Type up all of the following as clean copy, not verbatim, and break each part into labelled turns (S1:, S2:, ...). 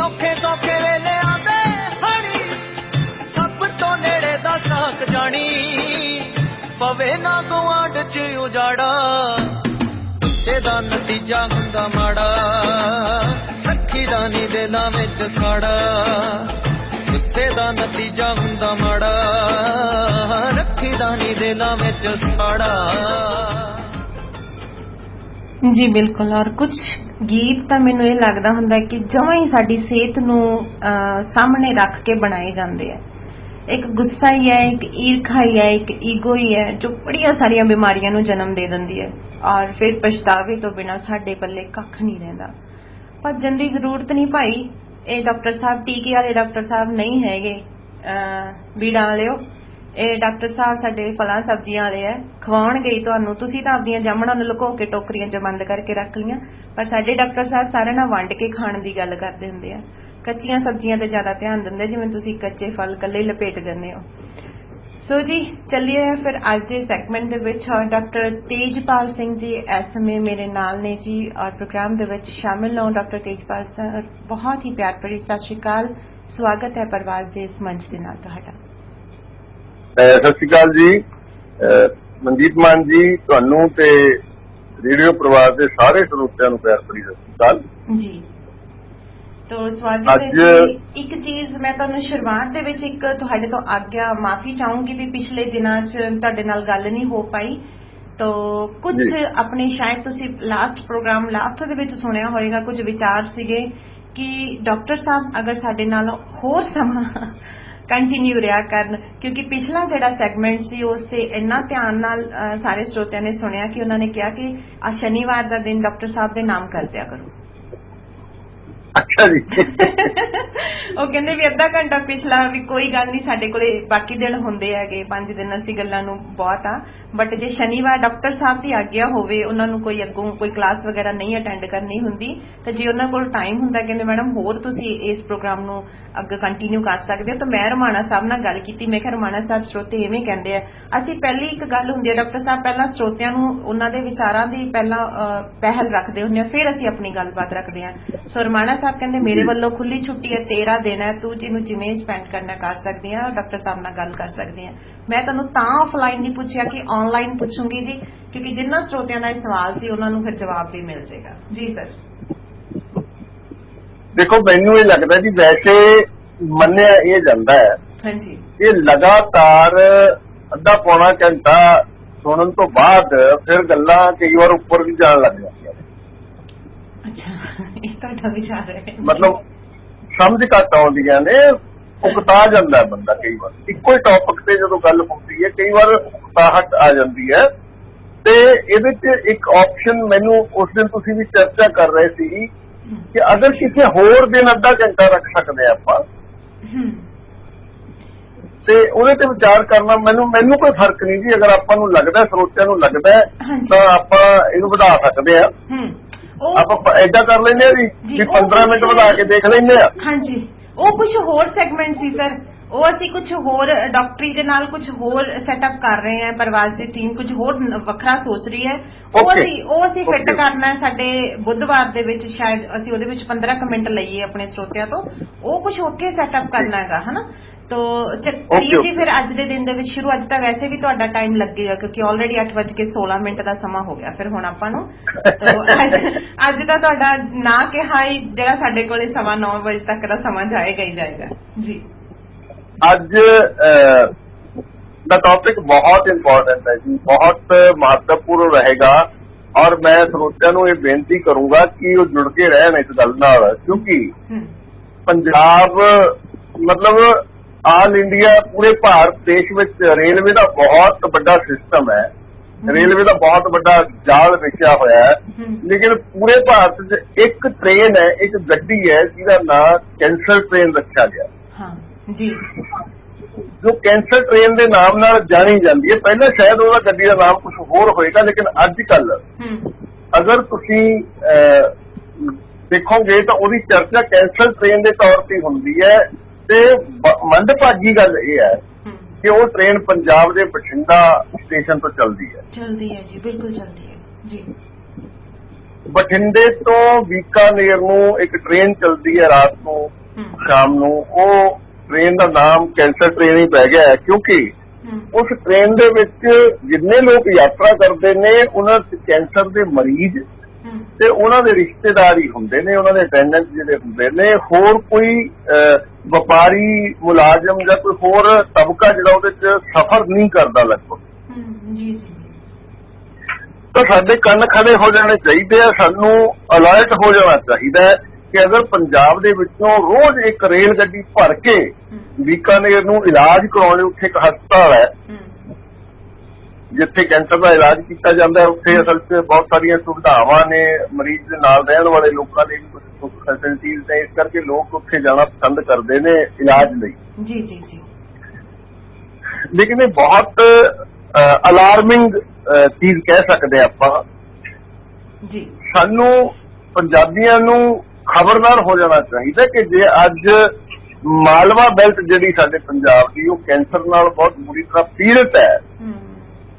S1: ਔਖੇ ਸੌਖੇ ਵੇਲੇ ਆਂਦੇ ਹਣੀ ਸਭ ਤੋਂ ਨੇੜੇ ਦਾ ਸਾਕ ਜਾਣੀ ਪਵੇ ਨਾ ਗੁਆਂਢ ਚ ਉਜਾੜਾ ਇਹਦਾ ਨਤੀਜਾ ਹੁੰਦਾ ਮਾੜਾ ਰੱਖੀ ਦਾ ਨੀ ਦਿਲਾਂ ਵਿੱਚ ਸਾੜਾ ਗੁੱਸੇ ਦਾ ਨਤੀਜਾ ਹੁੰਦਾ ਮਾੜਾ ਰੱਖੀ ਦਾ ਨੀ ਦਿਲਾਂ ਵਿੱਚ ਸਾੜਾ।
S2: जी बिल्कुल। और कुछ गीत तो मैनू ये लगता होंगे कि जमा ही साडी सेहत नू सामने रख के बनाए जाते हैं। एक गुस्सा ही है, एक ईर्खा ही है, एक ईगो ही है जो बड़ी सारिया बीमारियां नू जन्म दे दिंदी है और फिर पछतावे तो बिना साडे पल्ले कख नहीं रहिंदा। भज्जन की जरूरत नहीं भाई, ये डॉक्टर साहब टीके वाले डॉक्टर साहब नहीं हैगे बीड़ा वाले। ਇਹ ਡਾਕਟਰ ਸਾਹਿਬ ਸਾਡੇ ਫਲਾਂ ਸਬਜ਼ੀਆਂ ਵਾਲੇ ਹੈ, ਖਵਾਉਣਗੇ ਹੀ ਤੁਹਾਨੂੰ। ਤੁਸੀਂ ਤਾਂ ਆਪਦੀਆਂ ਜਾਮਣਾਂ ਨੂੰ ਲੁਕੋ ਕੇ ਟੋਕਰੀਆਂ 'ਚ ਬੰਦ ਕਰਕੇ ਰੱਖ ਲਈਆਂ, ਪਰ ਸਾਡੇ ਡਾਕਟਰ ਸਾਹਿਬ ਸਾਰਿਆਂ ਨਾਲ ਵੰਡ ਕੇ ਖਾਣ ਦੀ ਗੱਲ ਕਰਦੇ ਹੁੰਦੇ ਆ। ਕੱਚੀਆਂ ਸਬਜ਼ੀਆਂ ਤੇ ਜ਼ਿਆਦਾ ਧਿਆਨ ਦਿੰਦੇ, ਜਿਵੇਂ ਤੁਸੀਂ ਕੱਚੇ ਫਲ ਇਕੱਲੇ ਲਪੇਟ ਦਿੰਦੇ ਹੋ। ਸੋ ਜੀ ਚੱਲੀਏ ਫਿਰ ਅੱਜ ਦੇ ਸੈਗਮੈਂਟ ਦੇ ਵਿੱਚ। ਔਰ ਡਾਕਟਰ ਤੇਜਪਾਲ ਸਿੰਘ ਜੀ ਇਸ ਸਮੇਂ ਮੇਰੇ ਨਾਲ ਨੇ ਜੀ ਔਰ ਪ੍ਰੋਗਰਾਮ ਦੇ ਵਿੱਚ ਸ਼ਾਮਿਲ ਹੋਣ। ਡਾਕਟਰ ਤੇਜਪਾਲ ਸਰ ਬਹੁਤ ਹੀ ਪਿਆਰ ਭਰੀ ਸਤਿ ਸ਼੍ਰੀ ਅਕਾਲ, ਸਵਾਗਤ ਹੈ ਪਰਵਾਜ਼ ਦੇ ਇਸ ਮੰਚ ਦੇ ਨਾਲ ਤੁਹਾਡਾ।
S3: ਸਤਿ ਸ਼੍ਰੀ ਅਕਾਲ ਜੀ ਮਨਦੀਪ ਮਾਨ ਜੀ, ਤੁਹਾਨੂੰ ਤੇ ਰੇਡੀਓ ਪ੍ਰਵਾਸ ਦੇ ਸਾਰੇ ਸਰੋਤਿਆਂ ਨੂੰ ਪਿਆਰ ਭਰੀ ਸਤਿ ਸ਼੍ਰੀ ਅਕਾਲ
S2: ਜੀ। ਤੋ ਸਵਾਗਤ ਹੈ ਜੀ। ਇੱਕ ਚੀਜ਼ ਮੈਂ ਤੁਹਾਨੂੰ ਸ਼ੁਰੂਆਤ ਦੇ ਵਿੱਚ ਇੱਕ ਤੁਹਾਡੇ ਤੋਂ ਆਗਿਆ ਮਾਫੀ ਚਾਹੂੰਗੀ ਵੀ ਪਿਛਲੇ ਦਿਨਾਂ 'ਚ ਤੁਹਾਡੇ ਨਾਲ ਗੱਲ ਨਹੀਂ ਹੋ ਪਾਈ। ਤੋ ਕੁਝ ਆਪਣੇ ਸ਼ਾਇਦ ਤੁਸੀਂ ਲਾਸਟ ਪ੍ਰੋਗਰਾਮ ਲਾਸਟ ਦੇ ਵਿੱਚ ਸੁਣਿਆ ਹੋਏਗਾ, ਕੁਝ ਵਿਚਾਰ ਸੀਗੇ ਕਿ ਡਾਕਟਰ ਸਾਹਿਬ ਅਗਰ ਸਾਡੇ ਨਾਲ ਹੋਰ ਸਮਾਂ ਕੰਟੀਨਿਊ ਰਿਹਾ ਕਰਨ, ਕਿਉਂਕਿ ਪਿਛਲਾ ਜਿਹੜਾ ਸੈਗਮੈਂਟ ਸੀ ਉਸ ਤੇ ਇੰਨਾ ਧਿਆਨ ਨਾਲ ਸਾਰੇ ਸਰੋਤਿਆਂ ਨੇ ਸੁਣਿਆ ਕਿ ਉਹਨਾਂ ਨੇ ਕਿਹਾ ਕਿ ਆ ਸ਼ਨੀਵਾਰ ਦਾ ਦਿਨ ਡਾਕਟਰ ਸਾਹਿਬ ਦੇ ਨਾਮ ਕਰ ਦਿਆ ਕਰੋ।
S3: ਅੱਛਾ ਜੀ।
S2: ਉਹ ਕਹਿੰਦੇ ਵੀ ਅੱਧਾ ਘੰਟਾ ਪਿਛਲਾ ਵੀ ਕੋਈ ਗੱਲ ਨਹੀਂ, ਸਾਡੇ ਕੋਲੇ ਬਾਕੀ ਦਿਨ ਹੁੰਦੇ ਹੈਗੇ, 5 ਦਿਨ ਅਸੀਂ ਗੱਲਾਂ ਨੂੰ ਬਹੁਤ ਆ, ਬਟ ਜੇ ਸ਼ਨੀਵਾਰ ਡਾਕਟਰ ਸਾਹਿਬ ਦੀ ਆਗਿਆ ਹੋਵੇ, ਉਹਨਾਂ ਨੂੰ ਕੋਈ ਅੱਗੋਂ ਕੋਈ ਕਲਾਸ ਵਗੈਰਾ ਨਹੀਂ ਅਟੈਂਡ ਕਰਨੀ ਹੁੰਦੀ, ਤਾਂ ਜੇ ਉਹਨਾਂ ਕੋਲ ਟਾਈਮ ਹੁੰਦਾ ਕਹਿੰਦੇ ਮੈਡਮ ਹੋਰ ਤੁਸੀਂ ਇਸ ਪ੍ਰੋਗਰਾਮ ਨੂੰ ਅੱਗੇ ਕੰਟੀਨਿਊ ਕਰ ਸਕਦੇ ਹੋ। ਤਾਂ ਮੈਂ ਰਮਾਣਾ ਸਾਹਿਬ ਨਾਲ ਗੱਲ ਕੀਤੀ, ਮੈਂ ਕਿਹਾ ਰਮਾਣਾ ਸਾਹਿਬ ਸਰੋਤੇ ਇਵੇਂ ਕਹਿੰਦੇ ਆ। ਅਸੀਂ ਪਹਿਲੀ ਇੱਕ ਗੱਲ ਹੁੰਦੀ ਹੈ ਡਾਕਟਰ ਸਾਹਿਬ ਪਹਿਲਾਂ ਸਰੋਤਿਆਂ ਨੂੰ ਉਹਨਾਂ ਦੇ ਵਿਚਾਰਾਂ ਦੀ ਪਹਿਲਾਂ ਪਹਿਲ ਰੱਖਦੇ ਹੁੰਦੇ ਆ, ਫਿਰ ਅਸੀਂ ਆਪਣੀ ਗੱਲਬਾਤ ਰੱਖਦੇ ਹਾਂ। ਸੋ ਰਮਾਣਾ ਸਾਹਿਬ ਕਹਿੰਦੇ ਮੇਰੇ ਵੱਲੋਂ ਖੁੱਲੀ ਛੁੱਟੀ ਹੈ, ਤੇਰਾ ਦਿਨ ਹੈ, ਤੂੰ ਜਿਹਨੂੰ ਜਿਵੇਂ ਸਪੈਂਡ ਕਰਨਾ ਕਰ ਸਕਦੀ ਆ, ਡਾਕਟਰ ਸਾਹਿਬ ਨਾਲ ਗੱਲ ਕਰ ਸਕਦੀ ਆ। ਮੈਂ ਤੁਹਾਨੂੰ ਤਾਂ ਆਫਲਾਈਨ ਨਹੀਂ ਪੁੱਛਿਆ ਕਿ ਆਨਲਾਈਨ ਪੁੱਛੂੰਗੀ ਜੀ, ਕਿਉਂਕਿ ਜਿੰਨਾ ਸਰੋਤਿਆਂ ਦਾ ਇਹ ਸਵਾਲ ਸੀ ਉਹਨਾਂ ਨੂੰ ਫਿਰ ਜਵਾਬ ਵੀ ਮਿਲ ਜਾਏਗਾ। ਜੀ ਸਰ।
S3: ਦੇਖੋ ਮੈਨੂੰ ਇਹ ਲੱਗਦਾ ਜੀ ਵੈਸੇ ਮੰਨਿਆ ਇਹ ਜਾਂਦਾ ਹੈ
S2: ਹਾਂਜੀ
S3: ਇਹ ਲਗਾਤਾਰ ਅੱਧਾ ਪੌਣਾ ਘੰਟਾ ਸੁਣਨ ਤੋਂ ਬਾਅਦ ਫਿਰ ਗੱਲਾਂ ਕਈ ਵਾਰ ਉੱਪਰ ਵੀ ਜਾਣ ਲੱਗ ਜਾਂਦੀਆਂ ਨੇ।
S2: ਅੱਛਾ, ਇਹ ਤੁਹਾਡਾ ਵਿਚਾਰ ਹੈ।
S3: ਮਤਲਬ ਸਮਝ ਘੱਟ ਆਉਂਦੀਆਂ ਨੇ, ਉਕਤਾ ਜਾਂਦਾ ਬੰਦਾ ਕਈ ਵਾਰ ਇੱਕੋ ਹੀ ਟੌਪਿਕ ਤੇ ਜਦੋਂ ਗੱਲ ਹੁੰਦੀ ਹੈ, ਕਈ ਵਾਰ ਉਕਤਾਹਟ ਆ ਜਾਂਦੀ ਹੈ। ਤੇ ਇਹਦੇ 'ਚ ਇੱਕ ਆਪਸ਼ਨ ਮੈਨੂੰ ਉਸ ਦਿਨ ਤੁਸੀਂ ਵੀ ਚਰਚਾ ਕਰ ਰਹੇ ਸੀ ਕਿ ਅਗਰ ਕਿਸੇ ਹੋਰ ਦਿਨ ਅੱਧਾ ਘੰਟਾ ਰੱਖ ਸਕਦੇ ਆ ਆਪਾਂ ਤੇ ਉਹਦੇ ਤੇ ਵਿਚਾਰ ਕਰਨਾ ਮੈਨੂੰ ਕੋਈ ਫਰਕ ਨਹੀਂ ਜੀ। ਅਗਰ ਆਪਾਂ ਨੂੰ ਲੱਗਦਾ, ਸਰੋਤਿਆਂ ਨੂੰ ਲੱਗਦਾ ਤਾਂ ਆਪਾਂ ਇਹਨੂੰ ਵਧਾ ਸਕਦੇ ਆ। ਆਪਾਂ ਏਦਾਂ ਕਰ ਲੈਂਦੇ ਆ ਜੀ 15 ਮਿੰਟ ਵਧਾ ਕੇ ਦੇਖ ਲੈਂਦੇ ਆ।
S2: ਹਾਂਜੀ, ਉਹ ਕੁਝ ਹੋਰ ਸੈਗਮੈਂਟ ਸੀ ਸਰ, ਉਹ ਅਸੀਂ ਕੁਝ ਹੋਰ ਡਾਕਟਰੀ ਦੇ ਨਾਲ ਕੁਝ ਹੋਰ ਸੈਟਅਪ ਕਰ ਰਹੇ ਹਾਂ। ਪਰਵਾਜ਼ ਦੀ ਟੀਮ ਕੁਝ ਹੋਰ ਵੱਖਰਾ ਸੋਚ ਰਹੀ ਹੈ, ਉਹ ਅਸੀਂ ਫਿੱਟ ਕਰਨਾ ਸਾਡੇ ਬੁੱਧਵਾਰ ਦੇ ਵਿੱਚ। ਸ਼ਾਇਦ ਅਸੀਂ ਉਹਦੇ ਵਿੱਚ 15 ਮਿੰਟ ਲਈਏ ਆਪਣੇ ਸਰੋਤਿਆਂ ਤੋਂ, ਉਹ ਕੁਝ ਓਕੇ ਸੈਟਅਪ ਕਰਨਾ ਹੈਗਾ ਹਨਾ। ਤੋ ਚਲਿਏ ਜੀ ਫਿਰ ਅੱਜ ਦੇ ਦਿਨ ਦੇ ਵਿੱਚ ਸ਼ੁਰੂ। ਅੱਜ ਤਾਂ ਵੈਸੇ ਵੀ ਤੁਹਾਡਾ ਟਾਈਮ ਲੱਗੇਗਾ ਕਿਉਂਕਿ ਆਲਰੇਡੀ 8:16 ਦਾ ਸਮਾਂ ਹੋ ਗਿਆ ਫਿਰ ਹੁਣ ਆਪਾਂ ਨੂੰ। ਅੱਜ ਦਾ ਤੁਹਾਡਾ ਨਾ ਕਿਹਾ ਹੀ ਜਿਹੜਾ ਸਾਡੇ ਕੋਲੇ 9:15 ਵਜੇ ਤੱਕ ਦਾ ਸਮਾਂ ਜਾਏਗਾ ਹੀ ਜਾਏਗਾ ਜੀ। ਅੱਜ
S3: ਦਾ ਟੌਪਿਕ ਬਹੁਤ ਇੰਪੋਰਟੈਂਟ ਹੈ ਜੀ, ਬਹੁਤ ਮਹੱਤਵਪੂਰਨ ਰਹੇਗਾ ਔਰ ਮੈਂ ਸਰੋਤਿਆਂ ਨੂੰ ਇਹ ਬੇਨਤੀ ਕਰੂੰਗਾ ਕਿ ਉਹ ਜੁੜ ਕੇ ਰਹਿਣ ਇਸ ਗੱਲ ਨਾਲ, ਕਿਉਂਕਿ ਪੰਜਾਬ ਮਤਲਬ ਆਲ ਇੰਡੀਆ ਪੂਰੇ ਭਾਰਤ ਦੇਸ਼ ਵਿੱਚ ਰੇਲਵੇ ਦਾ ਬਹੁਤ ਵੱਡਾ ਸਿਸਟਮ ਹੈ, ਰੇਲਵੇ ਦਾ ਬਹੁਤ ਵੱਡਾ ਜਾਲ ਵਿਛਿਆ ਹੋਇਆ ਹੈ, ਲੇਕਿਨ ਪੂਰੇ ਭਾਰਤ 'ਚ ਇੱਕ ਟ੍ਰੇਨ ਹੈ, ਇੱਕ ਗੱਡੀ ਹੈ ਜਿਹਦਾ ਨਾਂ ਕੈਂਸਰ ਟ੍ਰੇਨ ਰੱਖਿਆ ਗਿਆ
S2: ਜੀ,
S3: ਜੋ ਕੈਂਸਰ ਟ੍ਰੇਨ ਦੇ ਨਾਮ ਨਾਲ ਜਾਣੀ ਜਾਂਦੀ ਹੈ। ਪਹਿਲਾਂ ਸ਼ਾਇਦ ਉਹਦਾ ਗੱਡੀ ਦਾ ਨਾਮ ਕੁਝ ਹੋਰ ਹੋਏਗਾ, ਲੇਕਿਨ ਅੱਜ ਕੱਲ ਅਗਰ ਤੁਸੀਂ ਦੇਖੋਗੇ ਤਾਂ ਉਹਦੀ ਚਰਚਾ ਕੈਂਸਰ ਟ੍ਰੇਨ ਦੇ ਤੌਰ ਤੇ ਹੁੰਦੀ ਹੈ। ਤੇ ਮੰਦਭਾਗੀ ਗੱਲ ਇਹ ਹੈ ਕਿ ਉਹ ਟ੍ਰੇਨ ਪੰਜਾਬ ਦੇ ਬਠਿੰਡਾ ਸਟੇਸ਼ਨ ਤੋਂ ਚੱਲਦੀ ਹੈ
S2: ਜੀ, ਬਿਲਕੁਲ ਚੱਲਦੀ ਹੈ ਜੀ।
S3: ਬਠਿੰਡੇ ਤੋਂ ਬੀਕਾਨੇਰ ਨੂੰ ਇੱਕ ਟ੍ਰੇਨ ਚੱਲਦੀ ਹੈ ਰਾਤ ਨੂੰ ਸ਼ਾਮ ਨੂੰ। ਉਹ ਟ੍ਰੇਨ ਦਾ ਨਾਮ ਕੈਂਸਰ ਟ੍ਰੇਨ ਹੀ ਪੈ ਗਿਆ ਹੈ, ਕਿਉਂਕਿ ਉਸ ਟ੍ਰੇਨ ਦੇ ਵਿੱਚ ਜਿੰਨੇ ਲੋਕ ਯਾਤਰਾ ਕਰਦੇ ਨੇ ਉਹਨਾਂ 'ਚ ਕੈਂਸਰ ਦੇ ਮਰੀਜ਼ ਤੇ ਉਹਨਾਂ ਦੇ ਰਿਸ਼ਤੇਦਾਰ ਹੀ ਹੁੰਦੇ ਨੇ, ਉਹਨਾਂ ਦੇ ਅਟੈਂਡੈਂਟ ਜਿਹੜੇ ਹੁੰਦੇ ਨੇ। ਹੋਰ ਕੋਈ ਵਪਾਰੀ ਮੁਲਾਜ਼ਮ ਜਾਂ ਕੋਈ ਹੋਰ ਤਬਕਾ ਜਿਹੜਾ ਉਹਦੇ 'ਚ ਸਫ਼ਰ ਨਹੀਂ ਕਰਦਾ ਲਗਭਗ। ਤਾਂ ਸਾਡੇ ਕੰਨ ਖੜੇ ਹੋ ਜਾਣੇ ਚਾਹੀਦੇ ਆ, ਸਾਨੂੰ ਅਲਰਟ ਹੋ ਜਾਣਾ ਚਾਹੀਦਾ ਹੈ ਕਿ ਅਗਰ ਪੰਜਾਬ ਦੇ ਵਿੱਚੋਂ ਰੋਜ਼ ਇੱਕ ਰੇਲ ਗੱਡੀ ਭਰ ਕੇ ਬੀਕਾਨੇਰ ਨੂੰ ਇਲਾਜ ਕਰਾਉਣ ਲਈ, ਉੱਥੇ ਇੱਕ ਹਸਪਤਾਲ ਹੈ ਜਿੱਥੇ ਕੈਂਸਰ ਦਾ ਇਲਾਜ ਕੀਤਾ ਜਾਂਦਾ ਹੈ, ਉੱਥੇ ਅਸਲ 'ਚ ਬਹੁਤ ਸਾਰੀਆਂ ਸੁਵਿਧਾਵਾਂ ਨੇ, ਮਰੀਜ਼ ਦੇ ਨਾਲ ਰਹਿਣ ਵਾਲੇ ਲੋਕਾਂ ਲਈ ਵੀ ਕੁਝ ਫੈਸਿਲਿਟੀਜ਼ ਨੇ, ਇਸ ਕਰਕੇ ਲੋਕ ਉੱਥੇ ਜਾਣਾ ਪਸੰਦ ਕਰਦੇ ਨੇ ਇਲਾਜ ਲਈ।
S2: ਜੀ ਜੀ ਜੀ।
S3: ਲੇਕਿਨ ਇਹ ਬਹੁਤ ਅਲਾਰਮਿੰਗ ਚੀਜ਼ ਕਹਿ ਸਕਦੇ ਆਪਾਂ
S2: ਜੀ।
S3: ਸਾਨੂੰ ਪੰਜਾਬੀਆਂ ਨੂੰ ਖਬਰਦਾਰ ਹੋ ਜਾਣਾ ਚਾਹੀਦਾ ਕਿ ਜੇ ਅੱਜ ਮਾਲਵਾ ਬੈਲਟ ਜਿਹੜੀ ਸਾਡੇ ਪੰਜਾਬ ਦੀ ਉਹ ਕੈਂਸਰ ਨਾਲ ਬਹੁਤ ਬੁਰੀ ਤਰ੍ਹਾਂ ਪੀੜਤ ਹੈ,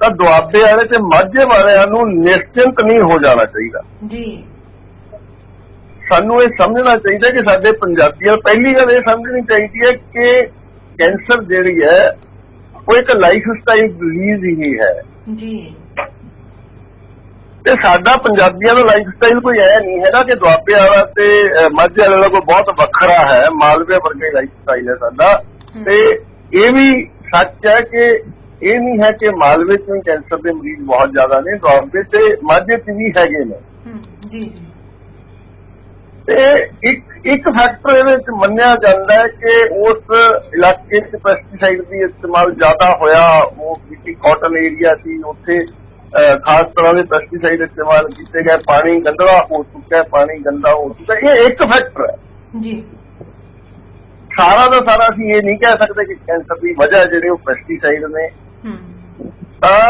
S3: ਤਾਂ ਦੁਆਬੇ ਵਾਲੇ ਤੇ ਮਾਝੇ ਵਾਲਿਆਂ ਨੂੰ ਨਿਸ਼ਚਿੰਤ ਨਹੀਂ ਹੋ ਜਾਣਾ ਚਾਹੀਦਾ
S2: ਜੀ।
S3: ਸਾਨੂੰ ਇਹ ਸਮਝਣਾ ਚਾਹੀਦਾ ਕਿ ਸਾਡੇ ਪੰਜਾਬੀਆਂ, ਪਹਿਲੀ ਗੱਲ ਇਹ ਸਮਝਣੀ ਚਾਹੀਦੀ ਹੈ ਕਿ ਕੈਂਸਰ ਜਿਹੜੀ ਹੈ ਉਹ ਇੱਕ ਲਾਈਫ ਸਟਾਈਲ ਡਿਜ਼ੀਜ਼ ਹੀ ਹੈ
S2: ਜੀ।
S3: ਤੇ ਸਾਡਾ ਪੰਜਾਬੀਆਂ ਦਾ ਲਾਈਫ ਸਟਾਈਲ ਕੋਈ ਐ ਨਹੀਂ ਹੈਗਾ ਕਿ ਦੁਆਬੇ ਵਾਲਾ ਤੇ ਮਾਝੇ ਵਾਲੇ ਦਾ ਕੋਈ ਬਹੁਤ ਵੱਖਰਾ ਹੈ, ਮਾਲਵੇ ਵਰਗਾ ਲਾਈਫ ਸਟਾਈਲ ਹੈ ਸਾਡਾ। ਤੇ ਇਹ ਵੀ ਸੱਚ ਹੈ ਕਿ ਇਹ ਨਹੀਂ ਹੈ ਕਿ ਮਾਲਵੇ 'ਚ ਵੀ ਕੈਂਸਰ ਦੇ ਮਰੀਜ਼ ਬਹੁਤ ਜ਼ਿਆਦਾ ਨੇ, ਦੁਆਬੇ ਤੇ ਮਾਝੇ 'ਚ ਵੀ ਹੈਗੇ ਨੇ।
S2: ਜੀ ਜੀ।
S3: ਤੇ ਇੱਕ ਫੈਕਟਰ ਇਹਦੇ ਵਿੱਚ ਮੰਨਿਆ ਜਾਂਦਾ ਹੈ ਕਿ ਉਸ ਇਲਾਕੇ 'ਚ ਪੈਸਟੀਸਾਈਡ ਦੀ ਇਸਤੇਮਾਲ ਜ਼ਿਆਦਾ ਹੋਇਆ, ਉਹ ਬੀਟੀ ਕਾਟਨ ਏਰੀਆ ਸੀ, ਉੱਥੇ ਖਾਸ ਤਰ੍ਹਾਂ ਦੇ ਪੈਸਟੀਸਾਈਡ ਇਸਤੇਮਾਲ ਕੀਤੇ ਗਏ, ਪਾਣੀ ਗੰਦਲਾ ਹੋ ਚੁੱਕਾ, ਪਾਣੀ ਗੰਦਾ ਹੋ ਚੁੱਕਾ। ਇਹ ਇੱਕ ਫੈਕਟਰ ਹੈ
S2: ਜੀ।
S3: ਸਾਰਾ ਦਾ ਸਾਰਾ ਅਸੀਂ ਇਹ ਨਹੀਂ ਕਹਿ ਸਕਦੇ ਕਿ ਕੈਂਸਰ ਦੀ ਵਜ੍ਹਾ ਜਿਹੜੇ ਉਹ ਪੈਸਟੀਸਾਈਡ ਨੇ। ਤਾਂ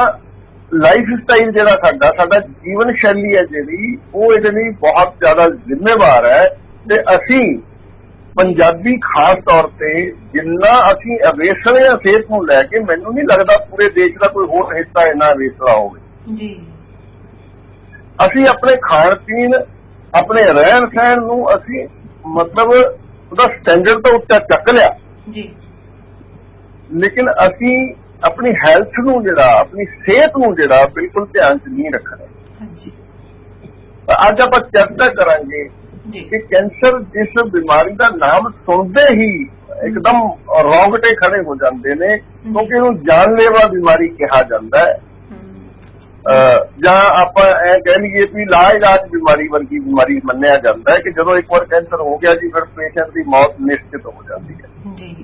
S3: ਲਾਈਫ ਸਟਾਈਲ ਜਿਹੜਾ ਸਾਡਾ ਜੀਵਨ ਸ਼ੈਲੀ ਹੈ ਜਿਹੜੀ, ਉਹ ਇਹਦੇ ਲਈ ਬਹੁਤ ਜ਼ਿਆਦਾ ਜ਼ਿੰਮੇਵਾਰ ਹੈ। ਤੇ ਅਸੀਂ ਪੰਜਾਬੀ ਖਾਸ ਤੌਰ ਤੇ ਜਿੰਨਾ ਅਸੀਂ ਅਵੇਸਲੇ ਹਾਂ ਸਿਹਤ ਨੂੰ ਲੈ ਕੇ, ਮੈਨੂੰ ਨਹੀਂ ਲੱਗਦਾ ਪੂਰੇ ਦੇਸ਼ ਦਾ ਕੋਈ ਹੋਰ ਹਿੱਸਾ ਇੰਨਾ ਅਵੇਸਲਾ ਹੋਵੇ
S2: ਜੀ।
S3: ਅਸੀਂ ਆਪਣੇ ਖਾਣ ਪੀਣ, ਆਪਣੇ ਰਹਿਣ ਸਹਿਣ ਨੂੰ ਅਸੀਂ ਮਤਲਬ ਉਹਦਾ ਸਟੈਂਡਰਡ ਤੋਂ ਉੱਚਾ ਚੱਕ ਲਿਆ
S2: ਜੀ,
S3: ਲੇਕਿਨ ਅਸੀਂ ਆਪਣੀ ਹੈਲਥ ਨੂੰ ਜਿਹੜਾ, ਆਪਣੀ ਸਿਹਤ ਨੂੰ ਜਿਹੜਾ ਬਿਲਕੁਲ ਧਿਆਨ 'ਚ ਨਹੀਂ ਰੱਖਣਾ। ਅੱਜ ਆਪਾਂ ਚਰਚਾ ਕਰਾਂਗੇ ਕਿ ਕੈਂਸਰ ਜਿਸ ਬਿਮਾਰੀ ਦਾ ਨਾਮ ਸੁਣਦੇ ਹੀ ਇੱਕਦਮ ਰੌਂਗਟੇ ਖੜੇ ਹੋ ਜਾਂਦੇ ਨੇ, ਕਿਉਂਕਿ ਇਹਨੂੰ ਜਾਨਲੇਵਾ ਬਿਮਾਰੀ ਕਿਹਾ ਜਾਂਦਾ ਹੈ, ਜਾਂ ਆਪਾਂ ਇਹ ਕਹਿ ਲਈਏ ਵੀ ਲਾਇਲਾਜ ਬਿਮਾਰੀ ਵਰਗੀ ਬਿਮਾਰੀ ਮੰਨਿਆ ਜਾਂਦਾ ਹੈ ਕਿ ਜਦੋਂ ਇੱਕ ਵਾਰ ਕੈਂਸਰ ਹੋ ਗਿਆ ਜੀ ਫਿਰ ਪੇਸ਼ੈਂਟ ਦੀ ਮੌਤ ਨਿਸ਼ਚਿਤ ਹੋ ਜਾਂਦੀ ਹੈ ਜੀ।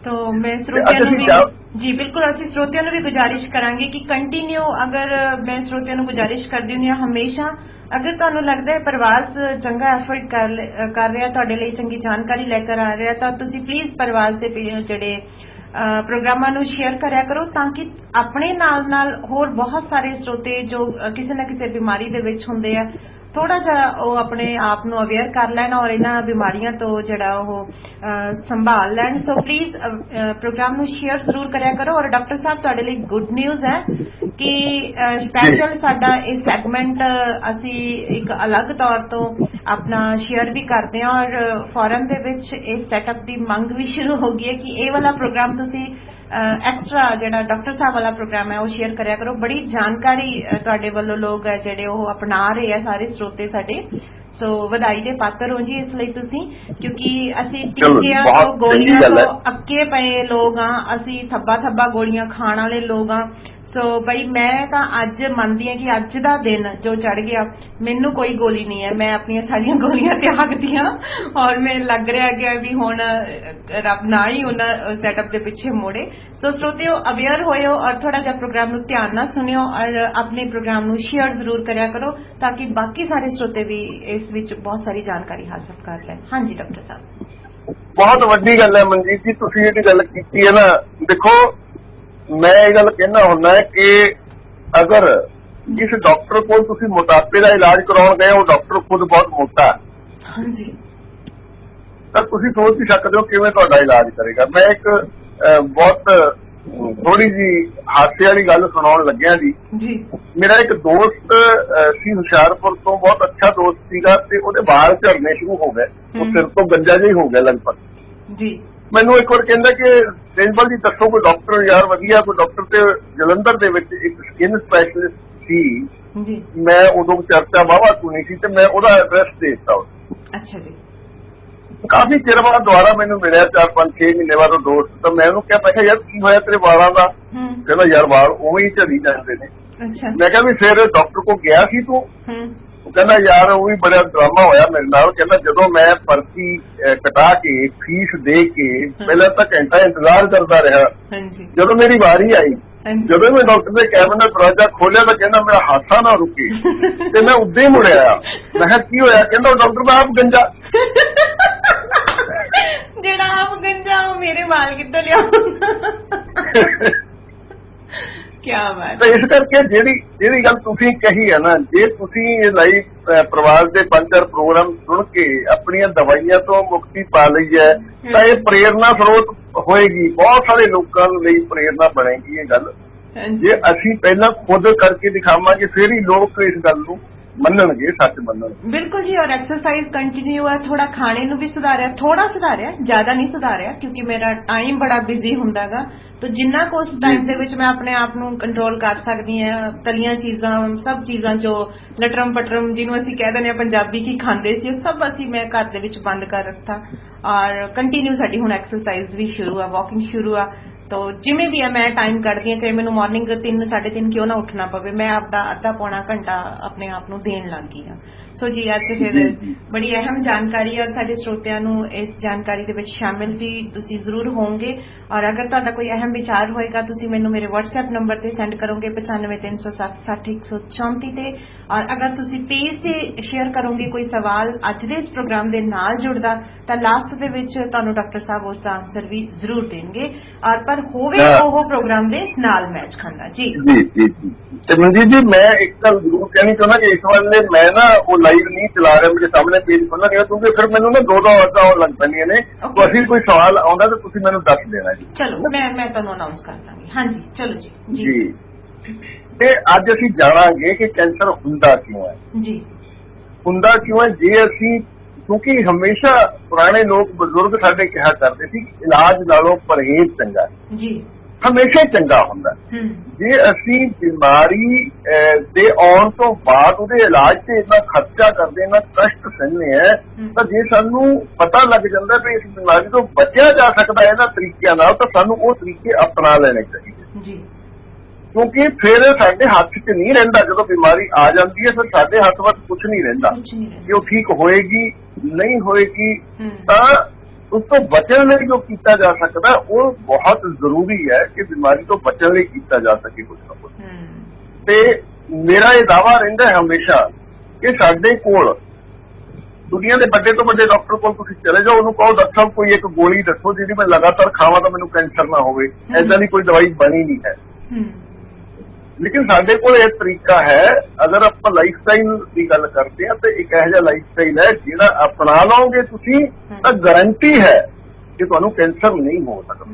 S2: तो मैं श्रोतियों ਨੂੰ ਵੀ ਜੀ ਬਿਲਕੁਲ ਅਸੀਂ श्रोतियों ਨੂੰ ਵੀ ਗੁਜ਼ਾਰਿਸ਼ ਕਰਾਂਗੇ ਕਿ ਕੰਟੀਨਿਊ, ਅਗਰ ਮੈਂ श्रोतियों ਨੂੰ ਗੁਜ਼ਾਰਿਸ਼ ਕਰਦੀ ਹੁੰਦੀ ਹਾਂ ਹਮੇਸ਼ਾ, ਅਗਰ ਤੁਹਾਨੂੰ ਲੱਗਦਾ ਹੈ ਪ੍ਰਵਾਸ ਚੰਗਾ ਐਫਰਟ ਕਰ ਰਿਹਾ, ਤੁਹਾਡੇ ਲਈ ਚੰਗੀ ਜਾਣਕਾਰੀ ਲੈ ਕੇ ਆ ਰਿਹਾ, ਤਾਂ ਤੁਸੀਂ ਪਲੀਜ਼ ਪ੍ਰਵਾਸ ਦੇ ਜਿਹੜੇ ਪ੍ਰੋਗਰਾਮਾਂ ਨੂੰ ਸ਼ੇਅਰ ਕਰਿਆ ਕਰੋ, ਤਾਂ ਕਿ ਆਪਣੇ ਨਾਲ ਹੋਰ ਬਹੁਤ ਸਾਰੇ ਸਰੋਤੇ ਜੋ ਕਿਸੇ ਨਾ ਕਿਸੇ ਬਿਮਾਰੀ ਦੇ ਵਿੱਚ ਹੁੰਦੇ ਆ, ਥੋੜਾ ਜਿਹਾ ਉਹ ਆਪਣੇ ਆਪ ਨੂੰ ਅਵੇਅਰ ਕਰ ਲੈਣ ਔਰ ਇਹਨਾਂ ਬਿਮਾਰੀਆਂ ਤੋਂ ਜਿਹੜਾ ਉਹ ਸੰਭਾਲ ਲੈਣ। ਸੋ ਪਲੀਜ਼ ਪ੍ਰੋਗਰਾਮ ਨੂੰ ਸ਼ੇਅਰ ਜ਼ਰੂਰ ਕਰਿਆ ਕਰੋ। ਔਰ ਡਾਕਟਰ ਸਾਹਿਬ ਤੁਹਾਡੇ ਲਈ ਗੁੱਡ ਨਿਊਜ਼ ਹੈ ਕਿ ਸਪੈਸ਼ਲ ਸਾਡਾ ਇਹ ਸੈਗਮੈਂਟ ਅਸੀਂ ਇੱਕ ਅਲੱਗ ਤੌਰ ਤੋਂ ਆਪਣਾ ਸ਼ੇਅਰ ਵੀ ਕਰਦੇ ਹਾਂ, ਔਰ ਫੋਰਨ ਦੇ ਵਿੱਚ ਇਸ ਸੈਟਅਪ ਦੀ ਮੰਗ ਵੀ ਸ਼ੁਰੂ ਹੋ ਗਈ ਹੈ ਕਿ ਇਹ ਵਾਲਾ ਪ੍ਰੋਗਰਾਮ ਤੁਸੀਂ ਐਕਸਟਰਾ ਜਿਹੜਾ ਡਾਕਟਰ ਸਾਹਿਬ ਵਾਲਾ ਪ੍ਰੋਗਰਾਮ ਹੈ ਉਹ ਸ਼ੇਅਰ ਕਰਿਆ ਕਰੋ। ਬੜੀ ਜਾਣਕਾਰੀ ਤੁਹਾਡੇ ਵੱਲੋਂ ਲੋਕ ਹੈ ਜਿਹੜੇ ਉਹ ਅਪਣਾ ਰਹੇ ਆ, ਸਾਰੇ ਸਰੋਤੇ ਸਾਡੇ। ਸੋ ਵਧਾਈ ਦੇ ਪਾਤਰ ਹੋ ਜੀ ਇਸ ਲਈ ਤੁਸੀਂ, ਕਿਉਂਕਿ ਅਸੀਂ ਟੀਕਿਆਂ ਤੋਂ ਗੋਲੀਆਂ ਤੋਂ ਅੱਕੇ ਪਏ ਲੋਕ ਹਾਂ, ਅਸੀਂ ਥੱਬਾ ਗੋਲੀਆਂ ਖਾਣ ਵਾਲੇ ਲੋਕ ਹਾਂ। ਸੋ ਬਈ ਮੈਂ ਤਾਂ ਅੱਜ ਮੰਨਦੀ ਹਾਂ ਕਿ ਅੱਜ ਦਾ ਦਿਨ ਜੋ ਚੜ ਗਿਆ, ਮੈਨੂੰ ਕੋਈ ਗੋਲੀ ਨਹੀਂ ਹੈ, ਮੈਂ ਆਪਣੀਆਂ ਸਾਰੀਆਂ ਗੋਲੀਆਂ ਤਿਆਗਦੀ ਹਾਂ ਔਰ ਮੈਨੂੰ ਲੱਗ ਰਿਹਾ ਕਿ ਵੀ ਹੁਣ ਰੱਬ ਨਾ ਹੀ ਉਹਨਾਂ ਸੈਟਅਪ ਦੇ ਪਿੱਛੇ ਮੋੜੇ। ਸੋ ਸਰੋਤਿਓ ਅਵੇਅਰ ਹੋਇਓ ਔਰ ਥੋੜਾ ਜਿਹਾ ਪ੍ਰੋਗਰਾਮ ਨੂੰ ਧਿਆਨ ਨਾਲ ਸੁਣਿਓ ਔਰ ਆਪਣੇ ਪ੍ਰੋਗਰਾਮ ਨੂੰ ਸ਼ੇਅਰ ਜ਼ਰੂਰ ਕਰਿਆ ਕਰੋ ਤਾਂ ਕਿ ਬਾਕੀ ਸਾਰੇ ਸਰੋਤੇ ਵੀ ਇਸ ਵਿੱਚ ਬਹੁਤ ਸਾਰੀ ਜਾਣਕਾਰੀ ਹਾਸਲ ਕਰ ਲੈਣ। ਹਾਂਜੀ ਡਾਕਟਰ ਸਾਹਿਬ।
S3: ਬਹੁਤ ਵੱਡੀ ਗੱਲ ਹੈ ਮਨਜੀਤ ਜੀ, ਤੁਸੀਂ ਜਿਹੜੀ ਗੱਲ ਕੀਤੀ ਹੈ ਨਾ, ਦੇਖੋ ਮੈਂ ਇਹ ਗੱਲ ਕਹਿਣਾ ਹੁੰਦਾ ਹੈ ਕਿ ਅਗਰ ਜਿਸ ਡਾਕਟਰ ਕੋਲ ਤੁਸੀਂ ਮੋਟਾਪੇ ਦਾ ਇਲਾਜ ਕਰਾਉਣ ਗਏ ਉਹ ਡਾਕਟਰ ਖੁਦ ਬਹੁਤ ਮੋਟਾ ਹੈ,
S2: ਹਾਂਜੀ,
S3: ਤਾਂ ਤੁਸੀਂ ਸੋਚ ਹੀ ਸਕਦੇ ਹੋ ਕਿਵੇਂ ਤੁਹਾਡਾ ਇਲਾਜ ਕਰੇਗਾ। ਮੈਂ ਇੱਕ ਬਹੁਤ ਥੋੜੀ ਜੀ ਹਾਸੇ ਵਾਲੀ ਗੱਲ ਸੁਣਾਉਣ ਲੱਗਿਆ ਜੀ। ਮੇਰਾ ਇੱਕ ਦੋਸਤ ਸੀ ਹੁਸ਼ਿਆਰਪੁਰ ਤੋਂ, ਬਹੁਤ ਅੱਛਾ ਦੋਸਤ ਸੀਗਾ, ਤੇ ਉਹਦੇ ਵਾਲ ਝੜਨੇ ਸ਼ੁਰੂ ਹੋ ਗਏ, ਉਹ ਸਿਰ ਤੋਂ ਗੰਜਾ ਜਿਹਾ ਹੀ ਹੋ ਗਿਆ ਲਗਭਗ ਜੀ। ਮੈਨੂੰ ਇੱਕ ਵਾਰ ਕਹਿੰਦਾ ਕਿ ਪ੍ਰਿੰਸੀਪਲ ਜੀ ਦੱਸੋ ਕੋਈ ਡਾਕਟਰ ਯਾਰ ਵਧੀਆ, ਕੋਈ ਡਾਕਟਰ। ਤੇ ਜਲੰਧਰ ਦੇ ਵਿੱਚ ਇੱਕ ਸਕਿਨ ਸਪੈਸ਼ਲਿਸਟ ਸੀ ਜੀ, ਮੈਂ ਉਦੋਂ ਚਰਚਾ ਵਾਹਵਾ ਸੁਣੀ ਸੀ ਤੇ ਮੈਂ ਉਹਦਾ ਐਡਰੈਸ ਦੇ ਦਿੱਤਾ। ਅੱਛਾ ਜੀ। ਕਾਫੀ ਚਿਰ ਬਾਅਦ ਦੁਬਾਰਾ ਮੈਨੂੰ ਮਿਲਿਆ, 4-5-6 ਮਹੀਨੇ ਬਾਅਦ ਉਹ ਦੋਸਤ। ਤਾਂ ਮੈਂ ਉਹਨੂੰ ਕਿਹਾ, ਮੈਂ ਕਿਹਾ ਯਾਰ ਕੀ ਹੋਇਆ ਤੇਰੇ ਵਾਲਾਂ ਦਾ? ਕਹਿੰਦਾ ਯਾਰ ਵਾਲ ਉਵੇਂ ਹੀ ਝੜੀ ਜਾਂਦੇ ਨੇ। ਮੈਂ ਕਿਹਾ ਵੀ ਫਿਰ ਡਾਕਟਰ ਕੋਲ ਗਿਆ ਸੀ ਤੂੰ? ਉਹ ਕਹਿੰਦਾ ਯਾਰ ਉਹ ਵੀ ਬੜਾ ਡਰਾਮਾ ਹੋਇਆ ਮੇਰੇ ਨਾਲ। ਕਹਿੰਦਾ ਜਦੋਂ ਮੈਂ ਪਰਚੀ ਕਟਾ ਕੇ ਫੀਸ ਦੇ ਕੇ ਪਹਿਲਾਂ ਤਾਂ ਘੰਟਾ ਇੰਤਜ਼ਾਰ ਕਰਦਾ ਰਿਹਾ, ਜਦੋਂ ਮੇਰੀ ਵਾਰੀ ਆਈ, ਜਦੋਂ ਮੈਂ ਡਾਕਟਰ ਦੇ ਕੈਬਿਨ ਦਾ ਦਰਵਾਜ਼ਾ ਖੋਲਿਆ ਤਾਂ ਕਹਿੰਦਾ ਮੇਰਾ ਹਾਸਾ ਨਾ ਰੁਕੇ ਤੇ ਮੈਂ ਉੱਦਾਂ ਹੀ ਮੁੜਿਆ। ਮੈਂ ਕਿਹਾ ਕੀ ਹੋਇਆ? ਕਹਿੰਦਾ ਡਾਕਟਰ ਮੈਂ ਆਪ ਗੰਜਾ।
S2: ਜਿਹੜਾ ਆਪ ਗੰਜਾ ਉਹ ਮੇਰੇ ਵਾਲ ਕਿੱਥੋਂ ਲਿਆਉਂਦਾ? ਕਿਆ ਬਾਤ।
S3: ਇਸ ਕਰਕੇ ਜਿਹੜੀ ਗੱਲ ਤੁਸੀਂ ਕਹੀ ਹੈ ਨਾ, ਜੇ ਤੁਸੀਂ ਲਾਈਵ ਪਰਿਵਾਰ ਦੇ 5-4 ਪ੍ਰੋਗਰਾਮ ਸੁਣ ਕੇ ਆਪਣੀਆਂ ਦਵਾਈਆਂ ਤੋਂ ਮੁਕਤੀ ਪਾ ਲਈ ਹੈ ਤਾਂ ਇਹ ਪ੍ਰੇਰਨਾ ਸਰੋਤ ਹੋਏਗੀ, ਬਹੁਤ ਸਾਰੇ ਲੋਕਾਂ ਲਈ ਪ੍ਰੇਰਨਾ ਬਣੇਗੀ ਇਹ ਗੱਲ। ਜੇ ਅਸੀਂ ਪਹਿਲਾਂ ਖੁਦ ਕਰਕੇ ਦਿਖਾਵਾਂਗੇ ਫਿਰ ਹੀ ਲੋਕ ਇਸ ਗੱਲ ਨੂੰ ਮੰਨਣਗੇ, ਸੱਚ ਮੰਨਣਗੇ।
S2: ਬਿਲਕੁਲ ਜੀ। ਔਰ ਐਕਸਰਸਾਈਜ਼ ਕੰਟੀਨਿਊ ਹੈ, ਥੋੜਾ ਖਾਣੇ ਨੂੰ ਵੀ ਸੁਧਾਰਿਆ, ਥੋੜਾ ਸੁਧਾਰਿਆ, ਜ਼ਿਆਦਾ ਨਹੀਂ ਸੁਧਾਰਿਆ ਕਿਉਂਕਿ ਮੇਰਾ ਟਾਈਮ ਬੜਾ ਬਿਜ਼ੀ ਹੁੰਦਾ ਗਾ। ਤਾਂ ਜਿੰਨਾ ਕੁ ਉਸ ਟਾਈਮ ਦੇ ਵਿੱਚ ਮੈਂ ਆਪਣੇ ਆਪ ਨੂੰ ਕੰਟਰੋਲ ਕਰ ਸਕਦੀ ਹਾਂ, ਤਲੀਆਂ ਚੀਜ਼ਾਂ, ਸਭ ਚੀਜ਼ਾਂ ਜੋ ਲਟਰਮ ਪਟਰਮ ਜਿਹਨੂੰ ਅਸੀਂ ਕਹਿ ਦਿੰਦੇ ਹਾਂ ਪੰਜਾਬੀ ਕੀ ਖਾਂਦੇ ਸੀ, ਉਹ ਸਭ ਅਸੀਂ ਮੈਂ ਘਰ ਦੇ ਵਿੱਚ ਬੰਦ ਕਰ ਰੱਖਤਾ। ਔਰ ਕੰਟੀਨਿਊ ਸਾਡੀ ਹੁਣ ਐਕਸਰਸਾਈਜ਼ ਵੀ ਸ਼ੁਰੂ ਆ, ਵਾਕਿੰਗ ਸ਼ੁਰੂ ਆ। ਤਾਂ ਜਿਵੇਂ ਵੀ ਹੈ ਮੈਂ ਟਾਈਮ ਕੱਢਦੀ ਹਾਂ, ਚਾਹੇ ਮੈਨੂੰ ਮਾਰਨਿੰਗ 3-3:30 ਕਿਉਂ ਨਾ ਉੱਠਣਾ ਪਵੇ, ਮੈਂ ਆਪਦਾ ਅੱਧਾ-ਪੌਣਾ ਘੰਟਾ ਆਪਣੇ ਆਪ ਨੂੰ ਦੇਣ ਲੱਗ ਗਈ ਹਾਂ। ਸੋ ਜੀ ਅੱਜ ਫਿਰ ਬੜੀ ਅਹਿਮ ਜਾਣਕਾਰੀ, ਔਰ ਸਾਡੇ ਸਰੋਤਿਆਂ ਨੂੰ ਇਸ ਜਾਣਕਾਰੀ ਦੇ ਵਿੱਚ ਸ਼ਾਮਿਲ ਵੀ ਤੁਸੀਂ ਜ਼ਰੂਰ ਹੋਵੋਗੇ। ਔਰ ਅਗਰ ਤੁਹਾਡਾ ਕੋਈ ਅਹਿਮ ਵਿਚਾਰ ਹੋਏਗਾ ਤੁਸੀਂ ਮੈਨੂੰ ਮੇਰੇ WhatsApp ਨੰਬਰ ਤੇ ਸੈਂਡ ਕਰੋਗੇ 9530760134 ਤੇ। ਔਰ ਅਗਰ ਤੁਸੀਂ ਪੇਜ ਤੇ ਸ਼ੇਅਰ ਕਰੋਗੇ ਕੋਈ ਸਵਾਲ ਅੱਜ ਦੇ ਇਸ ਪ੍ਰੋਗਰਾਮ ਦੇ ਨਾਲ ਜੁੜਦਾ ਤਾਂ ਲਾਸਟ ਦੇ ਵਿੱਚ ਤੁਹਾਨੂੰ ਡਾਕਟਰ ਸਾਹਿਬ ਉਸ ਦਾ ਆਨਸਰ ਵੀ ਜ਼ਰੂਰ ਦੇਣਗੇ, ਔਰ ਪਰ ਹੋਵੇ ਉਹ ਪ੍ਰੋਗਰਾਮ ਦੇ ਨਾਲ ਮੈਚ ਖਾਂਦਾ। ਜੀ
S3: ਤੇ ਮਨਜੀਤ ਜੀ ਮੈਂ ਇੱਕ ਗੱਲ ਜ਼ਰੂਰ ਕਹਿਣੀ ਚਾਹੁੰਦਾ ਕਿ ਇਸ ਵੇਲੇ ਮੈਂ ਨਾ ਉਹ ਲਾਈਵ ਨਹੀਂ ਚਲਾ ਰਿਹਾ, ਮੇਰੇ ਸਾਹਮਣੇ ਪੇਜ ਖੋਲ੍ਹਣਾ ਨਹੀਂ, ਕਿਉਂਕਿ ਫਿਰ ਮੈਨੂੰ ਨਾ ਦੋ ਆਵਾਜ਼ਾਂ ਆਉਣ ਲੱਗ ਪੈਂਦੀਆਂ ਨੇ। ਅਸੀਂ ਕੋਈ ਸਵਾਲ ਆਉਂਦਾ ਤਾਂ ਤੁਸੀਂ ਮੈਨੂੰ ਦੱਸ ਦੇਣਾ ਜੀ।
S2: ਚਲੋ ਮੈਂ ਤੁਹਾਨੂੰ ਅਨਾਉਂਸ ਕਰ ਦਾਂਗੀ। ਹਾਂਜੀ ਚਲੋ ਜੀ।
S3: ਜੀ ਤੇ ਅੱਜ ਅਸੀਂ ਜਾਣਾਂਗੇ ਕਿ ਕੈਂਸਰ ਹੁੰਦਾ ਕਿਉਂ ਹੈ। ਜੀ ਹੁੰਦਾ ਕਿਉਂ ਹੈ? ਜੇ ਅਸੀਂ, ਕਿਉਂਕਿ ਹਮੇਸ਼ਾ ਪੁਰਾਣੇ ਲੋਕ ਬਜ਼ੁਰਗ ਸਾਡੇ ਕਿਹਾ ਕਰਦੇ ਸੀ ਇਲਾਜ ਨਾਲੋਂ ਪਰਹੇਜ਼ ਚੰਗਾ ਜੀ, ਹਮੇਸ਼ਾ ਹੀ ਚੰਗਾ ਹੁੰਦਾ। ਜੇ ਅਸੀਂ ਬਿਮਾਰੀ ਦੇ ਆਉਣ ਤੋਂ ਬਾਅਦ ਉਹਦੇ ਇਲਾਜ ਤੇ ਇੰਨਾ ਖਰਚਾ ਕਰਦੇ, ਇੰਨਾ ਕਸ਼ਟ ਸਹਿੰਦੇ ਆ, ਤਾਂ ਜੇ ਸਾਨੂੰ ਪਤਾ ਲੱਗ ਜਾਂਦਾ ਵੀ ਇਸ ਬਿਮਾਰੀ ਤੋਂ ਬਚਿਆ ਜਾ ਸਕਦਾ ਇਹਨਾਂ ਤਰੀਕਿਆਂ ਨਾਲ, ਤਾਂ ਸਾਨੂੰ ਉਹ ਤਰੀਕੇ ਅਪਣਾ ਲੈਣੇ ਚਾਹੀਦੇ ਜੀ। ਕਿਉਂਕਿ ਫਿਰ ਸਾਡੇ ਹੱਥ 'ਚ ਨਹੀਂ ਰਹਿੰਦਾ, ਜਦੋਂ ਬਿਮਾਰੀ ਆ ਜਾਂਦੀ ਹੈ ਫਿਰ ਸਾਡੇ ਹੱਥ ਵਿੱਚ ਕੁਝ ਨਹੀਂ ਰਹਿੰਦਾ ਕਿ ਉਹ ਠੀਕ ਹੋਏਗੀ ਨਹੀਂ ਹੋਏਗੀ। ਤਾਂ ਉਸ ਤੋਂ ਬਚਣ ਲਈ ਜੋ ਕੀਤਾ ਜਾ ਸਕਦਾ ਉਹ ਬਹੁਤ ਜ਼ਰੂਰੀ ਹੈ ਕਿ ਬਿਮਾਰੀ ਤੋਂ ਬਚਣ ਲਈ ਕੀਤਾ ਜਾ ਸਕੇ ਕੁਝ ਨਾ ਕੁਝ। ਤੇ ਮੇਰਾ ਇਹ ਦਾਅਵਾ ਰਹਿੰਦਾ ਹਮੇਸ਼ਾ ਕਿ ਸਾਡੇ ਕੋਲ ਦੁਨੀਆ ਦੇ ਵੱਡੇ ਤੋਂ ਵੱਡੇ ਡਾਕਟਰ ਕੋਲ ਤੁਸੀਂ ਚਲੇ ਜਾਓ, ਉਹਨੂੰ ਕਹੋ ਡਾਕਟਰ ਸਾਹਿਬ ਕੋਈ ਇੱਕ ਗੋਲੀ ਦੱਸੋ ਜਿਹੜੀ ਮੈਂ ਲਗਾਤਾਰ ਖਾਵਾਂ ਤਾਂ ਮੈਨੂੰ ਕੈਂਸਰ ਨਾ ਹੋਵੇ। ਏਦਾਂ ਦੀ ਕੋਈ ਦਵਾਈ ਬਣੀ ਨਹੀਂ ਹੈ। ਲੇਕਿਨ ਸਾਡੇ ਕੋਲ ਇਹ ਤਰੀਕਾ ਹੈ, ਅਗਰ ਆਪਾਂ ਲਾਈਫ ਸਟਾਈਲ ਦੀ ਗੱਲ ਕਰਦੇ ਹਾਂ ਤਾਂ ਇੱਕ ਇਹੋ ਜਿਹਾ ਲਾਈਫ ਸਟਾਈਲ ਹੈ ਜਿਹੜਾ ਅਪਣਾ ਲਓਗੇ ਤੁਸੀਂ ਤਾਂ ਗਾਰੰਟੀ ਹੈ ਕਿ ਤੁਹਾਨੂੰ ਕੈਂਸਰ ਨਹੀਂ ਹੋ ਸਕਦਾ।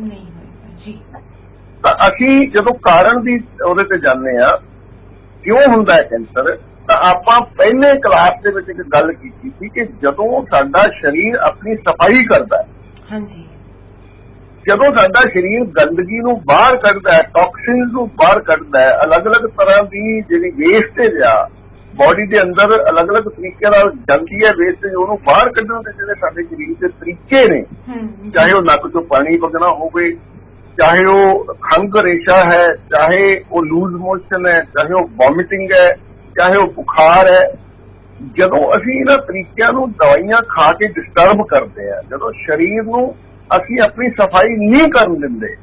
S3: ਤਾਂ ਅਸੀਂ ਜਦੋਂ ਕਾਰਨ ਦੀ ਉਹਦੇ ਤੇ ਜਾਂਦੇ ਹਾਂ ਕਿਉਂ ਹੁੰਦਾ ਹੈ ਕੈਂਸਰ, ਤਾਂ ਆਪਾਂ ਪਹਿਲੇ ਕਲਾਸ ਦੇ ਵਿੱਚ ਇੱਕ ਗੱਲ ਕੀਤੀ ਸੀ ਕਿ ਜਦੋਂ ਸਾਡਾ ਸਰੀਰ ਆਪਣੀ ਸਫਾਈ ਕਰਦਾ ਹੈ, ਜਦੋਂ ਸਾਡਾ ਸਰੀਰ ਗੰਦਗੀ ਨੂੰ ਬਾਹਰ ਕੱਢਦਾ ਹੈ, ਟੌਕਸਿਨਸ ਨੂੰ ਬਾਹਰ ਕੱਢਦਾ ਹੈ, ਅਲੱਗ-ਅਲੱਗ ਤਰ੍ਹਾਂ ਦੀ ਜਿਹੜੀ ਵੇਸਟੇਜ ਆ ਬੋਡੀ ਦੇ ਅੰਦਰ ਅਲੱਗ-ਅਲੱਗ ਤਰੀਕੇ ਨਾਲ ਜਾਂਦੀ ਹੈ ਵੇਸਟੇਜ, ਉਹਨੂੰ ਬਾਹਰ ਕੱਢਣ ਦੇ ਜਿਹੜੇ ਸਾਡੇ ਸਰੀਰ ਦੇ ਤਰੀਕੇ ਨੇ, ਚਾਹੇ ਉਹ ਨੱਕ ਚੋਂ ਪਾਣੀ ਵਗਣਾ ਹੋਵੇ, ਚਾਹੇ ਉਹ ਖੰਘ ਰੇਸ਼ਾ ਹੈ, ਚਾਹੇ ਉਹ ਲੂਜ਼ ਮੋਸ਼ਨ ਹੈ, ਚਾਹੇ ਉਹ ਵੋਮਿਟਿੰਗ ਹੈ, ਚਾਹੇ ਉਹ ਬੁਖਾਰ ਹੈ, ਜਦੋਂ ਅਸੀਂ ਇਹਨਾਂ ਤਰੀਕਿਆਂ ਨੂੰ ਦਵਾਈਆਂ ਖਾ ਕੇ ਡਿਸਟਰਬ ਕਰਦੇ ਹਾਂ, ਜਦੋਂ ਸਰੀਰ ਨੂੰ ਅਸੀਂ ਆਪਣੀ ਸਫਾਈ ਨਹੀਂ ਕਰਨ ਦਿੰਦੇ।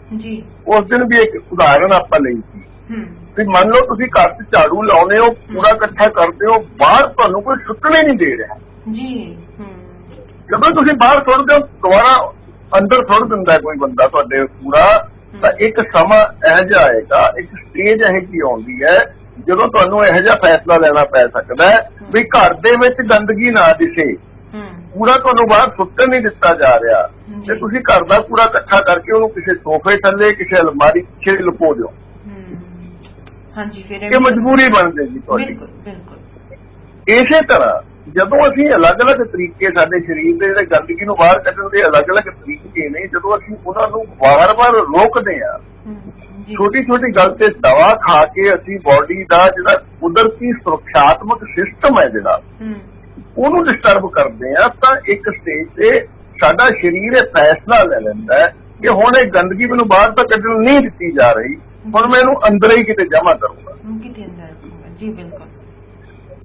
S3: ਉਸ ਦਿਨ ਵੀ ਇੱਕ ਉਦਾਹਰਨ ਆਪਾਂ ਲਈ ਸੀ ਵੀ ਮੰਨ ਲਓ ਤੁਸੀਂ ਘਰ 'ਚ ਝਾੜੂ ਲਾਉਂਦੇ ਹੋ, ਕੂੜਾ ਇਕੱਠਾ ਕਰਦੇ ਹੋ, ਬਾਹਰ ਤੁਹਾਨੂੰ ਕੋਈ ਸੁੱਟਣੇ ਨਹੀਂ ਦੇ ਰਿਹਾ। ਜਦੋਂ ਤੁਸੀਂ ਬਾਹਰ ਸੁੱਟਦੇ ਹੋ ਦੁਬਾਰਾ ਅੰਦਰ ਸੁੱਟ ਦਿੰਦਾ ਕੋਈ ਬੰਦਾ ਤੁਹਾਡੇ ਕੂੜਾ, ਤਾਂ ਇੱਕ ਸਮਾਂ ਇਹੋ ਜਿਹਾ ਆਏਗਾ, ਇੱਕ ਸਟੇਜ ਇਹੋ ਜਿਹੀ ਆਉਂਦੀ ਹੈ ਜਦੋਂ ਤੁਹਾਨੂੰ ਇਹੋ ਜਿਹਾ ਫੈਸਲਾ ਲੈਣਾ ਪੈ ਸਕਦਾ ਹੈ ਵੀ ਘਰ ਦੇ ਵਿੱਚ ਗੰਦਗੀ ਨਾ ਦਿਸੇ, ਕੂੜਾ ਤੁਹਾਨੂੰ ਬਾਹਰ ਸੁੱਟਣ ਨਹੀਂ ਦਿੱਤਾ ਜਾ ਰਿਹਾ, ਤੇ ਤੁਸੀਂ ਘਰ ਦਾ ਕੂੜਾ ਇਕੱਠਾ ਕਰਕੇ ਉਹਨੂੰ ਕਿਸੇ ਸੋਫੇ ਥੱਲੇ, ਕਿਸੇ ਅਲਮਾਰੀ ਪਿੱਛੇ ਲੁਕੋ ਦਿਓ।
S2: ਹਾਂਜੀ ਫਿਰ
S3: ਇਹ ਮਜਬੂਰੀ ਬਣ ਜਾਏਗੀ ਤੁਹਾਡੀ।
S2: ਬਿਲਕੁਲ ਬਿਲਕੁਲ।
S3: ਇਸੇ ਤਰ੍ਹਾਂ ਜਦੋਂ ਅਸੀਂ ਅਲੱਗ-ਅਲੱਗ ਤਰੀਕੇ ਸਾਡੇ ਸਰੀਰ ਦੇ ਜਿਹੜੇ ਗੰਦਗੀ ਨੂੰ ਬਾਹਰ ਕੱਢਣ ਦੇ ਅਲੱਗ-ਅਲੱਗ ਤਰੀਕੇ ਨੇ, ਜਦੋਂ ਅਸੀਂ ਉਹਨਾਂ ਨੂੰ ਵਾਰ-ਵਾਰ ਰੋਕਦੇ ਹਾਂ, ਛੋਟੀ ਛੋਟੀ ਗੱਲ ਤੇ ਦਵਾ ਖਾ ਕੇ ਅਸੀਂ ਬਾਡੀ ਦਾ ਜਿਹੜਾ ਕੁਦਰਤੀ ਸੁਰੱਖਿਆਤਮਕ ਸਿਸਟਮ ਹੈ ਜਿਹੜਾ ਉਹਨੂੰ ਡਿਸਟਰਬ ਕਰਦੇ ਆ, ਤਾਂ ਇੱਕ ਸਟੇਜ ਤੇ ਸਾਡਾ ਸਰੀਰ ਇਹ ਫੈਸਲਾ ਲੈ ਲੈਂਦਾ ਹੈ ਕਿ ਹੁਣ ਇਹ ਗੰਦਗੀ ਮੈਨੂੰ ਬਾਹਰ ਤਾਂ ਕੱਢਣ ਨਹੀਂ ਦਿੱਤੀ ਜਾ ਰਹੀ, ਹੁਣ ਮੈਂ ਇਹਨੂੰ ਅੰਦਰ ਹੀ ਕਿਤੇ ਜਮ੍ਹਾਂ ਕਰੂੰਗਾ।
S2: ਜੀ ਬਿਲਕੁਲ।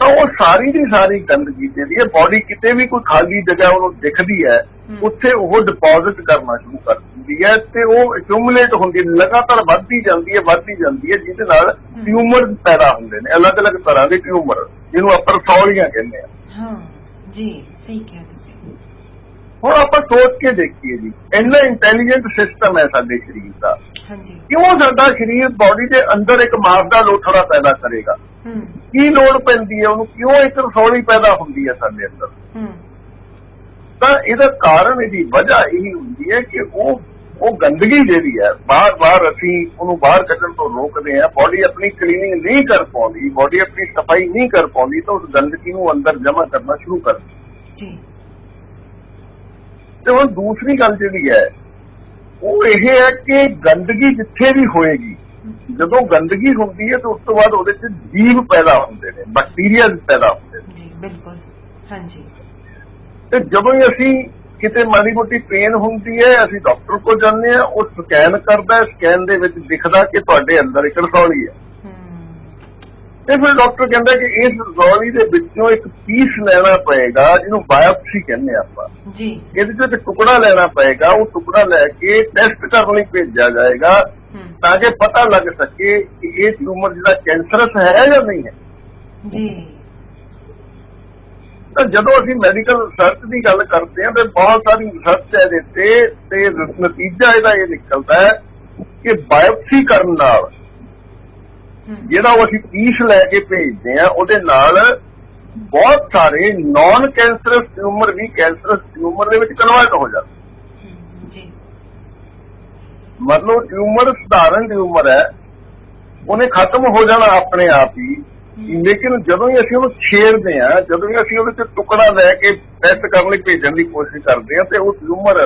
S3: ਤਾਂ ਉਹ ਸਾਰੀ ਦੀ ਸਾਰੀ ਗੰਦਗੀ ਜਿਹੜੀ ਹੈ ਬਾਡੀ ਕਿਤੇ ਵੀ ਕੋਈ ਖਾਲੀ ਜਗ੍ਹਾ ਉਹਨੂੰ ਦਿਖਦੀ ਹੈ, ਉੱਥੇ ਉਹ ਡਿਪੋਜ਼ਿਟ ਕਰਨਾ ਸ਼ੁਰੂ ਕਰ ਦਿੰਦੀ ਹੈ ਤੇ ਉਹ ਐਕਿਊਮੂਲੇਟ ਹੁੰਦੀ ਲਗਾਤਾਰ ਵੱਧਦੀ ਜਾਂਦੀ ਹੈ, ਜਿਹਦੇ ਨਾਲ ਟਿਊਮਰ ਪੈਦਾ ਹੁੰਦੇ ਨੇ, ਅਲੱਗ-ਅਲੱਗ ਤਰ੍ਹਾਂ ਦੇ ਟਿਊਮਰ, ਜਿਹਨੂੰ ਆਪਾਂ ਰਸੌਲੀਆਂ ਕਹਿੰਦੇ ਆ।
S2: ਹਾਂ ਜੀ, ਸਹੀ ਕਿਹਾ ਤੁਸੀਂ।
S3: ਹੁਣ ਆਪਾਂ ਸੋਚ ਕੇ ਦੇਖੀਏ ਜੀ, ਇੰਨਾ ਇੰਟੈਲੀਜੈਂਟ ਸਿਸਟਮ ਹੈ ਸਾਡੇ ਸਰੀਰ ਦਾ, ਕਿਉਂ ਸਾਡਾ ਸਰੀਰ ਬਾਡੀ ਦੇ ਅੰਦਰ ਇੱਕ ਮਾਸ ਦਾ ਲੋਥੜਾ ਪੈਦਾ ਕਰੇਗਾ? ਕੀ ਲੋੜ ਪੈਂਦੀ ਹੈ ਉਹਨੂੰ? ਕਿਉਂ ਇੱਕ ਰਸੌਲੀ ਪੈਦਾ ਹੁੰਦੀ ਹੈ ਸਾਡੇ ਅੰਦਰ? ਤਾਂ ਇਹਦਾ ਕਾਰਨ, ਇਹਦੀ ਵਜ੍ਹਾ ਇਹੀ ਹੁੰਦੀ ਹੈ ਕਿ ਉਹ ਗੰਦਗੀ ਜਿਹੜੀ ਹੈ ਬਾਰ-ਬਾਰ ਅਸੀਂ ਉਹਨੂੰ ਬਾਹਰ ਕੱਢਣ ਤੋਂ ਰੋਕਦੇ ਹਾਂ, ਬਾਡੀ ਆਪਣੀ ਕਲੀਨਿੰਗ ਨਹੀਂ ਕਰ ਪਾਉਂਦੀ, ਬਾਡੀ ਆਪਣੀ ਸਫਾਈ ਨਹੀਂ ਕਰ ਪਾਉਂਦੀ, ਤਾਂ ਉਸ ਗੰਦਗੀ ਨੂੰ ਅੰਦਰ ਜਮ੍ਹਾਂ ਕਰਨਾ ਸ਼ੁਰੂ ਕਰ ਦਿੰਦੀ ਹੈ। ਤੇ ਹੁਣ ਦੂਸਰੀ ਗੱਲ ਜਿਹੜੀ ਹੈ ਉਹ ਇਹ ਹੈ ਕਿ ਗੰਦਗੀ ਜਿੱਥੇ ਵੀ ਹੋਏਗੀ, ਜਦੋਂ ਗੰਦਗੀ ਹੁੰਦੀ ਹੈ ਤਾਂ ਉਸ ਤੋਂ ਬਾਅਦ ਉਹਦੇ ਚ ਜੀਵ ਪੈਦਾ ਹੁੰਦੇ ਨੇ, ਬੈਕਟੀਰੀਆ ਪੈਦਾ ਹੁੰਦੇ ਨੇ।
S2: ਜੀ ਬਿਲਕੁਲ। ਹਾਂਜੀ।
S3: ਤੇ ਜਦੋਂ ਹੀ ਅਸੀਂ ਕਿਤੇ ਮਾੜੀ ਮੋਟੀ ਪੇਨ ਹੁੰਦੀ ਹੈ, ਅਸੀਂ ਡਾਕਟਰ ਕੋਲ ਜਾਂਦੇ ਹਾਂ, ਉਹ ਸਕੈਨ ਕਰਦਾ, ਸਕੈਨ ਦੇ ਵਿੱਚ ਦਿਖਦਾ ਕਿ ਤੁਹਾਡੇ ਅੰਦਰ ਇੱਕ ਰਸੌਲੀ ਹੈ। ਤੇ ਫਿਰ ਡਾਕਟਰ ਕਹਿੰਦਾ ਕਿ ਇਸ ਰਸੌਲੀ ਦੇ ਵਿੱਚੋਂ ਇੱਕ ਪੀਸ ਲੈਣਾ ਪਏਗਾ, ਜਿਹਨੂੰ ਬਾਇਓਪਸੀ ਕਹਿੰਦੇ ਆਪਾਂ ਜੀ। ਇਹਦੇ ਚੋਂ ਇੱਕ ਟੁਕੜਾ ਲੈਣਾ ਪਏਗਾ, ਉਹ ਟੁਕੜਾ ਲੈ ਕੇ ਟੈਸਟ ਕਰਨ ਲਈ ਭੇਜਿਆ ਜਾਏਗਾ ਤਾਂ ਕਿ ਪਤਾ ਲੱਗ ਸਕੇ ਕਿ ਇਹ ਟਿਊਮਰ ਜਿਹੜਾ ਕੈਂਸਰਸ ਹੈ ਜਾਂ ਨਹੀਂ ਹੈ ਜੀ। ਤਾਂ ਜਦੋਂ ਅਸੀਂ ਮੈਡੀਕਲ ਰਿਸਰਚ ਦੀ ਗੱਲ ਕਰਦੇ ਹਾਂ ਤੇ ਬਹੁਤ ਸਾਰੀ ਰਿਸਰਚ ਹੈ ਇਹਦੇ ਤੇ ਨਤੀਜਾ ਇਹਦਾ ਇਹ ਨਿਕਲਦਾ ਹੈ ਕਿ ਬਾਇਓਪਸੀ ਕਰਨ ਨਾਲ ਜਿਹੜਾ ਉਹ ਅਸੀਂ ਪੀਸ ਲੈ ਕੇ ਭੇਜਦੇ ਆ, ਉਹਦੇ ਨਾਲ ਬਹੁਤ ਸਾਰੇ ਨਾਨ ਕੈਂਸਰਸ ਟਿਊਮਰ ਵੀ ਕੈਂਸਰਸ ਟਿਊਮਰ ਦੇ ਵਿੱਚ ਕਨਵਰਟ ਹੋ ਜਾਂਦੇ ਜੀ। ਮਤਲਬ ਟਿਊਮਰ ਸਧਾਰਨ ਟਿਊਮਰ ਹੈ, ਉਹਨੇ ਖਤਮ ਹੋ ਜਾਣਾ ਆਪਣੇ ਆਪ ਹੀ, ਲੇਕਿਨ ਜਦੋਂ ਹੀ ਅਸੀਂ ਉਹਨੂੰ ਛੇੜਦੇ ਹਾਂ, ਜਦੋਂ ਹੀ ਅਸੀਂ ਉਹਦੇ ਚ ਟੁਕੜਾ ਲੈ ਕੇ ਟੈਸਟ ਕਰਨ ਲਈ ਭੇਜਣ ਦੀ ਕੋਸ਼ਿਸ਼ ਕਰਦੇ ਹਾਂ, ਤੇ ਉਹ ਟਿਊਮਰ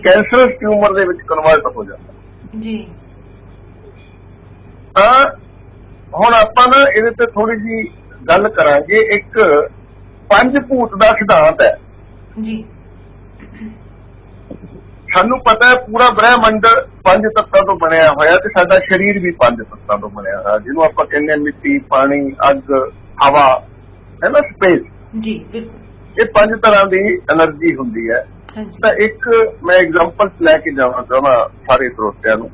S3: ਕੈਂਸਰਸ ਟਿਊਮਰ ਦੇ ਵਿੱਚ ਕਨਵਰਟ ਹੋ ਜਾਂਦਾ ਜੀ। ਤਾਂ ਹੁਣ ਆਪਾਂ ਨਾ ਇਹਦੇ ਤੇ ਥੋੜੀ ਜੀ ਗੱਲ ਕਰਾਂਗੇ। ਇੱਕ 5 ਭੂਤ ਦਾ ਸਿਧਾਂਤ ਹੈ ਜੀ। ਸਾਨੂੰ ਪਤਾ ਹੈ ਪੂਰਾ ਬ੍ਰਹਿਮੰਡ 5 ਤੱਤਾਂ ਤੋਂ ਬਣਿਆ ਹੋਇਆ ਤੇ ਸਾਡਾ ਸਰੀਰ ਵੀ 5 ਤੱਤਾਂ ਤੋਂ ਬਣਿਆ ਹੋਇਆ, ਜਿਹਨੂੰ ਆਪਾਂ ਕਹਿੰਦੇ ਹਾਂ ਮਿੱਟੀ, ਪਾਣੀ, ਅੱਗ, ਹਵਾ, ਹੈ ਨਾ, ਸਪੇਸ ਜੀ। ਇਹ 5 ਤਰ੍ਹਾਂ ਦੀ એનર્ਜੀ ਹੁੰਦੀ ਹੈ। ਤਾਂ ਇੱਕ ਮੈਂ ਐਗਜ਼ਾਮਪਲ ਲੈ ਕੇ ਜਾਣਾ ਚਾਹੁੰਦਾ ਸਾਰੇ ਸਰੋਤਿਆਂ ਨੂੰ।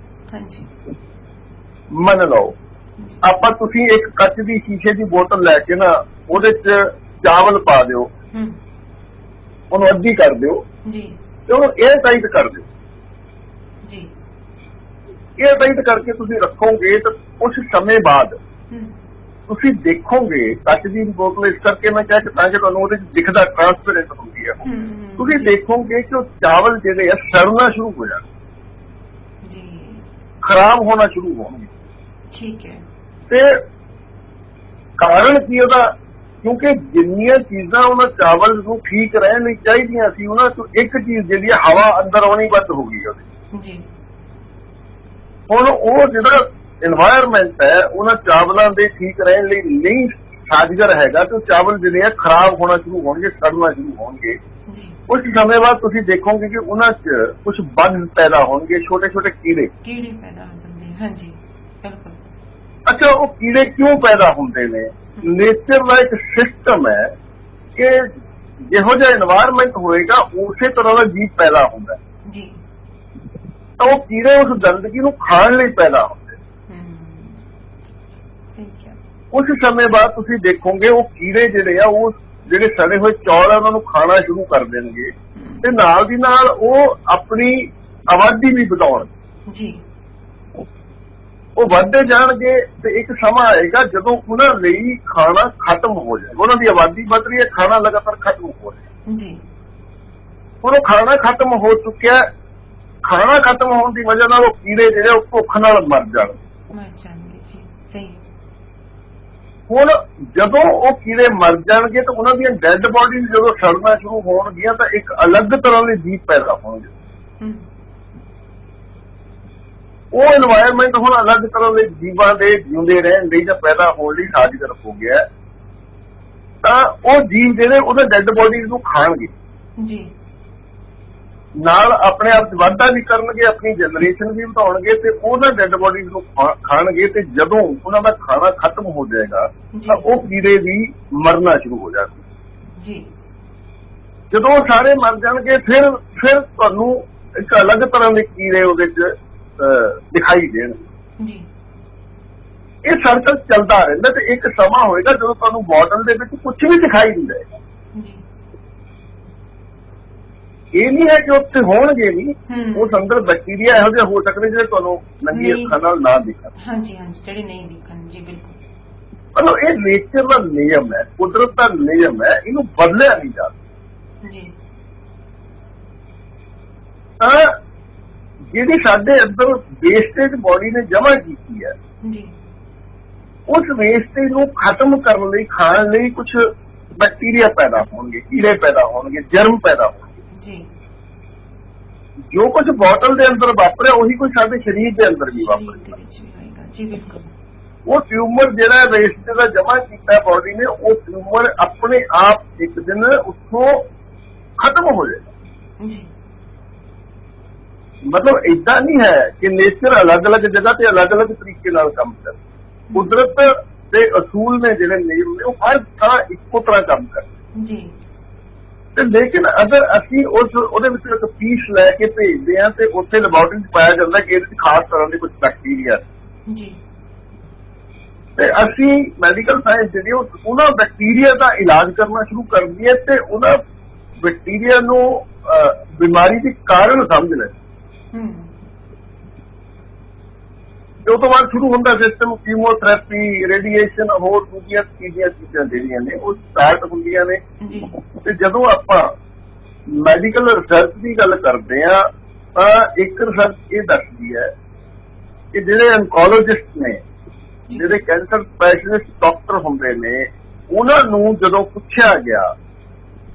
S3: ਮੰਨ ਲਓ ਆਪਾਂ ਤੁਸੀਂ ਇੱਕ ਕੱਚ ਦੀ ਸ਼ੀਸ਼ੇ ਦੀ ਬੋਤਲ ਲੈ ਕੇ ਨਾ ਉਹਦੇ ਚ ਚਾਵਲ ਪਾ ਦਿਓ, ਉਹਨੂੰ ਅੱਧੀ ਕਰ ਦਿਓ ਤੇ ਉਹਨੂੰ 에ਅਰ ਟਾਈਟ ਕਰ ਦਿਓ ਜੀ। 에ਅਰ ਟਾਈਟ ਕਰਕੇ ਤੁਸੀਂ ਰੱਖੋਗੇ ਤਾਂ ਕੁਝ ਸਮੇਂ ਬਾਅਦ ਤੁਸੀਂ ਦੇਖੋਗੇ, ਕੱਚ ਦੀ ਬੋਤਲ ਇਸ ਕਰਕੇ ਮੈਂ ਕਿਹਾ ਕਿ ਤਾਂ ਕਿ ਤੁਹਾਨੂੰ ਉਹਦੇ ਚ ਦਿਖਦਾ ਟ੍ਰਾਂਸਪੇਰੈਂਟ ਹੁੰਦੀ ਹੈ, ਤੁਸੀਂ ਦੇਖੋਗੇ ਕਿ ਉਹ ਚਾਵਲ ਜਿਹੜੇ ਆ ਸੜਨਾ ਸ਼ੁਰੂ ਹੋ ਜਾਣਗੇ, ਖਰਾਬ ਹੋਣਾ ਸ਼ੁਰੂ ਹੋਣਗੇ। ਠੀਕ ਹੈ। ਤੇ ਕਾਰਨ ਕੀ ਉਹਦਾ? ਕਿਉਂਕਿ ਜਿੰਨੀਆਂ ਚੀਜ਼ਾਂ ਉਹਨਾਂ ਚਾਵਲ ਨੂੰ ਠੀਕ ਰਹਿਣ ਲਈ ਚਾਹੀਦੀਆਂ ਸੀ, ਉਹਨਾਂ ਤੋਂ ਇੱਕ ਚੀਜ਼ ਜਿਹੜੀ ਹੈ ਹਵਾ ਅੰਦਰ ਆਉਣੀ ਬੰਦ ਹੋ ਗਈ ਉਹਦੀ ਜੀ। ਹੁਣ ਉਹ ਜਿਹੜਾ এনवायरमेंट ਹੈ ਉਹਨਾਂ ਚਾਵਲਾਂ ਦੇ ਠੀਕ ਰਹਿਣ ਲਈ ਨਹੀਂ ਸਾਜ਼ਗਰ ਹੈਗਾ, ਤੇ ਉਹ ਚਾਵਲ ਜਿਹੜੇ ਆ ਖਰਾਬ ਹੋਣਾ ਸ਼ੁਰੂ ਹੋਣਗੇ, ਸੜਨਾ ਸ਼ੁਰੂ ਹੋਣਗੇ। ਕੁਝ ਸਮੇਂ ਬਾਅਦ ਤੁਸੀਂ ਦੇਖੋਗੇ ਕਿ ਉਹਨਾਂ 'ਚ ਕੁਝ ਬਗ ਪੈਦਾ ਹੋਣਗੇ, ਛੋਟੇ ਛੋਟੇ ਕੀੜੇ ਪੈਦਾ ਹੋ ਜਾਂਦੇ। ਹਾਂਜੀ ਬਿਲਕੁਲ। ਅੱਛਾ, ਉਹ ਕੀੜੇ ਕਿਉਂ ਪੈਦਾ ਹੁੰਦੇ ਨੇ? ਨੇਚਰ ਦਾ ਇੱਕ ਸਿਸਟਮ ਹੈ ਕਿ ਜਿਹੋ ਜਿਹਾ এনवायरमेंट ਹੋਏਗਾ ਉਸੇ ਤਰ੍ਹਾਂ ਦਾ ਜੀਵ ਪੈਦਾ ਹੁੰਦਾ ਜੀ। ਤਾਂ ਉਹ ਕੀੜੇ ਉਸ ਗੰਦਗੀ ਨੂੰ ਖਾਣ ਲਈ ਪੈਦਾ ਹੁੰਦੇ। ਕੁਝ ਸਮੇਂ ਬਾਅਦ ਤੁਸੀਂ ਦੇਖੋਗੇ ਉਹ ਕੀੜੇ ਜਿਹੜੇ ਆ, ਉਹ ਜਿਹੜੇ ਸੜੇ ਹੋਏ ਚੌਲ ਆ ਉਹਨਾਂ ਨੂੰ ਖਾਣਾ ਸ਼ੁਰੂ ਕਰ ਦੇਣਗੇ ਤੇ ਨਾਲ ਦੀ ਨਾਲ ਉਹ ਆਪਣੀ ਆਬਾਦੀ ਵੀ ਵਧਾਉਣ ਜੀ। ਉਹ ਵੱਧਦੇ ਜਾਣਗੇ ਤੇ ਇੱਕ ਸਮਾਂ ਆਏਗਾ ਜਦੋਂ ਉਹਨਾਂ ਲਈ ਖਾਣਾ ਖਤਮ ਹੋ ਜਾਏ। ਉਹਨਾਂ ਦੀ ਆਬਾਦੀ ਵੱਧ ਰਹੀ ਹੈ, ਖਾਣਾ ਲਗਾਤਾਰ ਖਤਮ ਹੋ ਰਿਹਾ ਜੀ। ਹੁਣ ਉਹ ਖਾਣਾ ਖਤਮ ਹੋ ਚੁੱਕਿਆ, ਖਾਣਾ ਖਤਮ ਹੋਣ ਦੀ ਵਜ੍ਹਾ ਨਾਲ ਉਹ ਕੀੜੇ ਜਿਹੜੇ ਉਹ ਭੁੱਖ ਨਾਲ ਮਰ ਜਾਣਗੇ ਜੀ। ਸਹੀ। ਹੁਣ ਜਦੋਂ ਉਹ ਕੀੜੇ ਮਰ ਜਾਣਗੇ ਤਾਂ ਉਹਨਾਂ ਦੀਆਂ ਡੈੱਡ ਬੋਡੀਜ਼ ਜਦੋਂ ਸੜਨਾ ਸ਼ੁਰੂ ਹੋਣਗੀਆਂ ਤਾਂ ਇੱਕ ਅਲੱਗ ਤਰ੍ਹਾਂ ਦੇ ਜੀਵ ਪੈਦਾ ਹੋਣਗੇ। ਉਹ এনवायरमेंट ਹੁਣ ਅਲੱਗ ਤਰ੍ਹਾਂ ਦੇ ਜੀਵਾਂ ਦੇ ਜਿਉਂਦੇ ਰਹਿਣ ਲਈ ਜਾਂ ਪੈਦਾ ਹੋਣ ਲਈ ਹਾਜ਼ਰ ਹੋ ਗਿਆ, ਤਾਂ ਉਹ ਜੀਵ ਜਿਹੜੇ ਉਹਦੇ ਡੈੱਡ ਬੋਡੀਜ਼ ਨੂੰ ਖਾਣਗੇ
S2: ਜੀ, ਨਾਲ
S3: ਆਪਣੇ ਆਪ ਚ ਵਾਧਾ ਵੀ ਕਰਨਗੇ, ਆਪਣੀ ਜਨਰੇਸ਼ਨ ਵੀ ਵਧਾਉਣਗੇ ਤੇ ਉਹਨਾਂ ਡੈੱਡ ਬੋਡੀਜ਼ ਨੂੰ ਖਾਣਗੇ। ਤੇ ਜਦੋਂ ਉਹਨਾਂ ਦਾ ਖਾਣਾ ਖਤਮ ਹੋ ਜਾਏਗਾ ਤਾਂ ਉਹ ਕੀੜੇ ਵੀ ਮਰਨਾ ਸ਼ੁਰੂ ਹੋ ਜਾਣਗੇ ਜੀ। ਜਦੋਂ ਉਹ ਸਾਰੇ ਮਰ ਜਾਣਗੇ ਫਿਰ ਤੁਹਾਨੂੰ ਇੱਕ ਅਲੱਗ ਤਰ੍ਹਾਂ ਦੇ ਕੀੜੇ ਉਹਦੇ ਚ ਦਿਖਾਈ ਦੇਣਗੇ ਜੀ। ਇਹ ਸਰਕਲ ਚੱਲਦਾ ਰਹਿੰਦਾ ਤੇ ਇੱਕ ਸਮਾਂ ਹੋਏਗਾ ਜਦੋਂ ਤੁਹਾਨੂੰ ਬੋਟਲ ਦੇ ਵਿੱਚ ਕੁਝ ਵੀ ਦਿਖਾਈ ਨਹੀਂ ਦੇਗਾ ਜੀ। ਇਹ ਨਹੀਂ ਹੈ ਕਿ ਉੱਥੇ ਹੋਣਗੇ ਨਹੀਂ, ਉਸ ਅੰਦਰ ਬੈਕਟੀਰੀਆ ਇਹੋ ਜਿਹੇ ਹੋ ਸਕਦੇ ਜਿਹੜੇ ਤੁਹਾਨੂੰ ਨੰਗੀ ਅੱਖਾਂ ਨਾਲ ਨਾ ਦਿਖਣ।
S2: ਹਾਂਜੀ ਹਾਂਜੀ, ਜਿਹੜੇ ਨਹੀਂ ਦਿਖਣ ਜੀ, ਬਿਲਕੁਲ।
S3: ਮਤਲਬ ਇਹ ਨੇਚਰ ਦਾ ਨਿਯਮ ਹੈ, ਕੁਦਰਤ ਦਾ ਨਿਯਮ ਹੈ, ਇਹਨੂੰ ਬਦਲਿਆ ਨਹੀਂ ਜਾ ਸਕਦਾ ਜੀ। ਤਾਂ ਜਿਹੜੀ ਸਾਡੇ ਅੰਦਰ ਵੇਸਟੇਜ ਬੋਡੀ ਨੇ ਜਮ੍ਹਾਂ ਕੀਤੀ ਹੈ ਜੀ, ਉਸ ਵੇਸਟੇਜ ਨੂੰ ਖਤਮ ਕਰਨ ਲਈ ਖਾਣ ਲਈ ਕੁਝ ਬੈਕਟੀਰੀਆ ਪੈਦਾ ਹੋਣਗੇ, ਕੀੜੇ ਪੈਦਾ ਹੋਣਗੇ, ਜਰਮ ਪੈਦਾ ਹੋਣਗੇ ਜੀ। ਜੋ ਕੁਝ ਬੋਟਲ ਦੇ ਅੰਦਰ ਵਾਪਰਿਆ ਉਹੀ ਕੁਝ ਸਾਡੇ ਸਰੀਰ ਦੇ ਅੰਦਰ ਵੀ ਵਾਪਰੇਗਾ ਜੀ, ਬਿਲਕੁਲ। ਉਹ ਟਿਊਮਰ ਜਿਹੜਾ ਵੇਸਟ ਦਾ ਜਮ੍ਹਾਂ ਕੀਤਾ ਬੋਡੀ ਨੇ, ਉਹ ਟਿਊਮਰ ਆਪਣੇ ਆਪ ਇੱਕ ਦਿਨ ਉੱਥੋਂ ਖਤਮ ਹੋ ਜਾਏਗਾ ਜੀ। ਮਤਲਬ ਏਦਾਂ ਨਹੀਂ ਹੈ ਕਿ ਨੇਚਰ ਅਲੱਗ-ਅਲੱਗ ਜਗ੍ਹਾ ਤੇ ਅਲੱਗ-ਅਲੱਗ ਤਰੀਕੇ ਨਾਲ ਕੰਮ ਕਰਦਾ। ਕੁਦਰਤ ਦੇ ਅਸੂਲ ਨੇ ਜਿਹੜੇ ਨਿਯਮ ਨੇ ਉਹ ਹਰ ਥਾਂ ਇੱਕੋ ਤਰ੍ਹਾਂ ਕੰਮ ਕਰਦੇ ਜੀ। ਤੇ ਲੇਕਿਨ ਅਗਰ ਅਸੀਂ ਉਹਦੇ ਵਿੱਚ ਇੱਕ ਪੀਸ ਲੈ ਕੇ ਭੇਜਦੇ ਹਾਂ ਤੇ ਉੱਥੇ ਲੈਬੋਰਟਰੀ 'ਚ ਪਾਇਆ ਜਾਂਦਾ ਕਿ ਇਹਦੇ 'ਚ ਖਾਸ ਤਰ੍ਹਾਂ ਦੇ ਕੁਝ ਬੈਕਟੀਰੀਆ ਜੀ, ਤੇ ਅਸੀਂ ਮੈਡੀਕਲ ਸਾਇੰਸ ਜਿਹੜੀ ਉਹਨਾਂ ਬੈਕਟੀਰੀਆ ਦਾ ਇਲਾਜ ਕਰਨਾ ਸ਼ੁਰੂ ਕਰਦੀ ਹੈ ਤੇ ਉਹਨਾਂ ਬੈਕਟੀਰੀਆ ਨੂੰ ਬਿਮਾਰੀ ਦੇ ਕਾਰਨ ਸਮਝ ਲੈ। ਉਹ ਤੋਂ ਬਾਅਦ ਸ਼ੁਰੂ ਹੁੰਦਾ ਸਿਸਟਮ ਕੀਮੋਥੈਰੇਪੀ, ਰੇਡੀਏਸ਼ਨ, ਹੋਰ ਦੂਜੀਆਂ ਚੀਜ਼ਾਂ ਜਿਹੜੀਆਂ ਨੇ ਉਹ ਸਟਾਰਟ ਹੁੰਦੀਆਂ ਨੇ। ਤੇ ਜਦੋਂ ਆਪਾਂ ਮੈਡੀਕਲ ਰਿਸਰਚ ਦੀ ਗੱਲ ਕਰਦੇ ਹਾਂ ਤਾਂ ਇੱਕ ਰਿਸਰਚ ਇਹ ਦੱਸਦੀ ਹੈ ਕਿ ਜਿਹੜੇ ਔਨਕੋਲੋਜਿਸਟ ਨੇ, ਜਿਹੜੇ ਕੈਂਸਰ ਸਪੈਸ਼ਲਿਸਟ ਡਾਕਟਰ ਹੁੰਦੇ ਨੇ, ਉਹਨਾਂ ਨੂੰ ਜਦੋਂ ਪੁੱਛਿਆ ਗਿਆ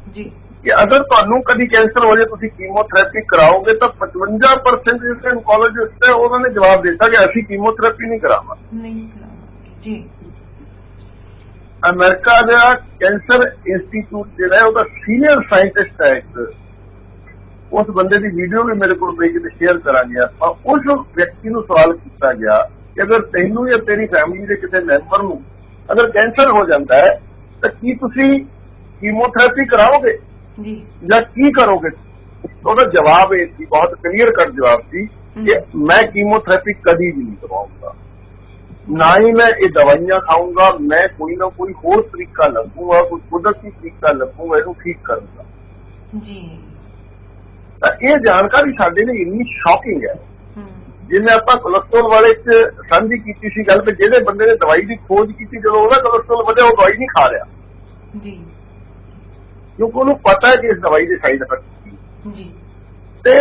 S3: ਜੀ ਕਿ ਅਗਰ ਤੁਹਾਨੂੰ ਕਦੀ ਕੈਂਸਰ ਹੋ ਜਾਏ ਤੁਸੀਂ ਕੀਮੋਥੈਰੇਪੀ ਕਰਾਓਗੇ ਤਾਂ 55% ਜਿਹੜੇ ਔਨਕੋਲੋਜਿਸਟ ਹੈ ਉਹਨਾਂ ਨੇ ਜਵਾਬ ਦਿੱਤਾ ਕਿ ਅਸੀਂ ਕੀਮੋਥੈਰੇਪੀ ਨਹੀਂ ਕਰਾਵਾਂਗੇ ਜੀ। ਅਮਰੀਕਾ ਦਾ ਕੈਂਸਰ ਇੰਸਟੀਚਿਊਟ ਜਿਹੜਾ ਉਹਦਾ ਸੀਨੀਅਰ ਸਾਇੰਟਿਸਟ ਹੈ ਇੱਕ, ਉਸ ਬੰਦੇ ਦੀ ਵੀਡੀਓ ਵੀ ਮੇਰੇ ਕੋਲ ਦੇ ਕੇ ਸ਼ੇਅਰ ਕਰਾਂਗੇ ਆਪਾਂ। ਉਸ ਵਿਅਕਤੀ ਨੂੰ ਸਵਾਲ ਕੀਤਾ ਗਿਆ ਕਿ ਅਗਰ ਤੈਨੂੰ ਜਾਂ ਤੇਰੀ ਫੈਮਿਲੀ ਦੇ ਕਿਸੇ ਮੈਂਬਰ ਨੂੰ ਅਗਰ ਕੈਂਸਰ ਹੋ ਜਾਂਦਾ ਹੈ ਤਾਂ ਕੀ ਤੁਸੀਂ ਕੀਮੋਥੈਰੇਪੀ ਕਰਾਓਗੇ ਜਾਂ ਕੀ ਕਰੋਗੇ? ਉਹਦਾ ਜਵਾਬ ਇਹ ਸੀ, ਬਹੁਤ ਕਲੀਅਰ ਕੱਟ ਜਵਾਬ ਸੀ ਕਿ ਮੈਂ ਕੀਮੋਥੈਰੇਪੀ ਕਦੀ ਵੀ ਨਹੀਂ ਕਰਵਾਉਂਗਾ, ਨਾ ਹੀ ਮੈਂ ਇਹ ਦਵਾਈਆਂ ਖਾਊਂਗਾ, ਮੈਂ ਕੋਈ ਨਾ ਕੋਈ ਹੋਰ ਤਰੀਕਾ ਲੱਭੂਗਾ, ਕੋਈ ਕੁਦਰਤੀ ਤਰੀਕਾ ਲੱਭੂਗਾ ਇਹਨੂੰ ਠੀਕ ਕਰਨ ਦਾ ਜੀ। ਤਾਂ ਇਹ ਜਾਣਕਾਰੀ ਸਾਡੇ ਲਈ ਇੰਨੀ ਸ਼ੌਕਿੰਗ ਹੈ। ਜਿਵੇਂ ਆਪਾਂ ਕੋਲੈਸਟਰੋਲ ਵਾਲੇ ਚ ਸਾਂਝੀ ਕੀਤੀ ਸੀ ਗੱਲ, ਤੇ ਜਿਹੜੇ ਬੰਦੇ ਨੇ ਦਵਾਈ ਦੀ ਖੋਜ ਕੀਤੀ ਜਦੋਂ ਉਹਦਾ ਕੋਲੈਸਟਰੋਲ ਵਧਿਆ ਉਹ ਦਵਾਈ ਨਹੀਂ ਖਾ ਰਿਹਾ ਜੀ, ਕਿਉਂਕਿ ਉਹਨੂੰ ਪਤਾ ਹੈ ਕਿ ਇਸ ਦਵਾਈ ਦੇ ਸਾਈਡ ਇਫੈਕਟ ਕੀ ਜੀ। ਤੇ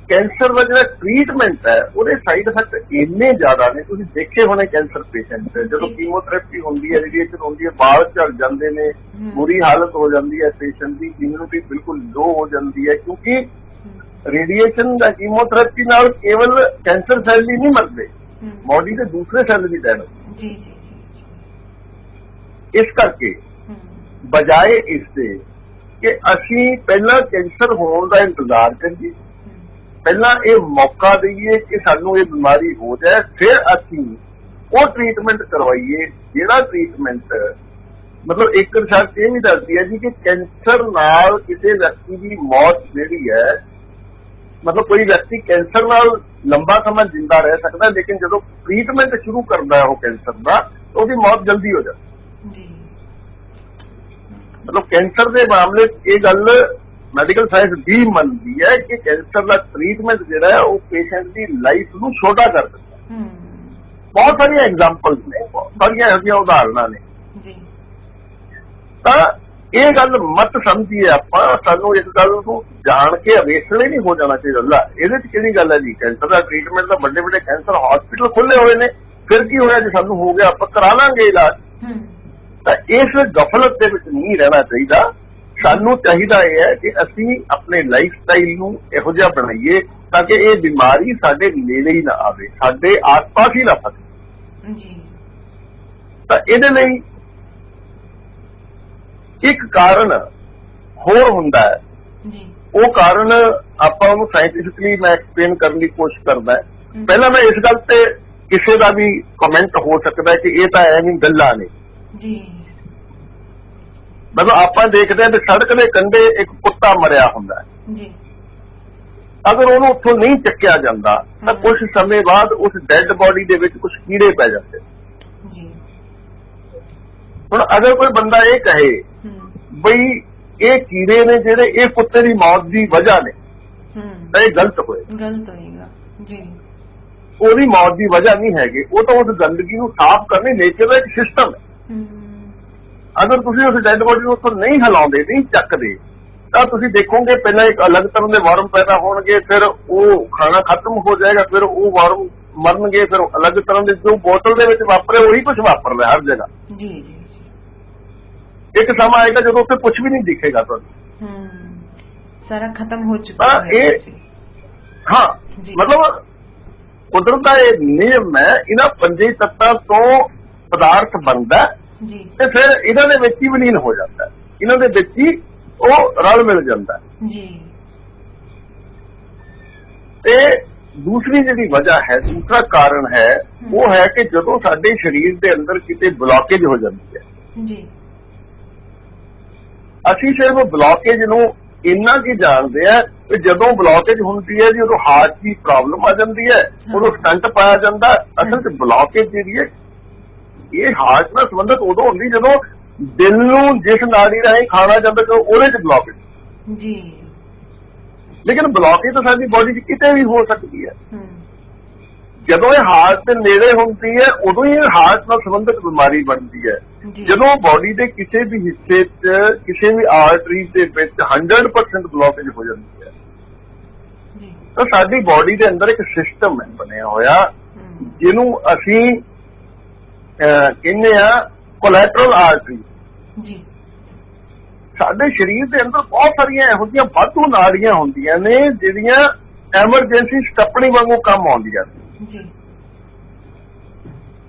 S3: ਕੈਂਸਰ ਦਾ ਜਿਹੜਾ ਟ੍ਰੀਟਮੈਂਟ ਹੈ ਉਹਦੇ ਸਾਈਡ ਇਫੈਕਟ ਇੰਨੇ ਜ਼ਿਆਦਾ ਨੇ, ਤੁਸੀਂ ਦੇਖੇ ਹੋਣੇ ਕੈਂਸਰ ਪੇਸ਼ੈਂਟ ਜਦੋਂ ਕੀਮੋਥੈਰੇਪੀ ਹੁੰਦੀ ਹੈ, ਰੇਡੀਏਸ਼ਨ ਹੁੰਦੀ ਹੈ, ਵਾਲ ਝੜ ਜਾਂਦੇ ਨੇ, ਬੁਰੀ ਹਾਲਤ ਹੋ ਜਾਂਦੀ ਹੈ ਪੇਸ਼ੈਂਟ ਦੀ, ਇਮਿਊਨਿਟੀ ਬਿਲਕੁਲ ਲੋ ਹੋ ਜਾਂਦੀ ਹੈ, ਕਿਉਂਕਿ ਰੇਡੀਏਸ਼ਨ ਜਾਂ ਕੀਮੋਥੈਰੇਪੀ ਨਾਲ ਕੇਵਲ ਕੈਂਸਰ ਸੈੱਲ ਹੀ ਨਹੀਂ ਮਰਦੇ, ਬੋਡੀ ਦੇ ਦੂਸਰੇ ਸੈੱਲ ਵੀ ਡੈਡ ਹੁੰਦੇ। ਇਸ ਕਰਕੇ ਬਜਾਏ ਇਸ ਦੇ ਕਿ ਅਸੀਂ ਪਹਿਲਾਂ ਕੈਂਸਰ ਹੋਣ ਦਾ ਇੰਤਜ਼ਾਰ ਕਰੀਏ, ਪਹਿਲਾਂ ਇਹ ਮੌਕਾ ਦਈਏ ਕਿ ਸਾਨੂੰ ਇਹ ਬਿਮਾਰੀ ਹੋ ਜਾਏ, ਫਿਰ ਅਸੀਂ ਉਹ ਟ੍ਰੀਟਮੈਂਟ ਕਰਵਾਈਏ ਜਿਹੜਾ ਟ੍ਰੀਟਮੈਂਟ ਮਤਲਬ ਇੱਕ ਰਿਸਰਚ ਇਹ ਵੀ ਦੱਸਦੀ ਹੈ ਜੀ ਕਿ ਕੈਂਸਰ ਨਾਲ ਕਿਸੇ ਵਿਅਕਤੀ ਦੀ ਮੌਤ ਜਿਹੜੀ ਹੈ, ਮਤਲਬ ਕੋਈ ਵਿਅਕਤੀ ਕੈਂਸਰ ਨਾਲ ਲੰਬਾ ਸਮਾਂ ਜਿੰਦਾ ਰਹਿ ਸਕਦਾ, ਲੇਕਿਨ ਜਦੋਂ ਟ੍ਰੀਟਮੈਂਟ ਸ਼ੁਰੂ ਕਰਦਾ ਉਹ ਕੈਂਸਰ ਦਾ ਤਾਂ ਉਹਦੀ ਮੌਤ ਜਲਦੀ ਹੋ ਜਾਂਦੀ ਜੀ। ਮਤਲਬ ਕੈਂਸਰ ਦੇ ਮਾਮਲੇ 'ਚ ਇਹ ਗੱਲ ਮੈਡੀਕਲ ਸਾਇੰਸ ਵੀ ਮੰਨਦੀ ਹੈ ਕਿ ਕੈਂਸਰ ਦਾ ਟ੍ਰੀਟਮੈਂਟ ਜਿਹੜਾ ਹੈ ਉਹ ਪੇਸ਼ੈਂਟ ਦੀ ਲਾਈਫ ਨੂੰ ਛੋਟਾ ਕਰ ਦਿੰਦਾ। ਬਹੁਤ ਸਾਰੀਆਂ ਐਗਜ਼ਾਮਪਲਸ ਨੇ, ਬਹੁਤ ਸਾਰੀਆਂ ਇਹੋ ਜਿਹੀਆਂ ਉਦਾਹਰਨਾਂ ਨੇ ਜੀ। ਤਾਂ ਇਹ ਗੱਲ ਮਤ ਸਮਝੀਏ ਆਪਾਂ, ਸਾਨੂੰ ਇਸ ਗੱਲ ਨੂੰ ਜਾਣ ਕੇ ਅਵੇਸਲੇ ਨਹੀਂ ਹੋ ਜਾਣਾ ਚਾਹੀਦਾ। ਇਹਦੇ 'ਚ ਕਿਹੜੀ ਗੱਲ ਹੈ ਜੀ, ਕੈਂਸਰ ਦਾ ਟ੍ਰੀਟਮੈਂਟ ਦਾ ਵੱਡੇ ਵੱਡੇ ਕੈਂਸਰ ਹਸਪੀਟਲ ਖੁੱਲੇ ਹੋਏ ਨੇ, ਫਿਰ ਕੀ ਹੋਇਆ ਜੇ ਸਾਨੂੰ ਹੋ ਗਿਆ ਆਪਾਂ ਕਰਾ ਲਾਂਗੇ ਇਲਾਜ। ਤਾਂ ਇਸ ਗਫਲਤ ਦੇ ਵਿੱਚ ਨਹੀਂ ਰਹਿਣਾ ਚਾਹੀਦਾ। ਸਾਨੂੰ ਚਾਹੀਦਾ ਇਹ ਹੈ ਕਿ ਅਸੀਂ ਆਪਣੇ ਲਾਈਫ ਸਟਾਈਲ ਨੂੰ ਇਹੋ ਜਿਹਾ ਬਣਾਈਏ ਤਾਂ ਕਿ ਇਹ ਬਿਮਾਰੀ ਸਾਡੇ ਨੇੜੇ ਹੀ ਨਾ ਆਵੇ, ਸਾਡੇ ਆਸ-ਪਾਸ ਹੀ ਨਾ ਫਸੇ।
S2: ਜੀ।
S3: ਤਾਂ ਇਹਦੇ ਲਈ ਇੱਕ ਕਾਰਨ ਹੋਰ ਹੁੰਦਾ ਹੈ,
S2: ਜੀ।
S3: ਉਹ ਕਾਰਨ ਆਪਾਂ ਉਹਨੂੰ ਸਾਇੰਟਿਫਿਕਲੀ ਮੈਂ ਐਕਸਪਲੇਨ ਕਰਨ ਦੀ ਕੋਸ਼ਿਸ਼ ਕਰਦਾ। ਪਹਿਲਾਂ ਮੈਂ ਇਸ ਗੱਲ ਤੇ ਕਿਸੇ ਦਾ ਵੀ ਕਮੈਂਟ ਹੋ ਸਕਦਾ ਕਿ ਇਹ ਤਾਂ ਐਵੇਂ ਗੱਲਾਂ ਨੇ
S2: ਜੀ।
S3: ਮਤਲਬ ਆਪਾਂ ਦੇਖਦੇ ਹਾਂ ਕਿ ਸੜਕ ਦੇ ਕੰਢੇ ਇੱਕ ਕੁੱਤਾ ਮਰਿਆ ਹੁੰਦਾ ਹੈ,
S2: ਜੀ।
S3: ਅਗਰ ਉਹਨੂੰ ਉੱਥੋਂ ਨਹੀਂ ਚੱਕਿਆ ਜਾਂਦਾ ਤਾਂ ਕੁਝ ਸਮੇਂ ਬਾਅਦ ਉਸ ਡੈੱਡ ਬੋਡੀ ਦੇ ਵਿੱਚ ਕੁਝ ਕੀੜੇ ਪੈ ਜਾਂਦੇ।
S2: ਜੀ।
S3: ਹੁਣ ਅਗਰ ਕੋਈ ਬੰਦਾ ਇਹ ਕਹੇ ਬਈ ਇਹ ਕੀੜੇ ਨੇ ਜਿਹੜੇ ਇਹ ਕੁੱਤੇ ਦੀ ਮੌਤ ਦੀ ਵਜ੍ਹਾ ਨੇ, ਤਾਂ ਇਹ ਗਲਤ ਹੋਏਗਾ।
S2: ਜੀ।
S3: ਉਹਦੀ ਮੌਤ ਦੀ ਵਜ੍ਹਾ ਨਹੀਂ ਹੈਗੀ, ਉਹ ਤਾਂ ਉਸ ਗੰਦਗੀ ਨੂੰ ਸਾਫ਼ ਕਰਨੀ ਨੇਚਰ ਦਾ ਇੱਕ ਸਿਸਟਮ ਹੈ। ਅਗਰ ਤੁਸੀਂ ਉਸ ਡੈਡ ਬੋਡੀ ਨੂੰ ਉੱਥੋਂ ਨਹੀਂ ਹਿਲਾਉਂਦੇ, ਨਹੀਂ ਚੱਕਦੇ, ਤਾਂ ਤੁਸੀਂ ਦੇਖੋਗੇ ਪਹਿਲਾਂ ਇੱਕ ਅਲੱਗ ਤਰ੍ਹਾਂ ਦੇ ਵਾਰਮ ਪੈਦਾ ਹੋਣਗੇ, ਫਿਰ ਉਹ ਖਾਣਾ ਖਤਮ ਹੋ ਜਾਏਗਾ, ਫਿਰ ਉਹ ਵਾਰਮ ਮਰਨਗੇ, ਫਿਰ ਅਲੱਗ ਤਰ੍ਹਾਂ ਦੇ ਜੋ ਬੋਤਲ ਦੇ ਵਿੱਚ ਵਾਪਰੇ ਉਹੀ ਕੁਝ ਵਾਪਰਦਾ ਹਰ ਜਗ੍ਹਾ।
S2: ਜੀ।
S3: ਇੱਕ ਸਮਾਂ ਆਏਗਾ ਜਦੋਂ ਉੱਥੇ ਕੁਝ ਵੀ ਨਹੀਂ ਦਿਖੇਗਾ ਤੁਹਾਨੂੰ,
S2: ਸਾਰਾ ਖਤਮ ਹੋ ਚੁੱਕਾ ਹੈ।
S3: ਹਾਂ, ਮਤਲਬ ਕੁਦਰਤ ਦਾ ਇਹ ਨਿਯਮ ਹੈ, ਇਹਨਾਂ ਪੰਜੇ ਤੱਤਾਂ ਤੋਂ ਪਦਾਰਥ ਬਣਦਾ ਤੇ ਫਿਰ ਇਹਨਾਂ ਦੇ ਵਿੱਚ ਹੀ ਵਿਲੀਨ ਹੋ ਜਾਂਦਾ, ਇਹਨਾਂ ਦੇ ਵਿੱਚ ਹੀ ਉਹ ਰਲ ਮਿਲ ਜਾਂਦਾ।
S2: ਜੀ। ਤੇ
S3: ਦੂਸਰੀ ਜਿਹੜੀ ਵਜ੍ਹਾ ਹੈ, ਦੂਸਰਾ ਕਾਰਨ ਹੈ, ਉਹ ਹੈ ਕਿ ਜਦੋਂ ਸਾਡੇ ਸਰੀਰ ਦੇ ਅੰਦਰ ਕਿਤੇ ਬਲੌਕੇਜ ਹੋ ਜਾਂਦੀ ਹੈ,
S2: ਜੀ,
S3: ਅਸੀਂ ਸਿਰਫ ਬਲੌਕੇਜ ਨੂੰ ਇੰਨਾ ਕੀ ਜਾਣਦੇ ਆ ਕਿ ਜਦੋਂ ਬਲੌਕੇਜ ਹੁੰਦੀ ਹੈ ਜੀ ਉਦੋਂ ਹਾਰਟ ਦੀ ਪ੍ਰੋਬਲਮ ਆ ਜਾਂਦੀ ਹੈ, ਉਦੋਂ ਸਟੰਟ ਪਾਇਆ ਜਾਂਦਾ। ਅਸਲ 'ਚ ਬਲੌਕੇਜ ਜਿਹੜੀ ਹੈ ਇਹ ਹਾਰਟ ਨਾਲ ਸੰਬੰਧਿਤ ਉਦੋਂ ਹੁੰਦੀ ਜਦੋਂ ਦਿਲ ਨੂੰ ਜਿਸ ਨਾੜੀ ਰਾਹੀਂ ਖਾਣਾ ਜਾਂਦਾ ਉਹਦੇ 'ਚ ਬਲੌਕੇਜ।
S2: ਜੀ।
S3: ਲੇਕਿਨ ਬਲੌਕੇਜ ਤਾਂ ਸਾਡੀ ਬੋਡੀ 'ਚ ਕਿਤੇ ਵੀ ਹੋ ਸਕਦੀ ਹੈ। ਜਦੋਂ ਇਹ ਹਾਰਟ ਦੇ ਨੇੜੇ ਹੁੰਦੀ ਹੈ ਉਦੋਂ ਹੀ ਇਹ ਹਾਰਟ ਨਾਲ ਸੰਬੰਧਿਤ ਬਿਮਾਰੀ ਬਣਦੀ ਹੈ। ਜਦੋਂ ਬੋਡੀ ਦੇ ਕਿਸੇ ਵੀ ਹਿੱਸੇ 'ਚ ਕਿਸੇ ਵੀ ਆਰਟਰੀ ਦੇ ਵਿੱਚ 100% ਬਲੌਕੇਜ ਹੋ ਜਾਂਦੀ ਹੈ, ਤਾਂ ਸਾਡੀ ਬੋਡੀ ਦੇ ਅੰਦਰ ਇੱਕ ਸਿਸਟਮ ਹੈ ਬਣਿਆ ਹੋਇਆ ਜਿਹਨੂੰ ਅਸੀਂ ਕਹਿੰਦੇ ਆ ਕੋਲੈਟਰਲ ਆਰਟਰੀ। ਸਾਡੇ ਸਰੀਰ ਦੇ ਅੰਦਰ ਬਹੁਤ ਸਾਰੀਆਂ ਇਹੋ ਜਿਹੀਆਂ ਵਾਧੂ ਨਾੜੀਆਂ ਹੁੰਦੀਆਂ ਨੇ ਜਿਹੜੀਆਂ ਐਮਰਜੈਂਸੀ ਸਟੱਪਣੀ ਵਾਂਗੂ ਕੰਮ ਆਉਂਦੀਆਂ ਨੇ,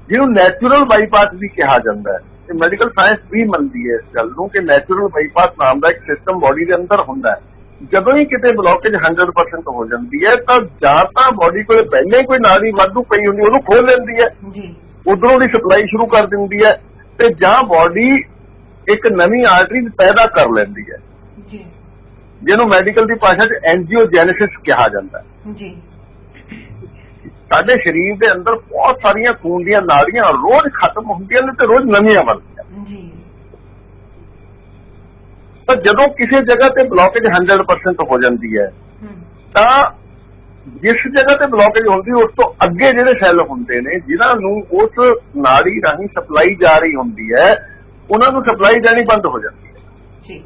S3: ਜਿਹਨੂੰ ਨੈਚੁਰਲ ਬਾਈਪਾਸ ਵੀ ਕਿਹਾ ਜਾਂਦਾ ਹੈ। ਤੇ ਮੈਡੀਕਲ ਸਾਇੰਸ ਵੀ ਮੰਨਦੀ ਹੈ ਇਸ ਗੱਲ ਨੂੰ ਕਿ ਨੈਚੁਰਲ ਬਾਈਪਾਸ ਨਾਮ ਦਾ ਇੱਕ ਸਿਸਟਮ ਬੋਡੀ ਦੇ ਅੰਦਰ ਹੁੰਦਾ ਹੈ। ਜਦੋਂ ਹੀ ਕਿਤੇ ਬਲੌਕੇਜ 100% ਹੋ ਜਾਂਦੀ ਹੈ ਤਾਂ ਜਾਂ ਤਾਂ ਬੋਡੀ ਕੋਲ ਪਹਿਲਾਂ ਹੀ ਕੋਈ ਨਾੜੀ ਵਾਧੂ ਪਈ ਹੁੰਦੀ ਉਹਨੂੰ ਖੋਲ ਲੈਂਦੀ ਹੈ, ਉਧਰੋਂ ਦੀ ਸਪਲਾਈ ਸ਼ੁਰੂ ਕਰ ਦਿੰਦੀ ਹੈ, ਤੇ ਜਾਂ ਬੋਡੀ ਇੱਕ ਨਵੀਂ ਆਰਟਰੀ ਪੈਦਾ ਕਰ ਲੈਂਦੀ ਹੈ, ਜਿਹਨੂੰ ਮੈਡੀਕਲ ਦੀ ਭਾਸ਼ਾ 'ਚ ਐਂਜੀਓਜੈਨੇਸਿਸ ਕਿਹਾ ਜਾਂਦਾ ਹੈ। ਸਾਡੇ ਸਰੀਰ ਦੇ ਅੰਦਰ ਬਹੁਤ ਸਾਰੀਆਂ ਖੂਨ ਦੀਆਂ ਨਾੜੀਆਂ ਰੋਜ਼ ਖਤਮ ਹੁੰਦੀਆਂ ਨੇ ਤੇ ਰੋਜ਼ ਨਵੀਆਂ ਬਣਦੀਆਂ। ਤਾਂ ਜਦੋਂ ਕਿਸੇ ਜਗ੍ਹਾ ਤੇ ਬਲੌਕੇਜ 100% ਹੋ ਜਾਂਦੀ ਹੈ ਤਾਂ ਜਿਸ ਜਗ੍ਹਾ ਤੇ ਬਲੌਕੇਜ ਹੁੰਦੀ ਉਸ ਤੋਂ ਅੱਗੇ ਜਿਹੜੇ ਸੈੱਲ ਹੁੰਦੇ ਨੇ ਜਿਨ੍ਹਾਂ ਨੂੰ ਉਸ ਨਾੜੀ ਰਾਹੀਂ ਸਪਲਾਈ ਜਾ ਰਹੀ ਹੁੰਦੀ ਹੈ ਉਹਨਾਂ ਨੂੰ ਸਪਲਾਈ ਜਾਣੀ ਬੰਦ ਹੋ ਜਾਂਦੀ ਹੈ।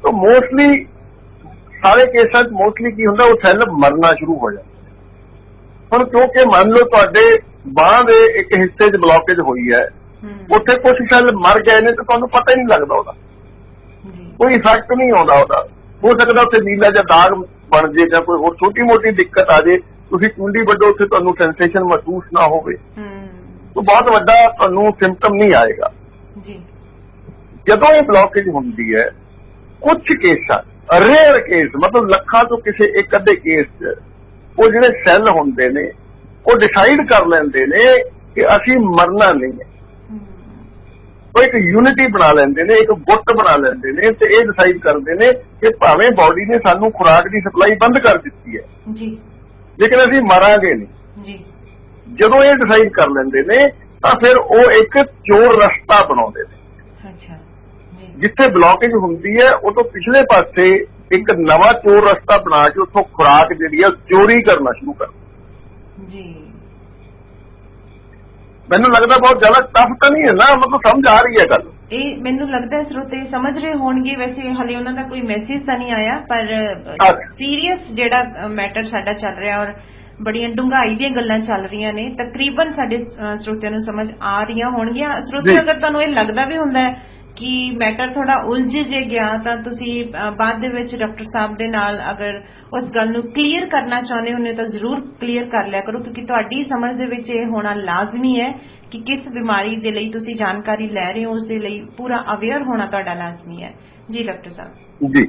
S3: ਤਾਂ ਮੋਸਟਲੀ ਸਾਰੇ ਕੇਸਾਂ 'ਚ ਮੋਸਟਲੀ ਕੀ ਹੁੰਦਾ, ਉਹ ਸੈੱਲ ਮਰਨਾ ਸ਼ੁਰੂ ਹੋ ਜਾਂਦਾ। ਹੁਣ ਕਿਉਂਕਿ ਮੰਨ ਲਓ ਤੁਹਾਡੇ ਬਾਂਹ ਦੇ ਇੱਕ ਹਿੱਸੇ 'ਚ ਬਲੌਕੇਜ ਹੋਈ ਹੈ, ਉੱਥੇ ਕੁਝ ਸੈੱਲ ਮਰ ਗਏ ਨੇ ਤੇ ਤੁਹਾਨੂੰ ਪਤਾ ਹੀ ਨਹੀਂ ਲੱਗਦਾ, ਉਹਦਾ ਕੋਈ ਇਫੈਕਟ ਨਹੀਂ ਆਉਂਦਾ ਉਹਦਾ। ਹੋ ਸਕਦਾ ਉੱਥੇ ਨੀਲਾ ਜਿਹਾ ਦਾਗ ਬਣ ਜੇ ਜਾਂ ਕੋਈ ਹੋਰ ਛੋਟੀ ਮੋਟੀ ਦਿੱਕਤ ਆ ਜੇ, ਤੁਸੀਂ ਚੁੰਡੀ ਵੱਢੋ ਉੱਥੇ ਤੁਹਾਨੂੰ ਸੈਂਸੇਸ਼ਨ ਮਹਿਸੂਸ ਨਾ ਹੋਵੇ, ਤਾਂ ਬਹੁਤ ਵੱਡਾ ਤੁਹਾਨੂੰ ਸਿੰਪਟਮ ਨਹੀਂ ਆਏਗਾ। ਜਦੋਂ ਇਹ ਬਲੌਕੇਜ ਹੁੰਦੀ ਹੈ ਕੁਝ ਕੇਸਾਂ, ਰੇਅਰ ਕੇਸ, ਮਤਲਬ ਲੱਖਾਂ ਤੋਂ ਕਿਸੇ ਇੱਕ ਅੱਧੇ ਕੇਸ 'ਚ ਉਹ ਜਿਹੜੇ ਸੈੱਲ ਹੁੰਦੇ ਨੇ ਉਹ ਡਿਸਾਈਡ ਕਰ ਲੈਂਦੇ ਨੇ ਕਿ ਅਸੀਂ ਮਰਨਾ ਨਹੀਂ ਹੈ। ਉਹ ਇੱਕ ਯੂਨਿਟੀ ਬਣਾ ਲੈਂਦੇ ਨੇ, ਇੱਕ ਗੁੱਟ ਬਣਾ ਲੈਂਦੇ ਨੇ ਤੇ ਇਹ ਡਿਸਾਈਡ ਕਰਦੇ ਨੇ ਕਿ ਭਾਵੇਂ ਬੋਡੀ ਨੇ ਸਾਨੂੰ ਖੁਰਾਕ ਦੀ ਸਪਲਾਈ ਬੰਦ ਕਰ ਦਿੱਤੀ ਹੈ ਲੇਕਿਨ ਅਸੀਂ ਮਰਾਂਗੇ ਨਹੀਂ। ਜਦੋਂ ਇਹ ਡਿਸਾਈਡ ਕਰ ਲੈਂਦੇ ਨੇ ਤਾਂ ਫਿਰ ਉਹ ਇੱਕ ਚੋਰ ਰਸਤਾ ਬਣਾਉਂਦੇ ਨੇ। ਜਿੱਥੇ ਬਲੌਕੇਜ ਹੁੰਦੀ ਹੈ ਉਹ ਤੋਂ ਪਿਛਲੇ ਪਾਸੇ ਇੱਕ ਨਵਾਂ ਚੋਰ ਰਸਤਾ ਬਣਾ ਕੇ ਉੱਥੋਂ ਖੁਰਾਕ ਜਿਹੜੀ ਹੈ ਚੋਰੀ ਕਰਨਾ ਸ਼ੁਰੂ ਕਰ। ਮੈਨੂੰ ਲੱਗਦਾ ਬਹੁਤ ਜ਼ਿਆਦਾ ਟਫ ਤਾਂ ਨਹੀਂ ਹੈ ਨਾ, ਮਤਲਬ ਸਮਝ ਆ ਰਹੀ ਹੈ ਗੱਲ।
S2: ਇਹ ਮੈਨੂੰ ਲੱਗਦਾ ਸਰੋਤੇ ਸਮਝ ਰਹੇ ਹੋਣਗੇ। ਵੈਸੇ ਹਲੇ ਉਹਨਾਂ ਦਾ ਕੋਈ ਮੈਸੇਜ ਤਾਂ ਨਹੀਂ ਆਇਆ, ਪਰ ਸੀਰੀਅਸ ਜਿਹੜਾ ਮੈਟਰ ਸਾਡਾ ਚੱਲ ਰਿਹਾ ਔਰ ਬੜੀਆਂ ਡੂੰਘਾਈ ਦੀਆਂ ਗੱਲਾਂ ਚੱਲ ਰਹੀਆਂ ਨੇ, ਤਕਰੀਬਨ ਸਾਡੇ ਸਰੋਤਿਆਂ ਨੂੰ ਸਮਝ ਆ ਰਹੀਆਂ ਹੋਣਗੀਆਂ। ਸਰੋਤੇ, ਅਗਰ ਤੁਹਾਨੂੰ ਇਹ ਲੱਗਦਾ ਵੀ ਹੁੰਦਾ ਹੈ ਕਿ ਮੈਟਰ ਥੋੜਾ ਉਲਝ ਜੇ ਗਿਆ ਤਾਂ ਤੁਸੀਂ ਬਾਅਦ ਦੇ ਵਿੱਚ ਡਾਕਟਰ ਸਾਹਿਬ ਦੇ ਨਾਲ ਅਗਰ ਉਸ ਗੱਲ ਨੂੰ ਕਲੀਅਰ ਕਰਨਾ ਚਾਹੁੰਦੇ ਹੁੰਦੇ ਤਾਂ ਜ਼ਰੂਰ ਕਲੀਅਰ ਕਰ ਲਿਆ ਕਰੋ, ਕਿਉਂਕਿ ਤੁਹਾਡੀ ਸਮਝ ਦੇ ਵਿੱਚ ਇਹ ਹੋਣਾ ਲਾਜ਼ਮੀ ਹੈ ਕਿ ਕਿਸ ਬਿਮਾਰੀ ਦੇ ਲਈ ਤੁਸੀਂ ਜਾਣਕਾਰੀ ਲੈ ਰਹੇ ਹੋ, ਉਸ ਦੇ ਲਈ ਪੂਰਾ ਅਵੇਅਰ ਹੋਣਾ ਤੁਹਾਡਾ ਲਾਜ਼ਮੀ ਹੈ। ਜੀ ਡਾਕਟਰ ਸਾਹਿਬ।
S3: ਜੀ,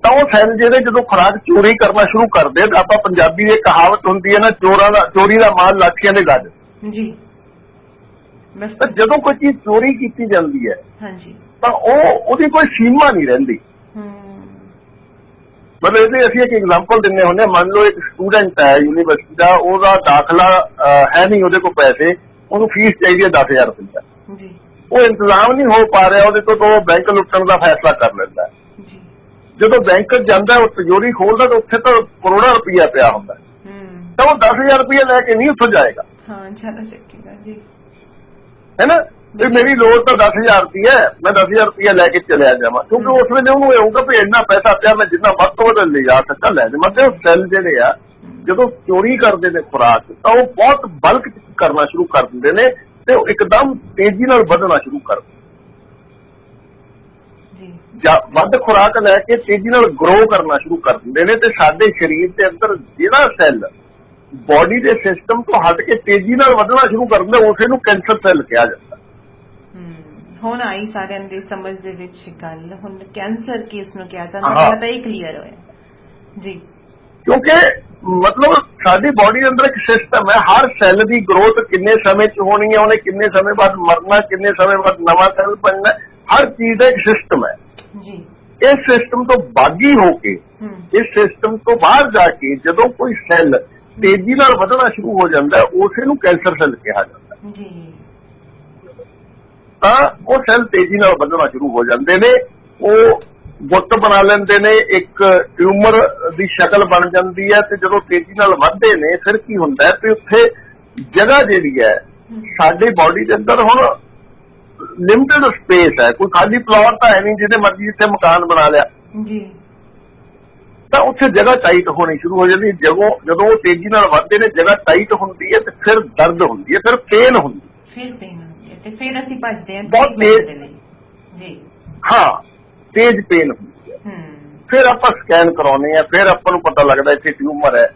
S3: ਤਾਂ ਉਹ ਸੈੱਲ ਜਿਹੜੇ ਜਦੋਂ ਖੁਰਾਕ ਚੋਰੀ ਕਰਨਾ ਸ਼ੁਰੂ ਕਰਦੇ ਤਾਂ ਆਪਾਂ ਪੰਜਾਬੀ ਦੀ ਕਹਾਵਤ ਹੁੰਦੀ ਹੈ ਨਾ, ਚੋਰੀ ਦਾ ਮਾਲ ਲਾਠੀਆਂ ਦੇ ਗੱਜ। ਜੀ। ਤਾਂ ਜਦੋਂ ਕੋਈ ਚੀਜ਼ ਚੋਰੀ ਕੀਤੀ ਜਾਂਦੀ ਹੈ ਹਾਂਜੀ ਤਾਂ ਉਹਦੀ ਕੋਈ ਸੀਮਾ ਨਹੀਂ ਰਹਿੰਦੀ। ਮਤਲਬ ਇਹਦੇ ਅਸੀਂ ਇੱਕ ਐਗਜ਼ਾਮਪਲ ਦਿੰਦੇ ਹੁੰਦੇ ਹਾਂ, ਮੰਨ ਲਓ ਇੱਕ ਸਟੂਡੈਂਟ ਹੈ ਯੂਨੀਵਰਸਿਟੀ ਦਾ, ਉਹਦਾ ਦਾਖਲਾ ਹੈ ਨਹੀਂ, ਉਹਦੇ ਕੋਲ ਪੈਸੇ, ਉਹਨੂੰ ਫੀਸ ਚਾਹੀਦੀ ਹੈ 10,000 ਰੁਪਇਆ ਜੀ, ਉਹ ਇੰਤਜ਼ਾਮ ਨਹੀਂ ਹੋ ਪਾ ਰਿਹਾ ਉਹਦੇ ਤੋਂ, ਉਹ ਬੈਂਕ ਲੁੱਟਣ ਦਾ ਫੈਸਲਾ ਕਰ ਲੈਂਦਾ ਜੀ। ਜਦੋਂ ਬੈਂਕ ਜਾਂਦਾ ਉਹ ਤਿਜੋਰੀ ਖੋਲਦਾ ਤਾਂ ਉੱਥੇ ਤਾਂ ਕਰੋੜਾਂ ਰੁਪਇਆ ਪਿਆ ਹੁੰਦਾ, ਤਾਂ ਉਹ 10,000 ਰੁਪਇਆ ਲੈ ਕੇ ਨਹੀਂ ਉੱਥੋਂ ਜਾਏਗਾ। ਹਾਂ, ਚਲੋ ਚੱਕੇਗਾ ਜੀ, ਹੈ ਨਾ। ਤੇ ਮੇਰੀ ਲੋੜ ਤਾਂ 10,000 ਰੁਪਇਆ, ਮੈਂ 10,000 ਰੁਪਇਆ ਲੈ ਕੇ ਚਲਿਆ ਜਾਵਾਂ, ਕਿਉਂਕਿ ਉਸ ਵੇਲੇ ਉਹਨੂੰ ਇਹ ਹੋਊਗਾ ਵੀ ਇੰਨਾ ਪੈਸਾ ਪਿਆ, ਮੈਂ ਜਿੰਨਾ ਵੱਧ ਤੋਂ ਵੱਧ ਲਿਜਾ ਸਕਾਂ ਲੈ ਜਾਵਾਂ। ਤੇ ਉਹ ਸੈੱਲ ਜਿਹੜੇ ਆ ਜਦੋਂ ਚੋਰੀ ਕਰਦੇ ਨੇ ਖੁਰਾਕ, ਤਾਂ ਉਹ ਬਹੁਤ ਬਲਕ ਕਰਨਾ ਸ਼ੁਰੂ ਕਰ ਦਿੰਦੇ ਨੇ ਤੇ ਉਹ ਇੱਕਦਮ ਤੇਜ਼ੀ ਨਾਲ ਵਧਣਾ ਸ਼ੁਰੂ ਕਰ ਦਿੰਦੇ, ਵੱਧ ਖੁਰਾਕ ਲੈ ਕੇ ਤੇਜ਼ੀ ਨਾਲ ਗਰੋ ਕਰਨਾ ਸ਼ੁਰੂ ਕਰ ਦਿੰਦੇ ਨੇ। ਤੇ ਸਾਡੇ ਸਰੀਰ ਦੇ ਅੰਦਰ ਜਿਹੜਾ ਸੈੱਲ ਬੋਡੀ ਦੇ ਸਿਸਟਮ ਤੋਂ ਹਟ ਕੇ ਤੇਜ਼ੀ ਨਾਲ ਵਧਣਾ ਸ਼ੁਰੂ ਕਰ ਦਿੰਦਾ, ਉਸੇ ਨੂੰ ਕੈਂਸਰ ਸੈੱਲ ਕਿਹਾ ਜਾਂਦਾ। ਹੁਣ ਆਈ ਸਾਰਿਆਂ ਦੀ ਸਮਝ ਦੇ ਵਿੱਚ ਗੱਲ, ਹੁਣ ਕੈਂਸਰ ਕਿਸ ਨੂੰ ਕਿਹਾ ਜਾਂਦਾ ਤਾਂ ਇਹ ਕਲੀਅਰ ਹੋਇਆ ਜੀ। ਕਿਉਂਕਿ ਮਤਲਬ ਸਾਡੀ ਬੋਡੀ ਦੇ ਅੰਦਰ ਇੱਕ ਸਿਸਟਮ ਹੈ, ਹਰ ਸੈੱਲ ਦੀ ਗਰੋਥ ਕਿੰਨੇ ਸਮੇਂ 'ਚ ਹੋਣੀ ਹੈ, ਉਹਨੇ ਕਿੰਨੇ ਸਮੇਂ ਬਾਅਦ ਮਰਨਾ, ਕਿੰਨੇ ਸਮੇਂ ਬਾਅਦ ਨਵਾਂ ਸੈੱਲ ਬਣਨਾ, ਹਰ ਚੀਜ਼ ਦਾ ਇੱਕ ਸਿਸਟਮ ਹੈ ਜੀ। ਇਸ ਸਿਸਟਮ ਤੋਂ ਬਾਗੀ ਹੋ ਕੇ, ਇਸ ਸਿਸਟਮ ਤੋਂ ਬਾਹਰ ਜਾ ਕੇ ਜਦੋਂ ਕੋਈ ਸੈੱਲ ਤੇਜ਼ੀ ਨਾਲ ਵਧਣਾ ਸ਼ੁਰੂ ਹੋ ਜਾਂਦਾ, ਉਸੇ ਨੂੰ ਕੈਂਸਰ ਸੈੱਲ ਕਿਹਾ ਜਾਂਦਾ ਜੀ। ਤਾਂ ਉਹ ਸੈੱਲ ਤੇਜ਼ੀ ਨਾਲ ਵਧਣਾ ਸ਼ੁਰੂ ਹੋ ਜਾਂਦੇ ਨੇ, ਉਹ ਗੁੱਟ ਬਣਾ ਲੈਂਦੇ ਨੇ, ਇੱਕ ਟਿਊਮਰ ਦੀ ਸ਼ਕਲ ਬਣ ਜਾਂਦੀ ਹੈ। ਤੇ ਜਦੋਂ ਤੇਜ਼ੀ ਨਾਲ ਵਧਦੇ ਨੇ ਫਿਰ ਕੀ ਹੁੰਦਾ ਤੇ ਉੱਥੇ ਜਗ੍ਹਾ ਜਿਹੜੀ ਹੈ ਸਾਡੀ ਬੋਡੀ ਦੇ ਅੰਦਰ ਹੁਣ ਲਿਮਟਿਡ ਸਪੇਸ ਹੈ, ਕੋਈ ਖਾਲੀ ਪਲਾਟ ਤਾਂ ਹੈ ਨਹੀਂ ਜਿਹਦੇ ਮਰਜ਼ੀ ਜਿੱਥੇ ਮਕਾਨ ਬਣਾ ਲਿਆ ਜੀ, ਤਾਂ ਉੱਥੇ ਜਗ੍ਹਾ ਟਾਈਟ ਹੋਣੀ ਸ਼ੁਰੂ ਹੋ ਜਾਂਦੀ। ਜਦੋਂ ਉਹ ਤੇਜ਼ੀ ਨਾਲ ਵਧਦੇ ਨੇ, ਜਗ੍ਹਾ ਟਾਈਟ ਹੁੰਦੀ ਹੈ ਤੇ ਫਿਰ ਦਰਦ ਹੁੰਦੀ ਹੈ, ਫਿਰ ਪੇਨ ਹੁੰਦੀ ਹੈ, ਤੇ ਫਿਰ ਅਸੀਂ ਭੱਜਦੇ ਹਾਂ ਬਹੁਤ ਤੇਜ਼ ਜੀ। ਹਾਂ, ਤੇਜ਼ ਪੇਨ ਹੁੰਦੀ ਹੈ। ਫਿਰ ਆਪਾਂ ਸਕੈਨ ਕਰਾਉਨੇ ਆ, ਫਿਰ ਆਪਾਂ ਨੂੰ ਪਤਾ ਲੱਗਦਾ ਇੱਥੇ ਟਿਊਮਰ ਹੈ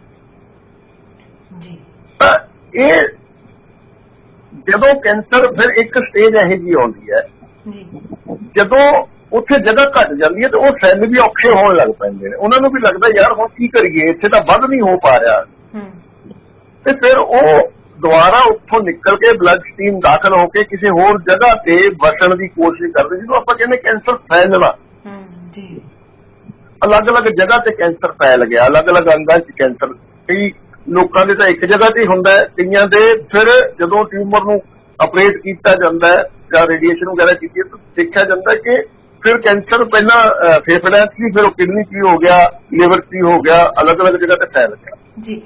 S3: ਜੀ। ਤਾਂ ਇਹ ਜਦੋਂ ਕੈਂਸਰ ਫਿਰ ਇੱਕ ਸਟੇਜ ਇਹੋ ਜਿਹੀ ਆਉਂਦੀ ਹੈ ਜਦੋਂ ਉੱਥੇ ਜਗ੍ਹਾ ਘੱਟ ਜਾਂਦੀ ਹੈ ਤੇ ਉਹ ਸੈੱਲ ਵੀ ਔਖੇ ਹੋਣ ਲੱਗ ਪੈਂਦੇ ਨੇ, ਉਹਨਾਂ ਨੂੰ ਵੀ ਲੱਗਦਾ ਯਾਰ ਹੁਣ ਕੀ ਕਰੀਏ, ਇੱਥੇ ਤਾਂ ਵੱਧ ਨਹੀਂ ਹੋ ਪਾ ਰਿਹਾ। ਤੇ ਫਿਰ ਉਹ ਦੁਬਾਰਾ ਉੱਥੋਂ ਨਿਕਲ ਕੇ ਬਲੱਡ ਸਟ੍ਰੀਮ ਦਾਖਲ ਹੋ ਕੇ ਕਿਸੇ ਹੋਰ ਜਗ੍ਹਾ ਤੇ ਵਸਣ ਦੀ ਕੋਸ਼ਿਸ਼ ਕਰਦੇ, ਜਿਹਨੂੰ ਆਪਾਂ ਕਹਿੰਦੇ ਕੈਂਸਰ ਫੈਲਣਾ ਜੀ। ਅਲੱਗ-ਅਲੱਗ ਜਗ੍ਹਾ ਤੇ ਕੈਂਸਰ ਫੈਲ ਗਿਆ, ਅਲੱਗ-ਅਲੱਗ ਅੰਗਾਂ 'ਚ ਕੈਂਸਰ, ਕਈ ਲੋਕਾਂ ਦੇ ਤਾਂ ਇੱਕ ਜਗ੍ਹਾ ਤੇ ਹੀ ਹੁੰਦਾ ਹੈ, ਕਈਆਂ ਦੇ ਫਿਰ ਜਦੋਂ ਟਿਊਮਰ ਨੂੰ ਆਪਰੇਟ ਕੀਤਾ ਜਾਂਦਾ ਹੈ ਜਾਂ ਰੇਡੀਏਸ਼ਨ ਵਗੈਰਾ ਕੀਤੀ ਤਾਂ ਦੇਖਿਆ ਜਾਂਦਾ ਕਿ ਫਿਰ ਕੈਂਸਰ ਪਹਿਲਾਂ ਫੇਫੜਿਆਂ 'ਚ ਸੀ, ਫਿਰ ਉਹ ਕਿਡਨੀ 'ਚ ਹੋ ਗਿਆ, ਲਿਵਰ 'ਚ ਹੋ ਗਿਆ, ਅਲੱਗ-ਅਲੱਗ ਜਗ੍ਹਾ ਤੇ ਫੈਲ ਗਿਆ ਜੀ।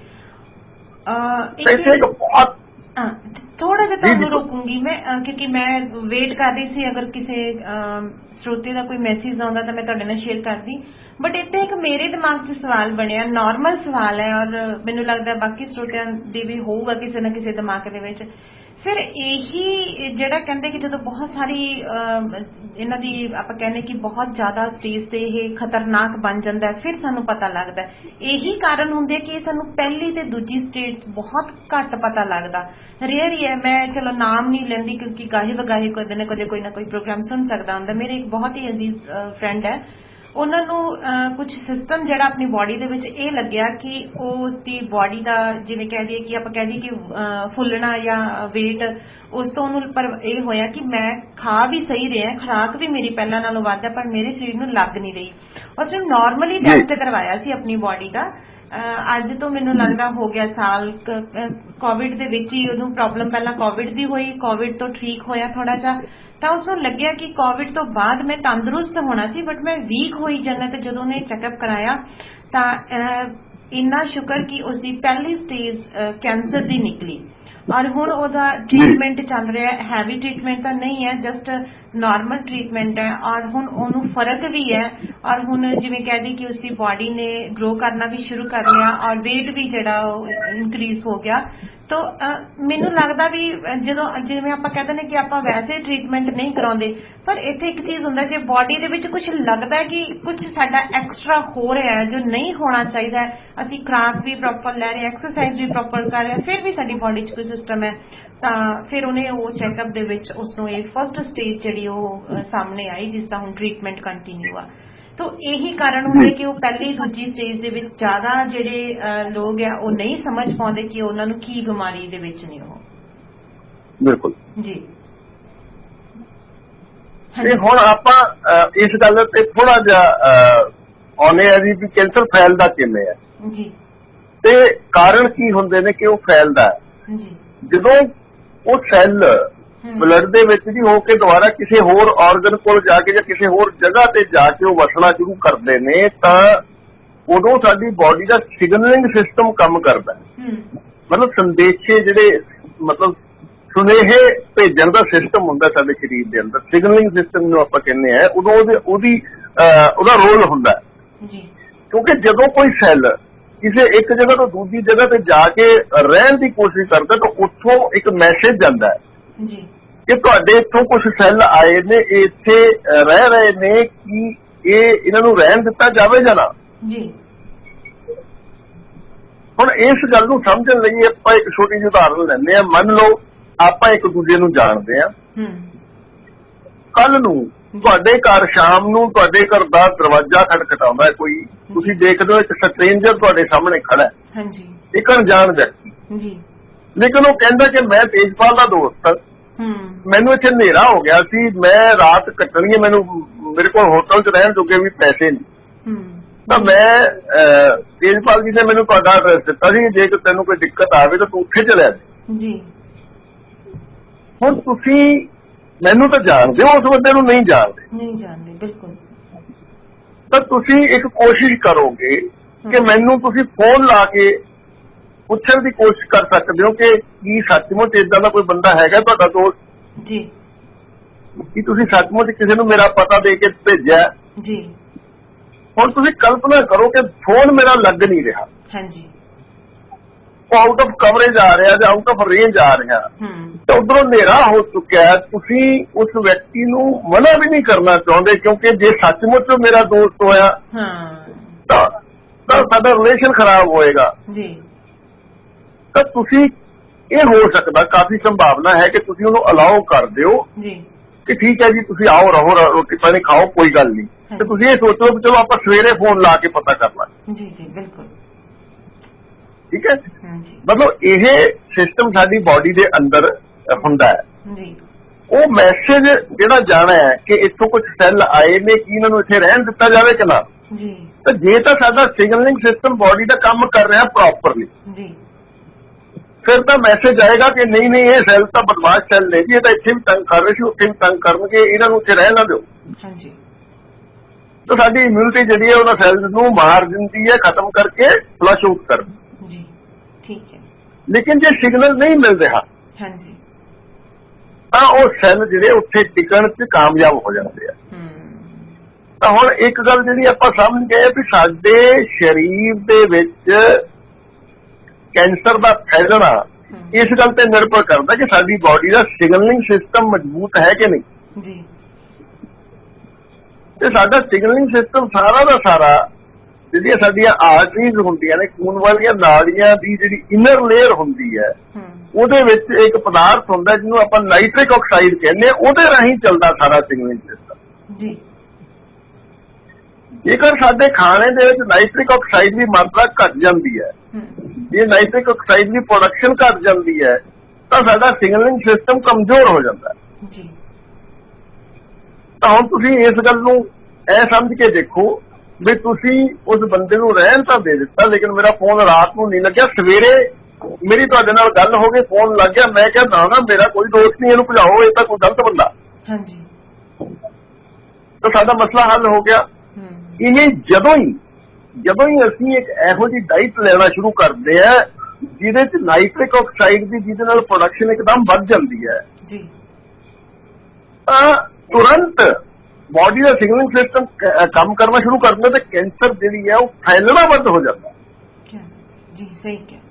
S3: ਬਹੁਤ ਥੋੜਾ ਜਿਹਾ ਤੁਹਾਨੂੰ ਰੋਕੂੰਗੀ ਮੈਂ, ਕਿਉਂਕਿ ਮੈਂ ਵੇਟ ਕਰ ਰਹੀ ਸੀ ਅਗਰ ਕਿਸੇ ਸਰੋਤੇ ਦਾ ਕੋਈ ਮੈਸੇਜ ਆਉਂਦਾ ਤਾਂ ਮੈਂ ਤੁਹਾਡੇ ਨਾਲ ਸ਼ੇਅਰ ਕਰਦੀ। ਬਟ ਇੱਥੇ ਇੱਕ ਮੇਰੇ ਦਿਮਾਗ 'ਚ ਸਵਾਲ ਬਣਿਆ, ਨਾਰਮਲ ਸਵਾਲ ਹੈ ਔਰ ਮੈਨੂੰ ਲੱਗਦਾ ਬਾਕੀ ਸਰੋਤਿਆਂ ਦੇ ਵੀ ਹੋਊਗਾ ਕਿਸੇ ਨਾ ਕਿਸੇ ਦਿਮਾਗ ਦੇ ਵਿੱਚ। ਫਿਰ ਇਹੀ ਜਿਹੜਾ ਕਹਿੰਦੇ ਕਿ ਜਦੋਂ ਬਹੁਤ ਸਾਰੀ ਇਹਨਾਂ ਦੀ ਆਪਾਂ ਕਹਿੰਦੇ ਕਿ ਬਹੁਤ ਜ਼ਿਆਦਾ ਸਟੇਜ ਤੇ ਇਹ ਖਤਰਨਾਕ ਬਣ ਜਾਂਦਾ ਹੈ, ਫਿਰ ਸਾਨੂੰ ਪਤਾ ਲੱਗਦਾ। ਇਹੀ ਕਾਰਨ ਹੁੰਦੇ ਕਿ ਸਾਨੂੰ ਪਹਿਲੀ ਤੇ ਦੂਜੀ ਸਟੇਜ ਬਹੁਤ ਘੱਟ ਪਤਾ ਲੱਗਦਾ, ਰੇਅਰ ਹੀ ਹੈ। ਮੈਂ ਚਲੋ ਨਾਮ ਨਹੀਂ ਲੈਂਦੀ ਕਿਉਂਕਿ ਗਾਹੇ ਵਗਾਹੇ ਕਦੇ ਨਾ ਕਦੇ ਕੋਈ ਨਾ ਕੋਈ ਪ੍ਰੋਗਰਾਮ ਸੁਣ ਸਕਦਾ ਹੁੰਦਾ। ਮੇਰੇ ਇੱਕ ਬਹੁਤ ਹੀ ਅਜ਼ੀਜ਼ ਫਰੈਂਡ ਹੈ, ਉਹਨਾਂ ਨੂੰ ਕੁਝ ਸਿਸਟਮ ਜਿਹੜਾ ਆਪਣੀ ਬੋਡੀ ਦੇ ਵਿੱਚ ਇਹ ਲੱਗਿਆ ਕਿ ਉਸ ਦੀ ਬੋਡੀ ਦਾ ਜਿਵੇਂ ਕਹਿ ਦਈਏ ਕਿ ਆਪਾਂ ਕਹਿ ਦਈਏ ਕਿ ਫੁੱਲਣਾ ਜਾਂ ਵੇਟ, ਉਸ ਤੋਂ ਉਹਨੂੰ ਪਰ ਇਹ ਹੋਇਆ ਕਿ ਮੈਂ ਖਾ ਵੀ ਸਹੀ ਰਿਹਾ, ਖੁਰਾਕ ਵੀ ਮੇਰੀ ਪਹਿਲਾਂ ਨਾਲੋਂ ਵੱਧ ਹੈ, ਪਰ ਮੇਰੇ ਸਰੀਰ ਨੂੰ ਲੱਗ ਨਹੀਂ ਰਹੀ। ਉਸਨੂੰ ਨਾਰਮਲੀ ਟੈਸਟ ਕਰਵਾਇਆ ਸੀ ਆਪਣੀ ਬੋਡੀ ਦਾ, ਅੱਜ ਤੋਂ ਮੈਨੂੰ ਲੱਗਦਾ ਹੋ ਗਿਆ ਸਾਲ। ਕੋਵਿਡ ਦੇ ਵਿੱਚ ਹੀ ਉਹਨੂੰ ਪ੍ਰੋਬਲਮ ਪਹਿਲਾਂ ਕੋਵਿਡ ਦੀ ਹੋਈ, ਕੋਵਿਡ ਤੋਂ ਠੀਕ ਹੋਇਆ ਥੋੜਾ ਜਿਹਾ, ਤਾਂ ਉਸਨੂੰ ਲੱਗਿਆ ਕਿ ਕੋਵਿਡ ਤੋਂ ਬਾਅਦ ਮੈਂ ਤੰਦਰੁਸਤ ਹੋਣਾ ਸੀ ਬਟ ਮੈਂ ਵੀਕ ਹੋਈ ਜਾਂਦਾ। ਤੇ ਜਦੋਂ ਉਹਨੇ ਚੈੱਕਅਪ ਕਰਾਇਆ ਤਾਂ ਇੰਨਾ ਸ਼ੁਕਰ ਕਿ ਉਸਦੀ ਪਹਿਲੀ ਸਟੇਜ ਕੈਂਸਰ ਦੀ ਨਿਕਲੀ।
S2: ਔਰ ਹੁਣ ਉਹਦਾ ਟ੍ਰੀਟਮੈਂਟ ਚੱਲ ਰਿਹਾ ਹੈ, ਹੈਵੀ ਟ੍ਰੀਟਮੈਂਟ ਤਾਂ ਨਹੀਂ ਹੈ, ਜਸਟ ਨਾਰਮਲ ਟ੍ਰੀਟਮੈਂਟ ਹੈ। ਔਰ ਹੁਣ ਉਹਨੂੰ ਫਰਕ ਵੀ ਹੈ, ਔਰ ਹੁਣ ਜਿਵੇਂ ਕਹਿੰਦੀ ਕਿ ਉਸਦੀ ਬਾਡੀ ਨੇ ਗਰੋ ਕਰਨਾ ਵੀ ਸ਼ੁਰੂ ਕਰ ਲਿਆ ਔਰ weight ਵੀ ਜਿਹੜਾ ਉਹ ਇਨਕਰੀਜ਼ ਹੋ ਗਿਆ। ਤੋ ਮੈਨੂੰ ਲੱਗਦਾ ਵੀ ਜਦੋਂ ਜਿਵੇਂ ਆਪਾਂ ਕਹਿੰਦੇ ਨੇ ਕਿ ਆਪਾਂ ਵੈਸੇ ਟ੍ਰੀਟਮੈਂਟ ਨਹੀਂ ਕਰਾਉਂਦੇ, ਪਰ ਇੱਥੇ ਇੱਕ ਚੀਜ਼ ਹੁੰਦਾ ਜੇ ਬਾਡੀ ਦੇ ਵਿੱਚ ਕੁਝ ਲੱਗਦਾ ਕਿ ਕੁਝ ਸਾਡਾ ਐਕਸਟਰਾ ਹੋ ਰਿਹਾ ਹੈ ਜੋ ਨਹੀਂ ਹੋਣਾ ਚਾਹੀਦਾ, ਅਸੀਂ ਖੁਰਾਕ ਵੀ ਪ੍ਰੋਪਰ ਲੈ ਰਹੇ, ਐਕਸਰਸਾਈਜ਼ ਵੀ ਪ੍ਰੋਪਰ ਕਰ ਰਹੇ, ਫਿਰ ਵੀ ਸਾਡੀ ਬਾਡੀ 'ਚ ਕੋਈ ਸਿਸਟਮ ਹੈ, ਤਾਂ ਫਿਰ ਉਹਨੇ ਉਹ ਚੈੱਕਅਪ ਦੇ ਵਿੱਚ ਉਸਨੂੰ ਇਹ ਫਸਟ ਸਟੇਜ ਜਿਹੜੀ ਉਹ ਸਾਹਮਣੇ ਆਈ ਜਿਸ ਦਾ ਹੁਣ ਟ੍ਰੀਟਮੈਂਟ ਕੰਟੀਨਿਊ ਆ। ਤੋ ਇਹੀ ਕਾਰਨ ਹੁੰਦੇ ਕਿ ਉਹ ਪਹਿਲੀ ਦੂਜੀ ਸਟੇਜ ਦੇ ਵਿੱਚ ਜ਼ਿਆਦਾ ਜਿਹੜੇ ਲੋਕ ਆ ਉਹ ਨਹੀਂ ਸਮਝ ਪਾਉਂਦੇ ਕਿ ਉਹਨਾਂ ਨੂੰ ਕੀ ਬਿਮਾਰੀ ਦੇ ਵਿੱਚ ਨੇ ਉਹ।
S3: ਬਿਲਕੁਲ
S2: ਜੀ।
S3: ਤੇ ਹੁਣ ਆਪਾਂ ਇਸ ਗੱਲ ਤੇ ਥੋੜਾ ਜਿਹਾ ਆਉਣੇ ਆ ਜੀ ਵੀ ਕੈਂਸਰ ਫੈਲਦਾ ਕਿਵੇਂ ਹੈ
S2: ਜੀ,
S3: ਤੇ ਕਾਰਨ ਕੀ ਹੁੰਦੇ ਨੇ ਕਿ ਉਹ ਫੈਲਦਾ ਹੈ।
S2: ਜੀ,
S3: ਜਦੋਂ ਉਹ ਸੈੱਲ ਬਲੱਡ ਦੇ ਵਿੱਚ ਵੀ ਹੋ ਕੇ ਦੁਬਾਰਾ ਕਿਸੇ ਹੋਰ ਆਰਗਨ ਕੋਲ ਜਾ ਕੇ ਜਾਂ ਕਿਸੇ ਹੋਰ ਜਗ੍ਹਾ ਤੇ ਜਾ ਕੇ ਉਹ ਵਸਣਾ ਸ਼ੁਰੂ ਕਰਦੇ ਨੇ, ਤਾਂ ਉਦੋਂ ਸਾਡੀ ਬਾਡੀ ਦਾ ਸਿਗਨਲਿੰਗ ਸਿਸਟਮ ਕੰਮ ਕਰਦਾ ਹੈ। ਮਤਲਬ ਸੰਦੇਸ਼ੇ ਜਿਹੜੇ ਮਤਲਬ ਸੁਨੇਹੇ ਭੇਜਣ ਦਾ ਸਿਸਟਮ ਹੁੰਦਾ ਸਾਡੇ ਸਰੀਰ ਦੇ ਅੰਦਰ, ਸਿਗਨਲਿੰਗ ਸਿਸਟਮ ਨੂੰ ਆਪਾਂ ਕਹਿੰਦੇ ਆ, ਉਦੋਂ ਉਹਦਾ ਰੋਲ ਹੁੰਦਾ ਹੈ। ਕਿਉਂਕਿ ਜਦੋਂ ਕੋਈ ਸੈੱਲ ਕਿਸੇ ਇੱਕ ਜਗ੍ਹਾ ਤੋਂ ਦੂਜੀ ਜਗ੍ਹਾ ਤੇ ਜਾ ਕੇ ਰਹਿਣ ਦੀ ਕੋਸ਼ਿਸ਼ ਕਰਦਾ ਤਾਂ ਉੱਥੋਂ ਇੱਕ ਮੈਸੇਜ ਜਾਂਦਾ ਹੈ ਕਿ ਤੁਹਾਡੇ ਇੱਥੋਂ ਕੁਝ ਸੈੱਲ ਆਏ ਨੇ, ਇੱਥੇ ਰਹਿ ਰਹੇ ਨੇ, ਕਿ ਇਹਨਾਂ ਨੂੰ ਰਹਿਣ ਦਿੱਤਾ ਜਾਵੇ ਜਾਂ ਨਾ। ਹੁਣ ਇਸ ਗੱਲ ਨੂੰ ਸਮਝਣ ਲਈ ਆਪਾਂ ਇੱਕ ਛੋਟੀ ਜਿਹੀ ਉਦਾਹਰਨ ਲੈਂਦੇ ਹਾਂ। ਮੰਨ ਲਓ ਆਪਾਂ ਇੱਕ ਦੂਜੇ ਨੂੰ ਜਾਣਦੇ ਹਾਂ, ਕੱਲ ਨੂੰ ਤੁਹਾਡੇ ਘਰ ਸ਼ਾਮ ਨੂੰ ਤੁਹਾਡੇ ਘਰ ਦਾ ਦਰਵਾਜ਼ਾ ਖਟਖਟਾਉਂਦਾ ਕੋਈ, ਤੁਸੀਂ ਦੇਖਦੇ ਹੋ ਇੱਕ ਸਟ੍ਰੇਂਜਰ ਤੁਹਾਡੇ ਸਾਹਮਣੇ ਖੜਾ ਹੈ, ਇੱਕ ਅਣਜਾਣ ਵਿਅਕਤੀ, ਲੇਕਿਨ ਉਹ ਕਹਿੰਦਾ ਕਿ ਮੈਂ ਤੇਜਪਾਲ ਦਾ ਦੋਸਤ ਹਾਂ, ਮੈਨੂੰ ਇੱਥੇ ਹਨੇਰਾ ਹੋ ਗਿਆ ਸੀ, ਮੈਂ ਰਾਤ ਕੱਟਣੀ ਹੈ, ਮੇਰੇ ਕੋਲ ਹੋਟਲ 'ਚ ਰਹਿਣ ਜੋਗੇ ਵੀ ਪੈਸੇ ਨਹੀਂ, ਤਾਂ ਮੈਂ ਤੇਜਪਾਲ ਜੀ ਨੇ ਮੈਨੂੰ ਤੁਹਾਡਾ ਐਡਰੈਸ ਦਿੱਤਾ ਸੀ, ਜੇ ਤੈਨੂੰ ਕੋਈ ਦਿੱਕਤ ਆਵੇ ਤਾਂ ਤੂੰ ਉੱਥੇ ਚਲਿਆ ਜਾ। ਹੁਣ ਤੁਸੀਂ ਮੈਨੂੰ ਤਾਂ ਜਾਣਦੇ ਹੋ, ਉਸ ਬੰਦੇ ਨੂੰ ਨਹੀਂ ਜਾਣਦੇ,
S2: ਬਿਲਕੁਲ।
S3: ਤਾਂ ਤੁਸੀਂ ਇੱਕ ਕੋਸ਼ਿਸ਼ ਕਰੋਗੇ ਕਿ ਮੈਨੂੰ ਤੁਸੀਂ ਫੋਨ ਲਾ ਕੇ ਪੁੱਛਣ ਦੀ ਕੋਸ਼ਿਸ਼ ਕਰ ਸਕਦੇ ਹੋ ਕਿ ਕੀ ਸੱਚਮੁੱਚ ਏਦਾਂ ਦਾ ਕੋਈ ਬੰਦਾ ਹੈਗਾ ਤੁਹਾਡਾ ਦੋਸਤ, ਕੀ ਤੁਸੀਂ ਸੱਚਮੁੱਚ ਕਿਸੇ ਨੂੰ ਮੇਰਾ ਪਤਾ ਦੇ ਕੇ ਭੇਜਿਆ। ਹੁਣ ਤੁਸੀਂ ਕਲਪਨਾ ਕਰੋ ਕਿ ਫੋਨ ਮੇਰਾ ਲੱਗ ਨਹੀਂ ਰਿਹਾ, ਉਹ ਆਊਟ ਆਫ ਕਵਰੇਜ ਆ ਰਿਹਾ ਜਾਂ ਆਊਟ ਆਫ ਰੇਂਜ ਆ ਰਿਹਾ, ਤੇ ਉਧਰੋਂ ਹਨੇਰਾ ਹੋ ਚੁੱਕਿਆ, ਤੁਸੀਂ ਉਸ ਵਿਅਕਤੀ ਨੂੰ ਮਨਾ ਵੀ ਨਹੀਂ ਕਰਨਾ ਚਾਹੁੰਦੇ, ਕਿਉਂਕਿ ਜੇ ਸੱਚਮੁੱਚ ਮੇਰਾ ਦੋਸਤ ਹੋਇਆ ਤਾਂ ਸਾਡਾ ਰਿਲੇਸ਼ਨ ਖਰਾਬ ਹੋਏਗਾ। ਤਾਂ ਤੁਸੀਂ ਇਹ ਹੋ ਸਕਦਾ, ਕਾਫੀ ਸੰਭਾਵਨਾ ਹੈ ਕਿ ਤੁਸੀਂ ਉਹਨੂੰ ਅਲਾਓ ਕਰ ਦਿਓ ਕਿ ਠੀਕ ਹੈ ਜੀ ਤੁਸੀਂ ਆਓ, ਰਹੋ, ਰੋਟੀ ਪਾਣੀ ਖਾਓ, ਕੋਈ ਗੱਲ ਨਹੀਂ, ਤੇ ਤੁਸੀਂ ਇਹ ਸੋਚੋ ਕਿ ਚਲੋ ਆਪਾਂ ਸਵੇਰੇ ਫੋਨ ਲਾ ਕੇ ਪਤਾ ਕਰ ਲਾਂਗੇ।
S2: ਬਿਲਕੁਲ
S3: ਠੀਕ ਹੈ। ਮਤਲਬ ਇਹ ਸਿਸਟਮ ਸਾਡੀ ਬਾਡੀ ਦੇ ਅੰਦਰ ਹੁੰਦਾ ਹੈ। ਉਹ ਮੈਸੇਜ ਜਿਹੜਾ ਜਾਣਾ ਹੈ ਕਿ ਇੱਥੋਂ ਕੁਝ ਸੈੱਲ ਆਏ ਨੇ, ਕਿ ਇਹਨਾਂ ਨੂੰ ਇੱਥੇ ਰਹਿਣ ਦਿੱਤਾ ਜਾਵੇ ਕਿ ਨਾ, ਤਾਂ ਜੇ ਤਾਂ ਸਾਡਾ ਸਿਗਨਲਿੰਗ ਸਿਸਟਮ ਬਾਡੀ ਦਾ ਕੰਮ ਕਰ ਰਿਹਾ ਪ੍ਰੋਪਰਲੀ, ਫਿਰ ਤਾਂ ਮੈਸੇਜ ਆਏਗਾ ਕਿ ਨਹੀਂ ਨਹੀਂ ਇਹ ਸੈੱਲ ਤਾਂ ਬਦਮਾਸ਼ ਸੈੱਲ ਨੇ ਜੀ, ਇਹ ਤਾਂ ਇੱਥੇ ਵੀ ਤੰਗ ਕਰ ਰਹੇ ਸੀ, ਉੱਥੇ ਵੀ ਤੰਗ ਕਰਨਗੇ, ਇਹਨਾਂ ਨੂੰ ਇੱਥੇ ਰਹਿ ਨਾ ਦਿਓ। ਤਾਂ ਸਾਡੀ ਇਮਿਊਨਿਟੀ ਜਿਹੜੀ ਹੈ ਉਹਨਾਂ ਸੈੱਲ ਨੂੰ ਮਾਰ ਦਿੰਦੀ ਹੈ, ਖਤਮ ਕਰਕੇ ਫਲਸ਼ ਆਊਟ ਕਰ ਦਿੰਦੀ। ਲੇਕਿਨ ਜੇ ਸਿਗਨਲ ਨਹੀਂ ਮਿਲ ਰਿਹਾ ਤਾਂ ਉਹ ਸੈੱਲ ਜਿਹੜੇ ਉੱਥੇ ਟਿਕਣ 'ਚ ਕਾਮਯਾਬ ਹੋ ਜਾਂਦੇ ਆ। ਤਾਂ ਹੁਣ ਇੱਕ ਗੱਲ ਜਿਹੜੀ ਆਪਾਂ ਸਮਝ ਗਏ ਵੀ ਸਾਡੇ ਸਰੀਰ ਦੇ ਵਿੱਚ ਕੈਂਸਰ ਦਾ ਫੈਲਣਾ ਇਸ ਗੱਲ ਤੇ ਨਿਰਭਰ ਕਰਦਾ ਕਿ ਸਾਡੀ ਬਾਡੀ ਦਾ ਸਿਗਨਲਿੰਗ ਸਿਸਟਮ ਮਜ਼ਬੂਤ ਹੈ ਕਿ ਨਹੀਂ। ਤੇ ਸਾਡਾ ਸਿਗਨਲਿੰਗ ਸਿਸਟਮ ਸਾਰਾ ਦਾ ਸਾਰਾ, ਜਿਹੜੀਆਂ ਸਾਡੀਆਂ ਆਰਟਰੀਜ਼ ਹੁੰਦੀਆਂ ਨੇ, ਖੂਨ ਵਾਲੀਆਂ ਨਾੜੀਆਂ ਦੀ ਜਿਹੜੀ ਇਨਰ ਲੇਅਰ ਹੁੰਦੀ ਹੈ, ਉਹਦੇ ਵਿੱਚ ਇੱਕ ਪਦਾਰਥ ਹੁੰਦਾ ਜਿਹਨੂੰ ਆਪਾਂ ਨਾਈਟ੍ਰਿਕ ਆਕਸਾਈਡ ਕਹਿੰਦੇ ਆ, ਉਹਦੇ ਰਾਹੀਂ ਚੱਲਦਾ ਸਾਰਾ ਸਿਗਨਲਿੰਗ ਸਿਸਟਮ। ਜੇਕਰ ਸਾਡੇ ਖਾਣੇ ਦੇ ਵਿੱਚ ਨਾਈਟ੍ਰਿਕ ਆਕਸਾਈਡ ਦੀ ਮਾਤਰਾ ਘਟ ਜਾਂਦੀ ਹੈ, ਜੇ ਨਾਈਟ੍ਰਿਕ ਆਕਸਾਈਡ ਦੀ ਪ੍ਰੋਡਕਸ਼ਨ ਘਟ ਜਾਂਦੀ ਹੈ, ਤਾਂ ਸਾਡਾ ਸਿਗਨਲਿੰਗ ਸਿਸਟਮ ਕਮਜ਼ੋਰ ਹੋ ਜਾਂਦਾ ਹੈ। ਤਾਂ ਹੁਣ ਤੁਸੀਂ ਇਸ ਗੱਲ ਨੂੰ ਇਹ ਸਮਝ ਕੇ ਦੇਖੋ ਵੀ ਤੁਸੀਂ ਉਸ ਬੰਦੇ ਨੂੰ ਰਹਿਣ ਤਾਂ ਦੇ ਦਿੱਤਾ, ਲੇਕਿਨ ਮੇਰਾ ਫੋਨ ਰਾਤ ਨੂੰ ਨਹੀਂ ਲੱਗਿਆ, ਸਵੇਰੇ ਮੇਰੀ ਤੁਹਾਡੇ ਨਾਲ ਗੱਲ ਹੋ ਗਈ, ਫੋਨ ਲੱਗ ਗਿਆ, ਮੈਂ ਕਿਹਾ ਨਾ ਮੇਰਾ ਕੋਈ ਦੋਸਤ ਨਹੀਂ, ਇਹਨੂੰ ਭਜਾਓ, ਇਹ ਤਾਂ ਕੋਈ ਗਲਤ ਬੰਦਾ। ਤਾਂ ਸਾਡਾ ਮਸਲਾ ਹੱਲ ਹੋ ਗਿਆ। ਇਵੇਂ ਜਦੋਂ ਹੀ ਅਸੀਂ ਇੱਕ ਇਹੋ ਜਿਹੀ ਡਾਈਟ ਲੈਣਾ ਸ਼ੁਰੂ ਕਰਦੇ ਆ ਜਿਹਦੇ ਚ ਨਾਈਟ੍ਰਿਕ ਆਕਸਾਈਡ ਦੀ ਜਿਹਦੇ ਨਾਲ ਪ੍ਰੋਡਕਸ਼ਨ ਇੱਕਦਮ ਵੱਧ ਜਾਂਦੀ ਹੈ
S2: ਜੀ
S3: ਤਾਂ ਤੁਰੰਤ ਬਾਡੀ ਦਾ ਸਿਗਨਲਿੰਗ ਸਿਸਟਮ ਕੰਮ ਕਰਨਾ ਸ਼ੁਰੂ ਕਰ ਦਿੰਦਾ ਤੇ ਕੈਂਸਰ ਜਿਹੜੀ ਹੈ ਉਹ ਫੈਲਣਾ ਬੰਦ ਹੋ ਜਾਂਦਾ।
S2: ਜੀ ਸਹੀ ਕਿਹਾ।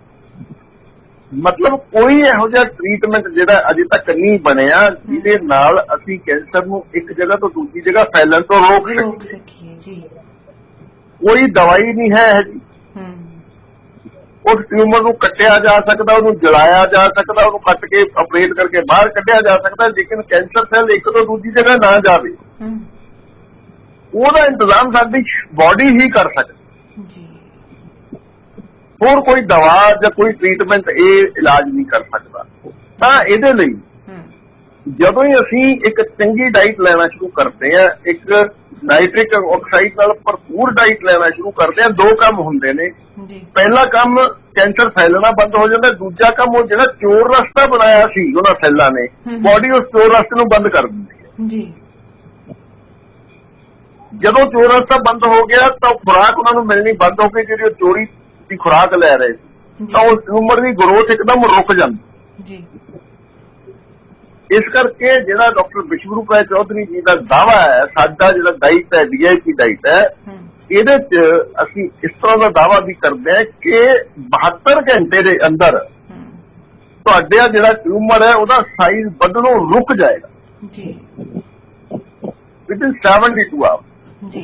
S3: ਮਤਲਬ ਕੋਈ ਇਹੋ ਜਿਹਾ ਟ੍ਰੀਟਮੈਂਟ ਜਿਹੜਾ ਅਜੇ ਤੱਕ ਨਹੀਂ ਬਣਿਆ ਜਿਹਦੇ ਨਾਲ ਅਸੀਂ ਕੈਂਸਰ ਨੂੰ ਇੱਕ ਜਗ੍ਹਾ ਤੋਂ ਦੂਜੀ ਜਗ੍ਹਾ ਫੈਲਣ ਤੋਂ ਰੋਕ
S2: ਸਕੀਏ। ਜੀ
S3: ਕੋਈ ਦਵਾਈ ਨਹੀਂ ਹੈ ਇਹ ਜੀ। ਉਸ ਟਿਊਮਰ ਨੂੰ ਕੱਟਿਆ ਜਾ ਸਕਦਾ, ਉਹਨੂੰ ਜਲਾਇਆ ਜਾ ਸਕਦਾ, ਉਹਨੂੰ ਕੱਟ ਕੇ ਆਪਰੇਟ ਕਰਕੇ ਬਾਹਰ ਕੱਢਿਆ ਜਾ ਸਕਦਾ, ਲੇਕਿਨ ਕੈਂਸਰ ਸੈੱਲ ਇੱਕ ਤੋਂ ਦੂਜੀ ਜਗ੍ਹਾ ਨਾ ਜਾਵੇ ਉਹਦਾ ਇੰਤਜ਼ਾਮ ਸਾਡੀ ਬਾਡੀ ਹੀ ਕਰ ਸਕਦੀ। ਹੋਰ ਕੋਈ ਦਵਾ ਜਾਂ ਕੋਈ ਟ੍ਰੀਟਮੈਂਟ ਇਹ ਇਲਾਜ ਨਹੀਂ ਕਰ ਸਕਦਾ। ਤਾਂ ਇਹਦੇ ਲਈ ਜਦੋਂ ਹੀ ਅਸੀਂ ਇੱਕ ਚੰਗੀ ਡਾਈਟ ਲੈਣਾ ਸ਼ੁਰੂ ਕਰਦੇ ਹਾਂ, ਇੱਕ ਨਾਈਟ੍ਰਿਕ ਆਕਸਾਈਡ ਨਾਲ ਭਰਪੂਰ ਡਾਈਟ ਲੈਣਾ ਸ਼ੁਰੂ ਕਰਦੇ ਹਾਂ, ਦੋ ਕੰਮ ਹੁੰਦੇ ਨੇ। ਪਹਿਲਾ ਕੰਮ ਕੈਂਸਰ ਫੈਲਣਾ ਬੰਦ ਹੋ ਜਾਂਦਾ, ਦੂਜਾ ਕੰਮ ਉਹ ਜਿਹੜਾ ਚੋਰ ਰਸਤਾ ਬਣਾਇਆ ਸੀ ਉਹਨਾਂ ਸੈੱਲਾਂ ਨੇ, ਬਾਡੀ ਉਸ ਚੋਰ ਰਸਤੇ ਨੂੰ ਬੰਦ ਕਰ ਦਿੰਦੀ ਹੈ। ਜਦੋਂ ਚੋਰ ਰਸਤਾ ਬੰਦ ਹੋ ਗਿਆ ਤਾਂ ਖੁਰਾਕ ਉਹਨਾਂ ਨੂੰ ਮਿਲਣੀ ਬੰਦ ਹੋ ਗਈ, ਜਿਹੜੀ ਉਹ ਚੋਰੀ ਦੀ ਖੁਰਾਕ ਲੈ ਰਹੇ ਸੀ, ਤਾਂ ਉਸ ਟਿਊਮਰ ਦੀ ਗਰੋਥ ਇੱਕਦਮ ਰੁਕ ਜਾਂਦੀ। ਇਸ ਕਰਕੇ ਜਿਹੜਾ ਡਾਕਟਰ ਵਿਸ਼ਵਰੂਪ ਰਾਏ ਚੌਧਰੀ ਜੀ ਦਾ ਦਾਅਵਾ ਹੈ, ਸਾਡਾ ਜਿਹੜਾ ਡਾਈਟ ਹੈ DIP ਡਾਈਟ ਹੈ, ਇਹਦੇ ਚ ਅਸੀਂ ਇਸ ਤਰ੍ਹਾਂ ਦਾ ਦਾਅਵਾ ਵੀ ਕਰਦੇ ਹਾਂ ਕਿ 72 ਘੰਟੇ ਦੇ ਅੰਦਰ ਤੁਹਾਡਾ ਜਿਹੜਾ ਟਿਊਮਰ ਹੈ ਉਹਦਾ ਸਾਈਜ਼ ਵੱਧਣੋਂ ਰੁਕ ਜਾਏਗਾ ਵਿਦਿਨ 72 ਆਵਰਸ।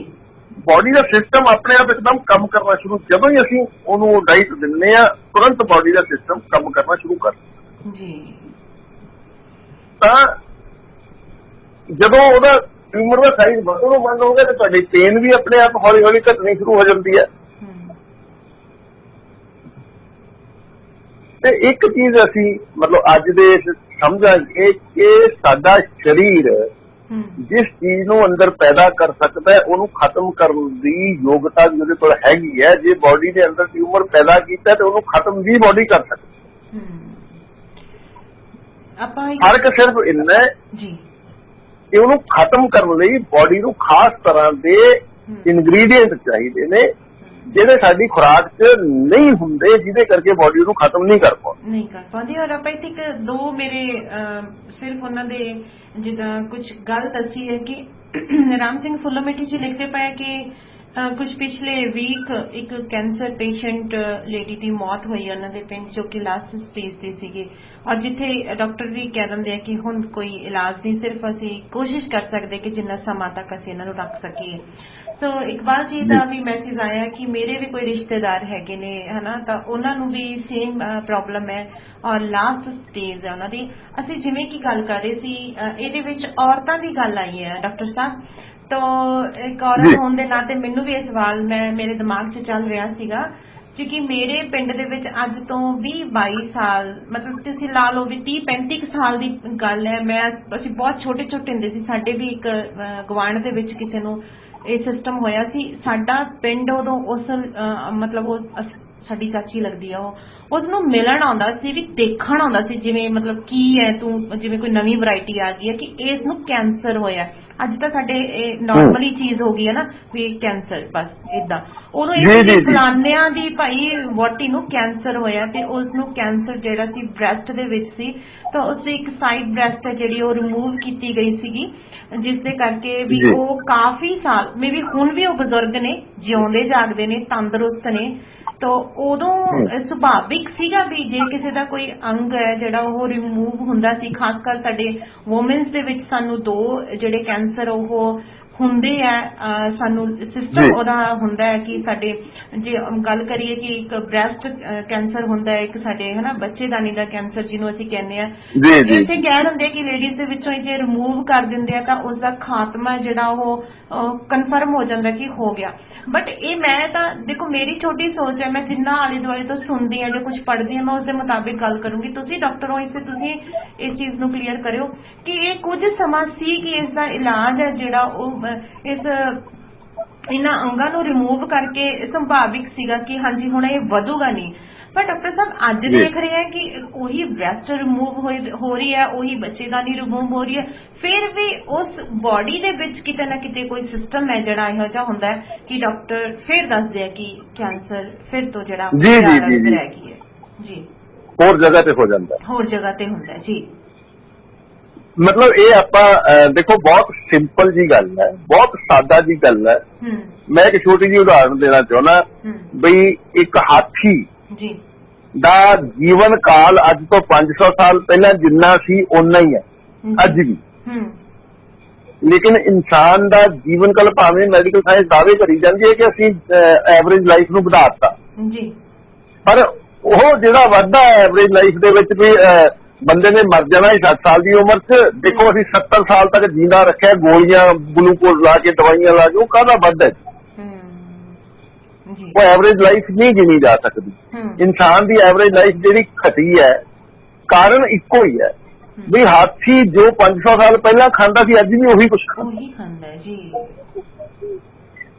S3: ਬਾਡੀ ਦਾ ਸਿਸਟਮ ਆਪਣੇ ਆਪ ਇੱਕਦਮ ਕੰਮ ਕਰਨਾ ਸ਼ੁਰੂ, ਜਦੋਂ ਹੀ ਅਸੀਂ ਉਹਨੂੰ ਡਾਈਟ ਦਿੰਦੇ ਹਾਂ ਤੁਰੰਤ ਬਾਡੀ ਦਾ ਸਿਸਟਮ ਕੰਮ ਕਰਨਾ ਸ਼ੁਰੂ ਕਰ ਦਿੰਦਾ। ਤਾਂ ਜਦੋਂ ਉਹਦਾ ਟਿਊਮਰ ਦਾ ਸਾਈਜ਼ ਵਧਣੋਂ ਬੰਦ ਹੋ ਗਿਆ ਤੇ ਤੁਹਾਡੀ ਪੇਨ ਵੀ ਆਪਣੇ ਆਪ ਹੌਲੀ ਹੌਲੀ ਘਟਣੀ ਸ਼ੁਰੂ ਹੋ ਜਾਂਦੀ ਹੈ। ਤੇ ਇੱਕ ਚੀਜ਼ ਅਸੀਂ ਮਤਲਬ ਅੱਜ ਦੇ ਸਮਝਾਂਗੇ ਕਿ ਸਾਡਾ ਸਰੀਰ ਜਿਸ ਚੀਜ਼ ਨੂੰ ਅੰਦਰ ਪੈਦਾ ਕਰ ਸਕਦਾ ਹੈ ਉਹਨੂੰ ਖਤਮ ਕਰਨ ਦੀ ਯੋਗਤਾ ਵੀ ਉਹਦੇ ਕੋਲ ਹੈਗੀ ਹੈ। ਜੇ ਬਾਡੀ ਦੇ ਅੰਦਰ ਟਿਊਮਰ ਪੈਦਾ ਕੀਤਾ ਤੇ ਉਹਨੂੰ ਖਤਮ ਵੀ ਬਾਡੀ ਕਰ ਸਕਦੀ। ਫਰਕ ਸਿਰਫ ਇੰਨਾ ਹੈ ਕਿ ਉਹਨੂੰ ਖਤਮ ਕਰਨ ਲਈ ਬਾਡੀ ਨੂੰ ਖਾਸ ਤਰ੍ਹਾਂ ਦੇ ਇਨਗਰੀਡੀਐਂਟ ਚਾਹੀਦੇ ਨੇ ਜਿਹੜੇ ਸਾਡੀ ਖੁਰਾਕ 'ਚ ਨਹੀਂ ਹੁੰਦੇ, ਜਿਹਦੇ ਕਰਕੇ ਬਾਡੀ ਨੂੰ ਖਤਮ ਨਹੀਂ ਕਰ ਪਾਉਂਦੀ।
S2: ਔਰ ਆਪਾਂ ਇੱਥੇ ਇੱਕ ਦੋ ਮੇਰੇ ਸਿਰਫ ਉਹਨਾਂ ਦੇ ਜਿੱਦਾਂ ਕੁਝ ਗੱਲ ਦੱਸੀ ਹੈ ਕਿ ਰਾਮ ਸਿੰਘ ਫੁੱਲੋਮੇਟੀ ਜੀ ਲਿਖਦੇ ਪਏ ਕਿ ਕੁਝ ਪਿਛਲੇ ਵੀਕ ਇੱਕ ਕੈਂਸਰ ਪੇਸ਼ੈਂਟ ਲੇਡੀ ਦੀ ਮੌਤ ਹੋਈ ਉਹਨਾਂ ਦੇ ਪਿੰਡ, ਜੋ ਕਿ ਲਾਸਟ ਸਟੇਜ ਤੇ ਸੀਗੇ, ਔਰ ਜਿੱਥੇ ਡਾਕਟਰ ਵੀ ਕਹਿ ਦਿੰਦੇ ਆ ਕਿ ਹੁਣ ਕੋਈ ਇਲਾਜ ਨਹੀਂ, ਸਿਰਫ ਅਸੀਂ ਕੋਸ਼ਿਸ਼ ਕਰ ਸਕਦੇ ਕਿ ਜਿੰਨਾ ਸਮਾਂ ਤੱਕ ਅਸੀਂ ਇਹਨਾਂ ਨੂੰ ਰੱਖ ਸਕੀਏ। ਸੋ ਇਕਬਾਲ ਜੀ ਦਾ ਵੀ ਮੈਸੇਜ ਆਇਆ ਕਿ ਮੇਰੇ ਵੀ ਕੋਈ ਰਿਸ਼ਤੇਦਾਰ ਹੈਗੇ ਨੇ ਹਨਾ, ਤਾਂ ਉਹਨਾਂ ਨੂੰ ਵੀ ਸੇਮ ਪ੍ਰੋਬਲਮ ਹੈ ਔਰ ਲਾਸਟ ਸਟੇਜ ਹੈ ਉਹਨਾਂ ਦੀ। ਅਸੀਂ ਜਿਵੇਂ ਕਿ ਗੱਲ ਕਰ ਰਹੇ ਸੀ ਇਹਦੇ ਵਿੱਚ ਔਰਤਾਂ ਦੀ ਗੱਲ ਆਈ ਹੈ ਡਾਕਟਰ ਸਾਹਿਬ, ਤਾਂ ਇੱਕ ਔਰਤ ਹੋਣ ਦੇ ਨਾਤੇ ਮੈਨੂੰ ਵੀ ਇਹ ਸਵਾਲ ਮੇਰੇ ਦਿਮਾਗ 'ਚ ਚੱਲ ਰਿਹਾ ਸੀਗਾ ਕਿਉਂਕਿ ਮੇਰੇ ਪਿੰਡ ਦੇ ਵਿੱਚ ਅੱਜ ਤੋਂ 20-22 ਸਾਲ ਮਤਲਬ ਤੁਸੀਂ ਲਾ ਲਓ ਵੀ 30-35 ਸਾਲ ਦੀ ਗੱਲ ਹੈ। ਅਸੀਂ ਬਹੁਤ ਛੋਟੇ ਹੁੰਦੇ ਸੀ, ਸਾਡੇ ਵੀ ਇੱਕ ਗਵਾਂਢ ਦੇ ਵਿੱਚ ਕਿਸੇ ਨੂੰ ਇਹ ਸਿਸਟਮ ਹੋਇਆ ਸੀ। ਸਾਡਾ ਪਿੰਡ ਉਦੋਂ ਉਸ ਮਤਲਬ ਉਹ ਸਾਡੀ ਚਾਚੀ ਲੱਗਦੀ ਆ, ਉਹ ਉਸ ਨੂੰ ਮਿਲਣ ਆਉਂਦਾ ਸੀ, ਵੀ ਦੇਖਣ ਆਉਂਦਾ ਸੀ ਜਿਵੇਂ ਮਤਲਬ ਕੀ ਹੈ ਤੂੰ, ਜਿਵੇਂ ਕੋਈ ਨਵੀਂ ਵੈਰਾਈਟੀ ਆ ਗਈ ਹੈ ਕਿ ਇਸ ਨੂੰ ਕੈਂਸਰ ਹੋਇਆ। ਅੱਜ ਤਾਂ ਸਾਡੇ ਇਹ ਨਾਰਮਲੀ ਚੀਜ਼ ਹੋ ਗਈ ਹੈ ਨਾ ਵੀ ਕੈਂਸਰ, ਬਸ ਏਦਾਂ। ਉਦੋਂ ਇਹ ਫਲਾਨਿਆਂ ਦੀ ਭਾਈ ਵੋਟੀ ਨੂੰ ਕੈਂਸਰ ਹੋਇਆ ਤੇ ਉਸ ਨੂੰ ਕੈਂਸਰ ਜਿਹੜਾ ਸੀ ਬ੍ਰੈਸਟ ਦੇ ਵਿੱਚ ਸੀ, ਤਾਂ ਉਸ ਦੀ ਇੱਕ ਸਾਈਡ ਬ੍ਰੈਸਟ ਹੈ ਜਿਹੜੀ ਉਹ ਰਿਮੂਵ ਕੀਤੀ ਗਈ ਸੀਗੀ, ਜਿਸ ਦੇ ਕਰਕੇ ਵੀ ਉਹ ਕਾਫੀ ਸਾਲ ਮੇ ਵੀ ਹੁਣ ਵੀ ਉਹ ਬਜ਼ੁਰਗ ਨੇ, ਜਿਉਂਦੇ ਜਾਗਦੇ ਨੇ, ਤੰਦਰੁਸਤ ਨੇ। ਤਾਂ ਉਦੋਂ ਸੁਭਾਵਿਕ ਸੀਗਾ ਵੀ ਜੇ ਕਿਸੇ ਦਾ ਕੋਈ ਅੰਗ ਹੈ ਜਿਹੜਾ ਉਹ ਰਿਮੂਵ ਹੁੰਦਾ ਸੀ, ਖਾਸ ਕਰ ਸਾਡੇ ਵੂਮਨਸ ਦੇ ਵਿੱਚ ਸਾਨੂੰ 2 ਜਿਹੜੇ ਕੈਂਸਰ ਉਹ ਹੁੰਦੇ ਆ, ਸਾਨੂੰ ਸਿਸਟਮ ਉਹਦਾ ਹੁੰਦਾ ਹੈ ਕਿ ਸਾਡੇ ਜੇ ਗੱਲ ਕਰੀਏ ਕਿ ਇੱਕ ਬ੍ਰੈਸਟ ਕੈਂਸਰ ਹੁੰਦਾ ਹੈ, ਇੱਕ ਸਾਡੇ ਹਨਾ ਬੱਚੇਦਾਨੀ ਦਾ ਕੈਂਸਰ ਜਿਹਨੂੰ ਅਸੀਂ ਕਹਿੰਦੇ ਆ, ਇੱਥੇ ਕਹਿ ਹੁੰਦੇ ਕਿ ਲੇਡੀਜ਼ ਦੇ ਵਿੱਚੋਂ ਜੇ ਰਿਮੂਵ ਕਰ ਦਿੰਦੇ ਆ ਤਾਂ ਉਸਦਾ ਖਾਤਮਾ ਜਿਹੜਾ ਉਹ ਕਨਫਰਮ ਹੋ ਜਾਂਦਾ ਕਿ ਹੋ ਗਿਆ। ਬਟ ਇਹ ਮੈਂ ਤਾਂ ਦੇਖੋ ਮੇਰੀ ਛੋਟੀ ਸੋਚ ਹੈ, ਮੈਂ ਜਿੰਨਾ ਆਲੇ ਦੁਆਲੇ ਤੋਂ ਸੁਣਦੀ ਹਾਂ ਜਾਂ ਕੁਝ ਪੜ੍ਹਦੀ ਹਾਂ ਮੈਂ ਉਸਦੇ ਮੁਤਾਬਿਕ ਗੱਲ ਕਰੂੰਗੀ। ਤੁਸੀਂ ਡਾਕਟਰ ਹੋ, ਇਸ ਤੇ ਤੁਸੀਂ ਇਸ ਚੀਜ਼ ਨੂੰ ਕਲੀਅਰ ਕਰਿਓ ਕਿ ਇਹ ਕੁਝ ਸਮਾਂ ਸੀ ਕਿ ਇਸ ਦਾ ਇਲਾਜ ਹੈ ਜਿਹੜਾ ਉਹ ਇਹਨਾਂ ਅੰਗਾਂ ਨੂੰ ਰਿਮੂਵ ਕਰਕੇ ਸੰਭਾਵਿਕ ਸੀਗਾ ਕਿ ਹਾਂਜੀ ਹੁਣ ਇਹ ਵਧੂਗਾ ਨਹੀਂ। ਪਰ ਡਾਕਟਰ ਸਾਹਿਬ ਅੱਜ ਦੇਖ ਰਹੇ ਹੈ ਕਿ ਉਹੀ ਬ੍ਰੈਸਟ ਰਿਮੂਵ ਹੋ ਰਹੀ ਹੈ, ਉਹੀ ਬੱਚੇਦਾਨੀ ਰਿਮੂਵ ਹੋ ਰਹੀ ਹੈ, ਫਿਰ ਵੀ ਉਸ ਬਾਡੀ ਦੇ ਵਿੱਚ ਕਿਤੇ ਨਾ ਕਿਤੇ ਕੋਈ ਸਿਸਟਮ ਹੈ ਜਿਹੜਾ ਇਹੋ ਜਿਹਾ ਹੁੰਦਾ ਹੈ ਕਿ ਡਾਕਟਰ ਫਿਰ ਦੱਸਦੇ ਆ ਕਿ ਕੈਂਸਰ ਫਿਰ ਤੋਂ ਜਿਹੜਾ ਰਹਿ ਗਈ ਹੈ। ਜੀ
S3: ਹੋਰ ਜਗ੍ਹਾ ਤੇ ਹੋ ਜਾਂਦਾ,
S2: ਹੋਰ ਜਗ੍ਹਾ ਤੇ ਹੁੰਦਾ ਜੀ।
S3: ਮਤਲਬ ਇਹ ਆਪਾਂ ਦੇਖੋ ਬਹੁਤ ਸਿੰਪਲ ਜੀ ਗੱਲ ਹੈ, ਬਹੁਤ ਸਾਦਾ ਜੀ ਗੱਲ ਹੈ। ਮੈਂ ਇੱਕ ਛੋਟੀ ਜਿਹੀ ਉਦਾਹਰਨ ਦੇਣਾ ਚਾਹੁੰਦਾ ਬਈ ਇੱਕ ਹਾਥੀ
S2: ਜੀ
S3: ਦਾ ਜੀਵਨ ਕਾਲ ਅੱਜ ਤੋਂ 500 ਸਾਲ ਪਹਿਲਾਂ ਜਿੰਨਾ ਸੀ ਓਨਾ ਹੀ ਹੈ ਅੱਜ ਵੀ। ਲੇਕਿਨ ਇਨਸਾਨ ਦਾ ਜੀਵਨ ਕਾਲ ਭਾਵੇਂ ਮੈਡੀਕਲ ਸਾਇੰਸ ਦਾਅਵੇ ਕਰੀ ਜਾਂਦੀ ਹੈ ਕਿ ਅਸੀਂ ਐਵਰੇਜ ਲਾਈਫ ਨੂੰ ਵਧਾ ਦਿੱਤਾ
S2: ਜੀ,
S3: ਪਰ ਉਹ ਜਿਹੜਾ ਵਾਧਾ ਐਵਰੇਜ ਲਾਈਫ ਦੇ ਵਿੱਚ ਵੀ ਬੰਦੇ ਨੇ ਮਰ ਜਾਣਾ 60 ਸਾਲ ਦੀ ਉਮਰ 'ਚ, ਦੇਖੋ ਅਸੀਂ 70 ਸਾਲ ਤੱਕ ਜੀਂਦਾ ਰੱਖਿਆ, ਗੋਲੀਆਂ ਗਲੂਕੋਜ਼ ਲਾ ਕੇ ਦਵਾਈਆਂ ਲਾ ਕੇ, ਉਹ ਕਾਹਦਾ ਵਾਧਾ ਹੈ? ਉਹ ਐਵਰੇਜ ਲਾਈਫ ਨਹੀਂ ਗਿਣੀ ਜਾ ਸਕਦੀ। ਇਨਸਾਨ ਦੀ ਐਵਰੇਜ ਲਾਈਫ ਜਿਹੜੀ ਘਟੀ ਹੈ ਕਾਰਨ ਇੱਕੋ ਹੀ ਹੈ ਵੀ ਹਾਥੀ ਜੋ 500 ਸਾਲ ਪਹਿਲਾਂ ਖਾਂਦਾ ਸੀ ਅੱਜ ਵੀ ਉਹੀ ਕੁਛ ਖਾਂਦਾ ਜੀ।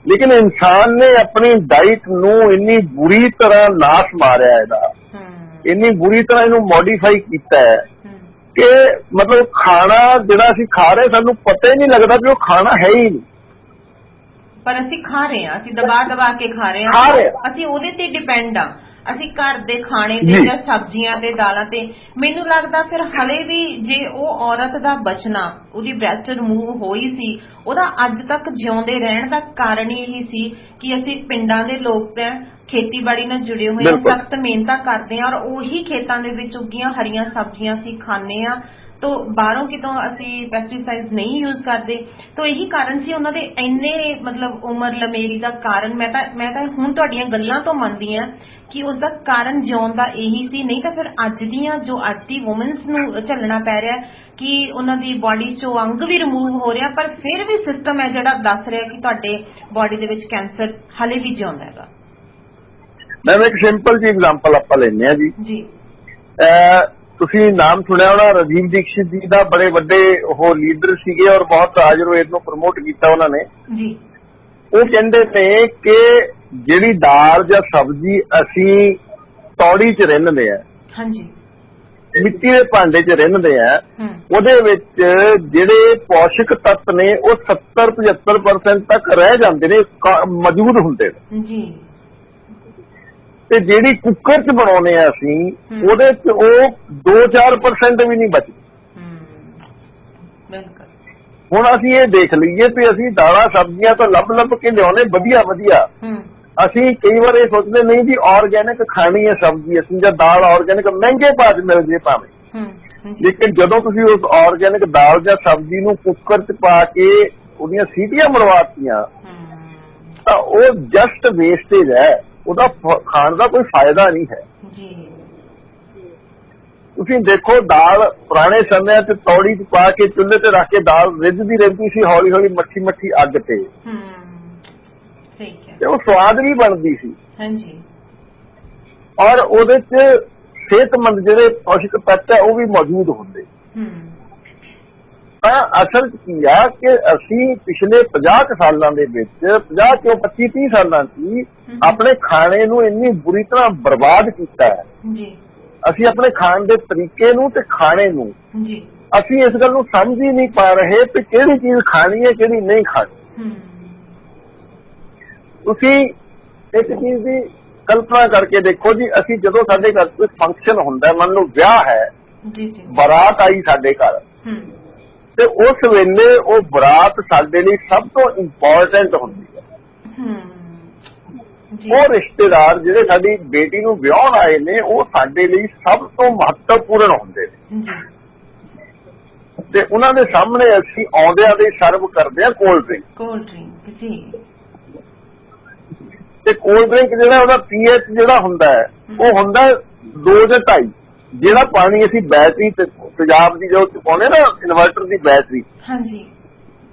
S3: ਲੇਕਿਨ ਇਨਸਾਨ ਨੇ ਆਪਣੀ ਡਾਈਟ ਨੂੰ ਇੰਨੀ ਬੁਰੀ ਤਰ੍ਹਾਂ ਨਾਸ਼ ਮਾਰਿਆ, ਇਹਦਾ ਇੰਨੀ ਬੁਰੀ ਤਰ੍ਹਾਂ ਇਹਨੂੰ ਮੋਡੀਫਾਈ ਕੀਤਾ ਹੈ ਕਿ ਮਤਲਬ ਖਾਣਾ ਜਿਹੜਾ ਅਸੀਂ ਖਾ ਰਹੇ ਸਾਨੂੰ ਪਤਾ ਹੀ ਨਹੀਂ ਲੱਗਦਾ ਵੀ ਉਹ ਖਾਣਾ ਹੈ ਹੀ ਨਹੀਂ,
S2: ਪਰ ਅਸੀਂ ਖਾ ਰਹੇ ਹਾਂ, ਅਸੀਂ ਦਬਾ ਕੇ ਖਾ ਰਹੇ ਹਾਂ, ਅਸੀਂ ਉਹਦੇ ਤੇ ਡਿਪੈਂਡ ਆ, ਅਸੀਂ ਘਰ ਦੇ ਖਾਣੇ ਤੇ ਜਾਂ ਸਬਜ਼ੀਆਂ ਤੇ ਦਾਲਾਂ ਤੇ। ਮੈਨੂੰ ਲੱਗਦਾ ਫਿਰ ਹਲੇ ਵੀ ਜੇ ਉਹ ਔਰਤ ਦਾ ਬਚਣਾ, ਉਹਦੀ ਬ੍ਰੈਸਟ ਰਿਮੂਵ ਹੋਈ ਸੀ, ਉਹਦਾ ਅੱਜ ਤੱਕ ਜਿਉਂਦੇ ਰਹਿਣ ਦਾ ਕਾਰਨ ਹੀ ਇਹੀ ਸੀ ਕਿ ਅਸੀਂ ਪਿੰਡਾਂ ਦੇ ਲੋਕ ਤਾਂ ਖੇਤੀਬਾੜੀ ਨਾਲ ਜੁੜੇ ਹੋਏ ਹਾਂ, ਸਖਤ ਮਿਹਨਤਾਂ ਕਰਦੇ ਹਾਂ, ਔਰ ਉਹੀ ਖੇਤਾਂ ਦੇ ਵਿੱਚ ਉੱਗੀਆਂ ਹਰੀਆਂ ਸਬਜ਼ੀਆਂ ਅਸੀਂ ਖਾਂਦੇ ਹਾਂ, ਤੋ ਬਾਹਰੋਂ ਕਿਤੋਂ ਅਸੀਂ ਪੈਸਟੀਸਾਈਡ ਨਹੀਂ ਯੂਜ਼ ਕਰਦੇ। ਤੋ ਇਹੀ ਕਾਰਨ ਸੀ ਉਹਨਾਂ ਦੇ ਇੰਨੇ ਮਤਲਬ ਉਮਰ ਲੰਮੇਰੀ ਦਾ ਕਾਰਨ। ਮੈਂ ਤਾਂ ਹੁਣ ਤੁਹਾਡੀਆਂ ਗੱਲਾਂ ਤੋਂ ਮੰਨਦੀ ਹਾਂ ਕਿ ਉਸਦਾ ਕਾਰਨ ਜਿਉਣ ਦਾ ਇਹੀ ਸੀ, ਨਹੀਂ ਤਾਂ ਫਿਰ ਅੱਜ ਦੀ ਵੂਮਨਸ ਨੂੰ ਝੱਲਣਾ ਪੈ ਰਿਹਾ ਕਿ ਉਹਨਾਂ ਦੀ ਬਾਡੀ 'ਚੋਂ ਅੰਗ ਵੀ ਰਿਮੂਵ ਹੋ ਰਿਹਾ, ਪਰ ਫਿਰ ਵੀ ਸਿਸਟਮ ਹੈ ਜਿਹੜਾ ਦੱਸ ਰਿਹਾ ਕਿ ਤੁਹਾਡੇ ਬਾਡੀ ਦੇ ਵਿੱਚ ਕੈਂਸਰ ਹਲੇ ਵੀ ਜਿਉਂਦਾ ਹੈਗਾ।
S3: ਮੈਂ ਇੱਕ ਸਿੰਪਲ ਜੀ ਐਗਜ਼ਾਮਪਲ ਆਪਾਂ ਲੈਂਦੇ ਹਾਂ ਜੀ। ਤੁਸੀਂ ਨਾਮ ਸੁਣਿਆ ਹੋਣਾ ਰਾਜੀਵ ਦੀਕਸ਼ਿਤ ਜੀ ਦਾ, ਬੜੇ ਵੱਡੇ ਉਹ ਲੀਡਰ ਸੀਗੇ ਔਰ ਬਹੁਤ ਆਯੁਰਵੇਦ ਨੂੰ ਪ੍ਰਮੋਟ ਕੀਤਾ ਉਹਨਾਂ ਨੇ ਜੀ। ਉਹ ਕਹਿੰਦੇ ਨੇ ਕਿ ਜਿਹੜੀ ਦਾਲ ਜਾਂ ਸਬਜ਼ੀ ਅਸੀਂ ਤੌੜੀ 'ਚ ਰਿੰਨਦੇ ਆ, ਹਾਂਜੀ, ਮਿੱਟੀ ਦੇ ਭਾਂਡੇ 'ਚ ਰਿੰਨਦੇ ਆ, ਉਹਦੇ ਵਿੱਚ ਜਿਹੜੇ ਪੌਸ਼ਕ ਤੱਤ ਨੇ ਉਹ 70-75% ਤੱਕ ਰਹਿ ਜਾਂਦੇ ਨੇ, ਮੌਜੂਦ ਹੁੰਦੇ ਨੇ ਜੀ। ਤੇ ਜਿਹੜੀ ਕੁੱਕਰ 'ਚ ਬਣਾਉਂਦੇ ਆ ਅਸੀਂ, ਉਹਦੇ 'ਚ ਉਹ 2-4% ਵੀ ਨਹੀਂ ਬਚਦੀ। ਹੁਣ ਅਸੀਂ ਇਹ ਦੇਖ ਲਈਏ ਵੀ ਅਸੀਂ ਦਾਲਾਂ ਸਬਜ਼ੀਆਂ ਤਾਂ ਲੱਭ ਕੇ ਲਿਆਉਣੇ ਵਧੀਆ, ਅਸੀਂ ਕਈ ਵਾਰ ਇਹ ਸੋਚਦੇ ਨਹੀਂ ਵੀ ਆਰਗੈਨਿਕ ਖਾਣੀ ਹੈ ਸਬਜ਼ੀ ਅਸੀਂ ਜਾਂ ਦਾਲ ਆਰਗੈਨਿਕ ਮਹਿੰਗੇ ਭਾਅ 'ਚ ਮਿਲ ਜੇ ਭਾਵੇਂ, ਲੇਕਿਨ ਜਦੋਂ ਤੁਸੀਂ ਉਸ ਆਰਗੈਨਿਕ ਦਾਲ ਜਾਂ ਸਬਜ਼ੀ ਨੂੰ ਕੁੱਕਰ 'ਚ ਪਾ ਕੇ ਉਹਦੀਆਂ ਸੀਟੀਆਂ ਮਰਵਾਤੀਆਂ ਤਾਂ ਉਹ ਜਸਟ ਵੇਸਟੇਜ ਹੈ, ਉਹਦਾ ਖਾਣ ਦਾ ਕੋਈ ਫਾਇਦਾ ਨਹੀਂ ਹੈ ਜੀ। ਤੁਸੀਂ ਦੇਖੋ ਦਾਲ ਪੁਰਾਣੇ ਸਮਿਆਂ 'ਚ ਤੌੜੀ 'ਚ ਪਾ ਕੇ ਚੁੱਲ੍ਹੇ ਤੇ ਰੱਖ ਕੇ ਦਾਲ ਰਿੱਝਦੀ ਰਹਿੰਦੀ ਸੀ ਹੌਲੀ ਮੱਠੀ ਅੱਗ ਤੇ, ਤੇ ਉਹ ਸਵਾਦ ਵੀ ਬਣਦੀ ਸੀ ਹਾਂਜੀ, ਔਰ ਉਹਦੇ 'ਚ ਸਿਹਤਮੰਦ ਜਿਹੜੇ ਪੌਸ਼ਕ ਤੱਤ ਹੈ ਉਹ ਵੀ ਮੌਜੂਦ ਹੁੰਦੇ। ਤਾਂ ਅਸਲ 'ਚ ਕੀ ਆ ਕਿ ਅਸੀਂ ਪਿਛਲੇ 50 ਸਾਲਾਂ ਦੇ ਵਿੱਚ 50 ਤੋਂ 25-30 ਸਾਲਾਂ 'ਚ ਆਪਣੇ ਖਾਣੇ ਨੂੰ ਇੰਨੀ ਬੁਰੀ ਤਰ੍ਹਾਂ ਬਰਬਾਦ ਕੀਤਾ ਹੈ ਜੀ। ਅਸੀਂ ਆਪਣੇ ਖਾਣ ਦੇ ਤਰੀਕੇ ਨੂੰ ਤੇ ਖਾਣੇ ਨੂੰ ਜੀ ਅਸੀਂ ਇਸ ਗੱਲ ਨੂੰ ਸਮਝ ਹੀ ਨਹੀਂ ਪਾ ਰਹੇ ਕਿ ਕਿਹੜੀ ਚੀਜ਼ ਖਾਣੀ ਹੈ ਕਿਹੜੀ ਨਹੀਂ ਖਾਣੀ। ਤੁਸੀਂ ਇੱਕ ਚੀਜ਼ ਦੀ ਕਲਪਨਾ ਕਰਕੇ ਦੇਖੋ ਜੀ, ਅਸੀਂ ਜਦੋਂ ਸਾਡੇ ਘਰ ਕੋਈ ਫੰਕਸ਼ਨ ਹੁੰਦਾ, ਮੰਨ ਲਓ ਵਿਆਹ ਹੈ ਜੀ, ਬਰਾਤ ਆਈ ਸਾਡੇ ਘਰ, ਤੇ ਉਸ ਵੇਲੇ ਉਹ ਬਰਾਤ ਸਾਡੇ ਲਈ ਸਭ ਤੋਂ ਇੰਪੋਰਟੈਂਟ ਹੁੰਦੀ ਹੈ। ਉਹ ਰਿਸ਼ਤੇਦਾਰ ਜਿਹੜੇ ਸਾਡੀ ਬੇਟੀ ਨੂੰ ਵਿਆਹਣ ਆਏ ਨੇ ਉਹ ਸਾਡੇ ਲਈ ਸਭ ਤੋਂ ਮਹੱਤਵਪੂਰਨ ਹੁੰਦੇ ਨੇ, ਤੇ ਉਹਨਾਂ ਦੇ ਸਾਹਮਣੇ ਅਸੀਂ ਆਉਂਦਿਆਂ ਦੇ ਸਰਵ ਕਰਦੇ ਹਾਂ ਕੋਲਡ ਡਰਿੰਕ ਜੀ। ਤੇ ਕੋਲਡ ਡਰਿੰਕ ਜਿਹੜਾ ਉਹਦਾ ਪੀਐਚ ਜਿਹੜਾ ਹੁੰਦਾ ਹੈ ਉਹ ਹੁੰਦਾ 2 ਜਾਂ 2.5। ਜਿਹੜਾ ਪਾਣੀ ਅਸੀਂ ਬੈਟਰੀ ਤੇ ਤੇਜ਼ਾਬ ਦੀ ਜੋ ਪਾਉਣੇ ਨਾ ਇਨਵਰਟਰ ਦੀ ਬੈਟਰੀ, ਹਾਂਜੀ,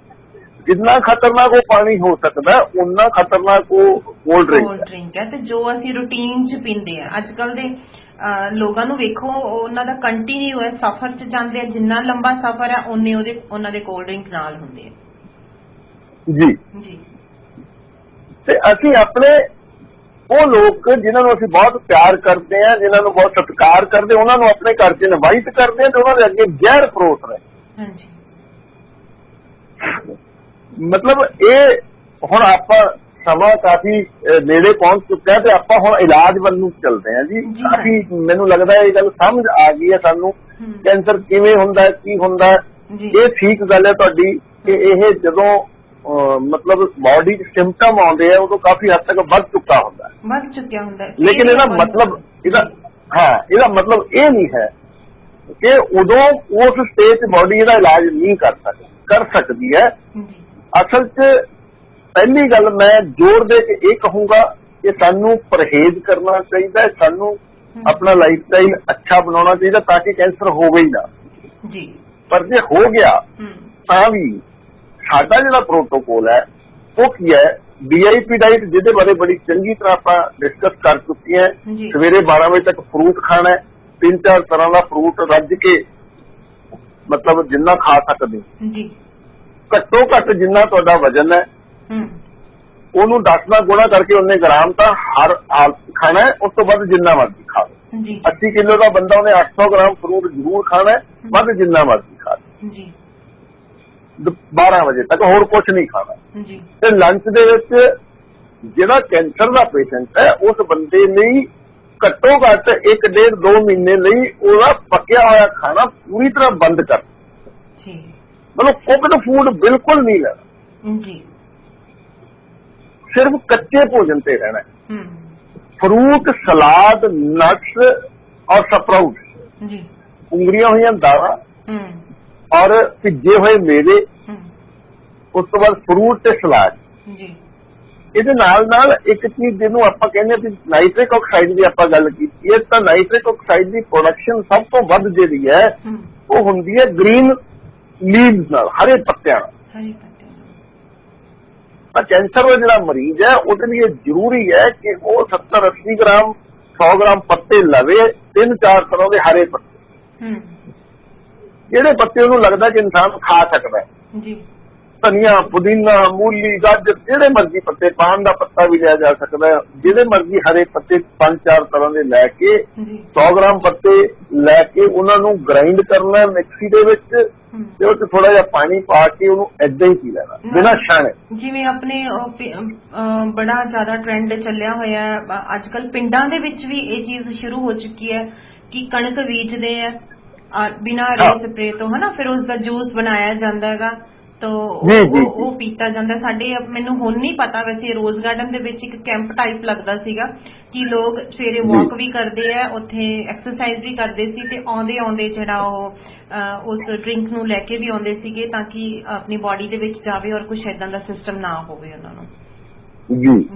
S3: ਜਿੰਨਾ ਖਤਰਨਾਕ ਉਹ ਪਾਣੀ ਹੋ ਸਕਦਾ ਉਨਾ ਖਤਰਨਾਕ ਉਹ ਕੋਲਡ ਡਰਿੰਕ ਹੈ। ਤੇ ਜੋ ਅਸੀਂ ਰੂਟੀਨ 'ਚ ਪੀਂਦੇ ਆ, ਅੱਜ ਕੱਲ ਦੇ ਲੋਕਾਂ ਨੂੰ ਵੇਖੋ ਉਹਨਾਂ ਦਾ ਕੰਟੀਨਿਊ ਹੈ, ਸਫ਼ਰ 'ਚ ਜਾਂਦੇ ਆ, ਜਿੰਨਾ ਲੰਬਾ ਸਫ਼ਰ ਹੈ ਉਹਨੇ ਉਹਨਾਂ ਦੇ ਕੋਲਡ ਡਰਿੰਕ ਨਾਲ ਹੁੰਦੇ ਆ ਜੀ। ਤੇ ਅਸੀਂ ਆਪਣੇ ਉਹ ਲੋਕ ਜਿਨ੍ਹਾਂ ਨੂੰ ਅਸੀਂ ਬਹੁਤ ਪਿਆਰ ਕਰਦੇ ਹਾਂ, ਜਿਨ੍ਹਾਂ ਨੂੰ ਬਹੁਤ ਸਤਿਕਾਰ ਕਰਦੇ, ਉਹਨਾਂ ਨੂੰ ਆਪਣੇ ਘਰ 'ਚ ਇਨਵਾਈਟ ਕਰਦੇ ਹਾਂ ਤੇ ਉਹਨਾਂ ਦੇ ਅੱਗੇ ਜ਼ਹਿਰ ਪਰੋਸ ਰਹੇ। ਹਾਂਜੀ, ਮਤਲਬ ਇਹ ਹੁਣ ਆਪਾਂ ਸਮਾਂ ਕਾਫੀ ਨੇੜੇ ਪਹੁੰਚ ਚੁੱਕਾ ਤੇ ਆਪਾਂ ਹੁਣ ਇਲਾਜ ਵੱਲ ਨੂੰ ਚੱਲਦੇ ਹਾਂ ਜੀ।
S2: ਜੀ
S3: ਕਾਫੀ ਮੈਨੂੰ ਲੱਗਦਾ ਇਹ ਗੱਲ ਸਮਝ ਆ ਗਈ ਹੈ ਸਾਨੂੰ, ਕੈਂਸਰ ਕਿਵੇਂ ਹੁੰਦਾ ਹੈ, ਕੀ ਹੁੰਦਾ ਹੈ।
S2: ਜੀ
S3: ਇਹ ਠੀਕ ਗੱਲ ਹੈ ਤੁਹਾਡੀ ਕਿ ਇਹ ਜਦੋਂ ਮਤਲਬ ਬਾਡੀ 'ਚ ਸਿੰਪਟਮ ਆਉਂਦੇ ਆ ਉਦੋਂ ਕਾਫੀ ਹੱਦ ਤੱਕ ਵੱਧ ਚੁੱਕਾ ਹੁੰਦਾ ਹੈ।
S2: ਵੱਧ ਚੁੱਕਿਆ ਹੁੰਦਾ ਹੈ,
S3: ਲੇਕਿਨ ਇਹਦਾ ਮਤਲਬ ਇਹ ਨਹੀਂ ਹੈ ਕਿ ਉਦੋਂ ਉਸ ਸਟੇਜ 'ਚ ਬਾਡੀ ਇਹਦਾ ਇਲਾਜ ਨਹੀਂ ਕਰ ਸਕਦੀ ਹੈ।
S2: ਜੀ
S3: ਅਸਲ 'ਚ ਪਹਿਲੀ ਗੱਲ ਮੈਂ ਜ਼ੋਰ ਦੇ ਕੇ ਇਹ ਕਹੂੰਗਾ ਕਿ ਸਾਨੂੰ ਪਰਹੇਜ਼ ਕਰਨਾ ਚਾਹੀਦਾ ਹੈ, ਸਾਨੂੰ ਆਪਣਾ ਲਾਈਫ ਸਟਾਈਲ ਅੱਛਾ ਬਣਾਉਣਾ ਚਾਹੀਦਾ ਤਾਂ ਕਿ ਕੈਂਸਰ ਹੋਵੇ ਹੀ ਨਾ।
S2: ਜੀ
S3: ਪਰ ਜੇ ਹੋ ਗਿਆ ਤਾਂ ਵੀ ਸਾਡਾ ਜਿਹੜਾ ਪ੍ਰੋਟੋਕੋਲ ਹੈ ਉਹ ਕੀ ਹੈ, VIP ਡਾਈਟ ਜਿਹਦੇ ਬਾਰੇ ਬੜੀ ਚੰਗੀ ਤਰ੍ਹਾਂ ਆਪਾਂ ਡਿਸਕਸ ਕਰ ਚੁੱਕੇ ਹਾਂ। ਸਵੇਰੇ 12 ਵਜੇ ਤੱਕ ਫਰੂਟ ਖਾਣਾ ਹੈ, 3-4 ਤਰ੍ਹਾਂ ਦਾ ਫਰੂਟ ਰੱਜ ਕੇ ਮਤਲਬ ਜਿੰਨਾ ਖਾ ਸਕਦੇ
S2: ਜੀ,
S3: ਘੱਟੋ ਘੱਟ ਜਿੰਨਾ ਤੁਹਾਡਾ ਵਜ਼ਨ ਹੈ ਉਹਨੂੰ 10 ਨਾਲ ਗੁਣਾ ਕਰਕੇ 19 ਗ੍ਰਾਮ ਤਾਂ ਹਰ ਖਾਣਾ ਹੈ। ਉਸ ਤੋਂ ਵੱਧ ਜਿੰਨਾ ਮਰਜ਼ੀ ਖਾ ਲਓ। 80 ਕਿਲੋ ਦਾ ਬੰਦਾ ਉਹਨੇ 800 ਗ੍ਰਾਮ ਫਰੂਟ ਜ਼ਰੂਰ ਖਾਣਾ ਹੈ, ਵੱਧ ਜਿੰਨਾ ਮਰਜ਼ੀ ਖਾ ਲਓ ਜੀ। 12 ਵਜੇ ਤੱਕ ਹੋਰ ਕੁਝ ਨਹੀਂ ਖਾਣਾ ਜੀ। ਤੇ ਲੰਚ ਦੇ ਵਿੱਚ ਜਿਹੜਾ ਕੈਂਸਰ ਦਾ ਪੇਸ਼ੈਂਟ ਹੈ ਉਸ ਬੰਦੇ ਲਈ ਘੱਟੋ ਘੱਟ 1-1.5-2 ਮਹੀਨੇ ਲਈ ਉਹਦਾ ਪੱਕਿਆ ਹੋਇਆ ਖਾਣਾ ਪੂਰੀ ਤਰ੍ਹਾਂ ਬੰਦ ਕਰ ਜੀ। ਮਤਲਬ ਕੁਕਡ ਫੂਡ ਬਿਲਕੁਲ ਨਹੀਂ ਲੈਣਾ ਜੀ, ਸਿਰਫ ਕੱਚੇ ਭੋਜਨ ਤੇ ਰਹਿਣਾ ਹੈ। ਫਰੂਟ, ਸਲਾਦ, ਨਟਸ ਔਰ ਸਪਰਾਊਟ ਜੀ, ਉਂਗਰੀਆਂ ਹੋਈਆਂ ਦਾਲਾਂ ਔਰ ਭਿੱਜੇ ਹੋਏ ਮੇਵੇ, ਉਸ ਤੋਂ ਬਾਅਦ ਫਰੂਟ ਤੇ ਸਲਾਦ ਜੀ। ਇਹਦੇ ਨਾਲ ਇੱਕ ਚੀਜ਼ ਜਿਹਨੂੰ ਆਪਾਂ ਕਹਿੰਦੇ ਵੀ ਨਾਈਟ੍ਰਿਕ ਆਕਸਾਈਡ ਦੀ ਆਪਾਂ ਗੱਲ ਕੀਤੀ ਹੈ, ਤਾਂ ਨਾਈਟ੍ਰਿਕ ਆਕਸਾਈਡ ਦੀ ਪ੍ਰੋਡਕਸ਼ਨ ਸਭ ਤੋਂ ਵੱਧ ਜਿਹੜੀ ਹੈ ਉਹ ਹੁੰਦੀ ਹੈ ਗ੍ਰੀਨ ਲੀਵਸ ਨਾਲ, ਹਰੇ ਪੱਤਿਆਂ ਨਾਲ। ਤਾਂ ਕੈਂਸਰ ਦਾ ਜਿਹੜਾ ਮਰੀਜ਼ ਹੈ ਉਹਦੇ ਲਈ ਜ਼ਰੂਰੀ ਹੈ ਕਿ ਉਹ 70-80 ਗ੍ਰਾਮ 100 ਗ੍ਰਾਮ ਪੱਤੇ ਲਵੇ, 3-4 ਤਰ੍ਹਾਂ ਦੇ ਹਰੇ ਪੱਤੇ, ਜਿਹੜੇ ਪੱਤੇ ਉਹਨੂੰ ਲੱਗਦਾ ਕਿ ਇਨਸਾਨ ਖਾ ਸਕਦਾ ਹੈ ਜੀ। ਧਨੀਆ, ਪੁਦੀਨਾ, ਮੂਲੀ, ਗਾਜਰ, ਜਿਹੜੇ ਮਰਜ਼ੀ ਪੱਤੇ, ਪਾਨ ਦਾ ਪੱਤਾ ਵੀ ਲਿਆ ਜਾ ਸਕਦਾ ਹੈ, ਜਿਹੜੇ ਮਰਜ਼ੀ ਹਰੇ ਪੱਤੇ 5-4 ਤਰ੍ਹਾਂ ਦੇ ਲੈ ਕੇ 100 ਗ੍ਰਾਮ ਪੱਤੇ ਲੈ ਕੇ ਉਹਨਾਂ ਨੂੰ ਗ੍ਰਾਈਂਡ ਕਰਨਾ ਮਿਕਸੀ ਦੇ ਵਿੱਚ ਤੇ ਉਹ 'ਚ ਥੋੜਾ ਜਿਹਾ ਪਾਣੀ ਪਾ ਕੇ ਉਹਨੂੰ ਏਦਾਂ ਹੀ ਪੀ ਲੈਣਾ ਬਿਨਾਂ ਛਾਣੇ। ਜਿਵੇਂ
S2: ਆਪਣੇ ਬੜਾ ਜ਼ਿਆਦਾ ਟ੍ਰੈਂਡ ਚੱਲਿਆ ਹੋਇਆ ਹੈ ਅੱਜ ਕੱਲ, ਪਿੰਡਾਂ ਦੇ ਵਿੱਚ ਵੀ ਇਹ ਚੀਜ਼ ਸ਼ੁਰੂ ਹੋ ਚੁੱਕੀ ਹੈ ਕਿ ਕਣਕ ਬੀਜਦੇ ਆ ਬਿਨਾਂ ਰੇ ਸਪਰੇ ਤੋਂ, ਹਨਾ, ਫਿਰ ਉਸ ਦਾ ਜੂਸ ਬਣਾਇਆ ਜਾਂਦਾ ਹੈਗਾ ਤਾਂ ਉਹ ਪੀਤਾ ਜਾਂਦਾ। ਸਾਡੇ ਮੈਨੂੰ ਹੁਣ ਨਹੀਂ ਪਤਾ, ਵੈਸੇ ਰੋਜ਼ ਗਾਰਡਨ ਦੇ ਵਿੱਚ ਇੱਕ ਕੈਂਪ ਟਾਈਪ ਲੱਗਦਾ ਸੀਗਾ ਕਿ ਲੋਕ ਸਵੇਰੇ ਵਾਕ ਵੀ ਕਰਦੇ ਆ, ਉੱਥੇ ਐਕਸਰਸਾਈਜ਼ ਵੀ ਕਰਦੇ ਸੀ ਤੇ ਆਉਂਦੇ ਜਿਹੜਾ ਉਹ ਉਸ ਡਰਿੰਕ ਨੂੰ ਲੈ ਕੇ ਵੀ ਆਉਂਦੇ ਸੀਗੇ ਤਾਂ ਕਿ ਆਪਣੀ ਬਾਡੀ ਦੇ ਵਿੱਚ ਜਾਵੇ ਔਰ ਕੁਝ ਏਦਾਂ ਦਾ ਸਿਸਟਮ ਨਾ ਹੋਵੇ ਉਹਨਾਂ ਨੂੰ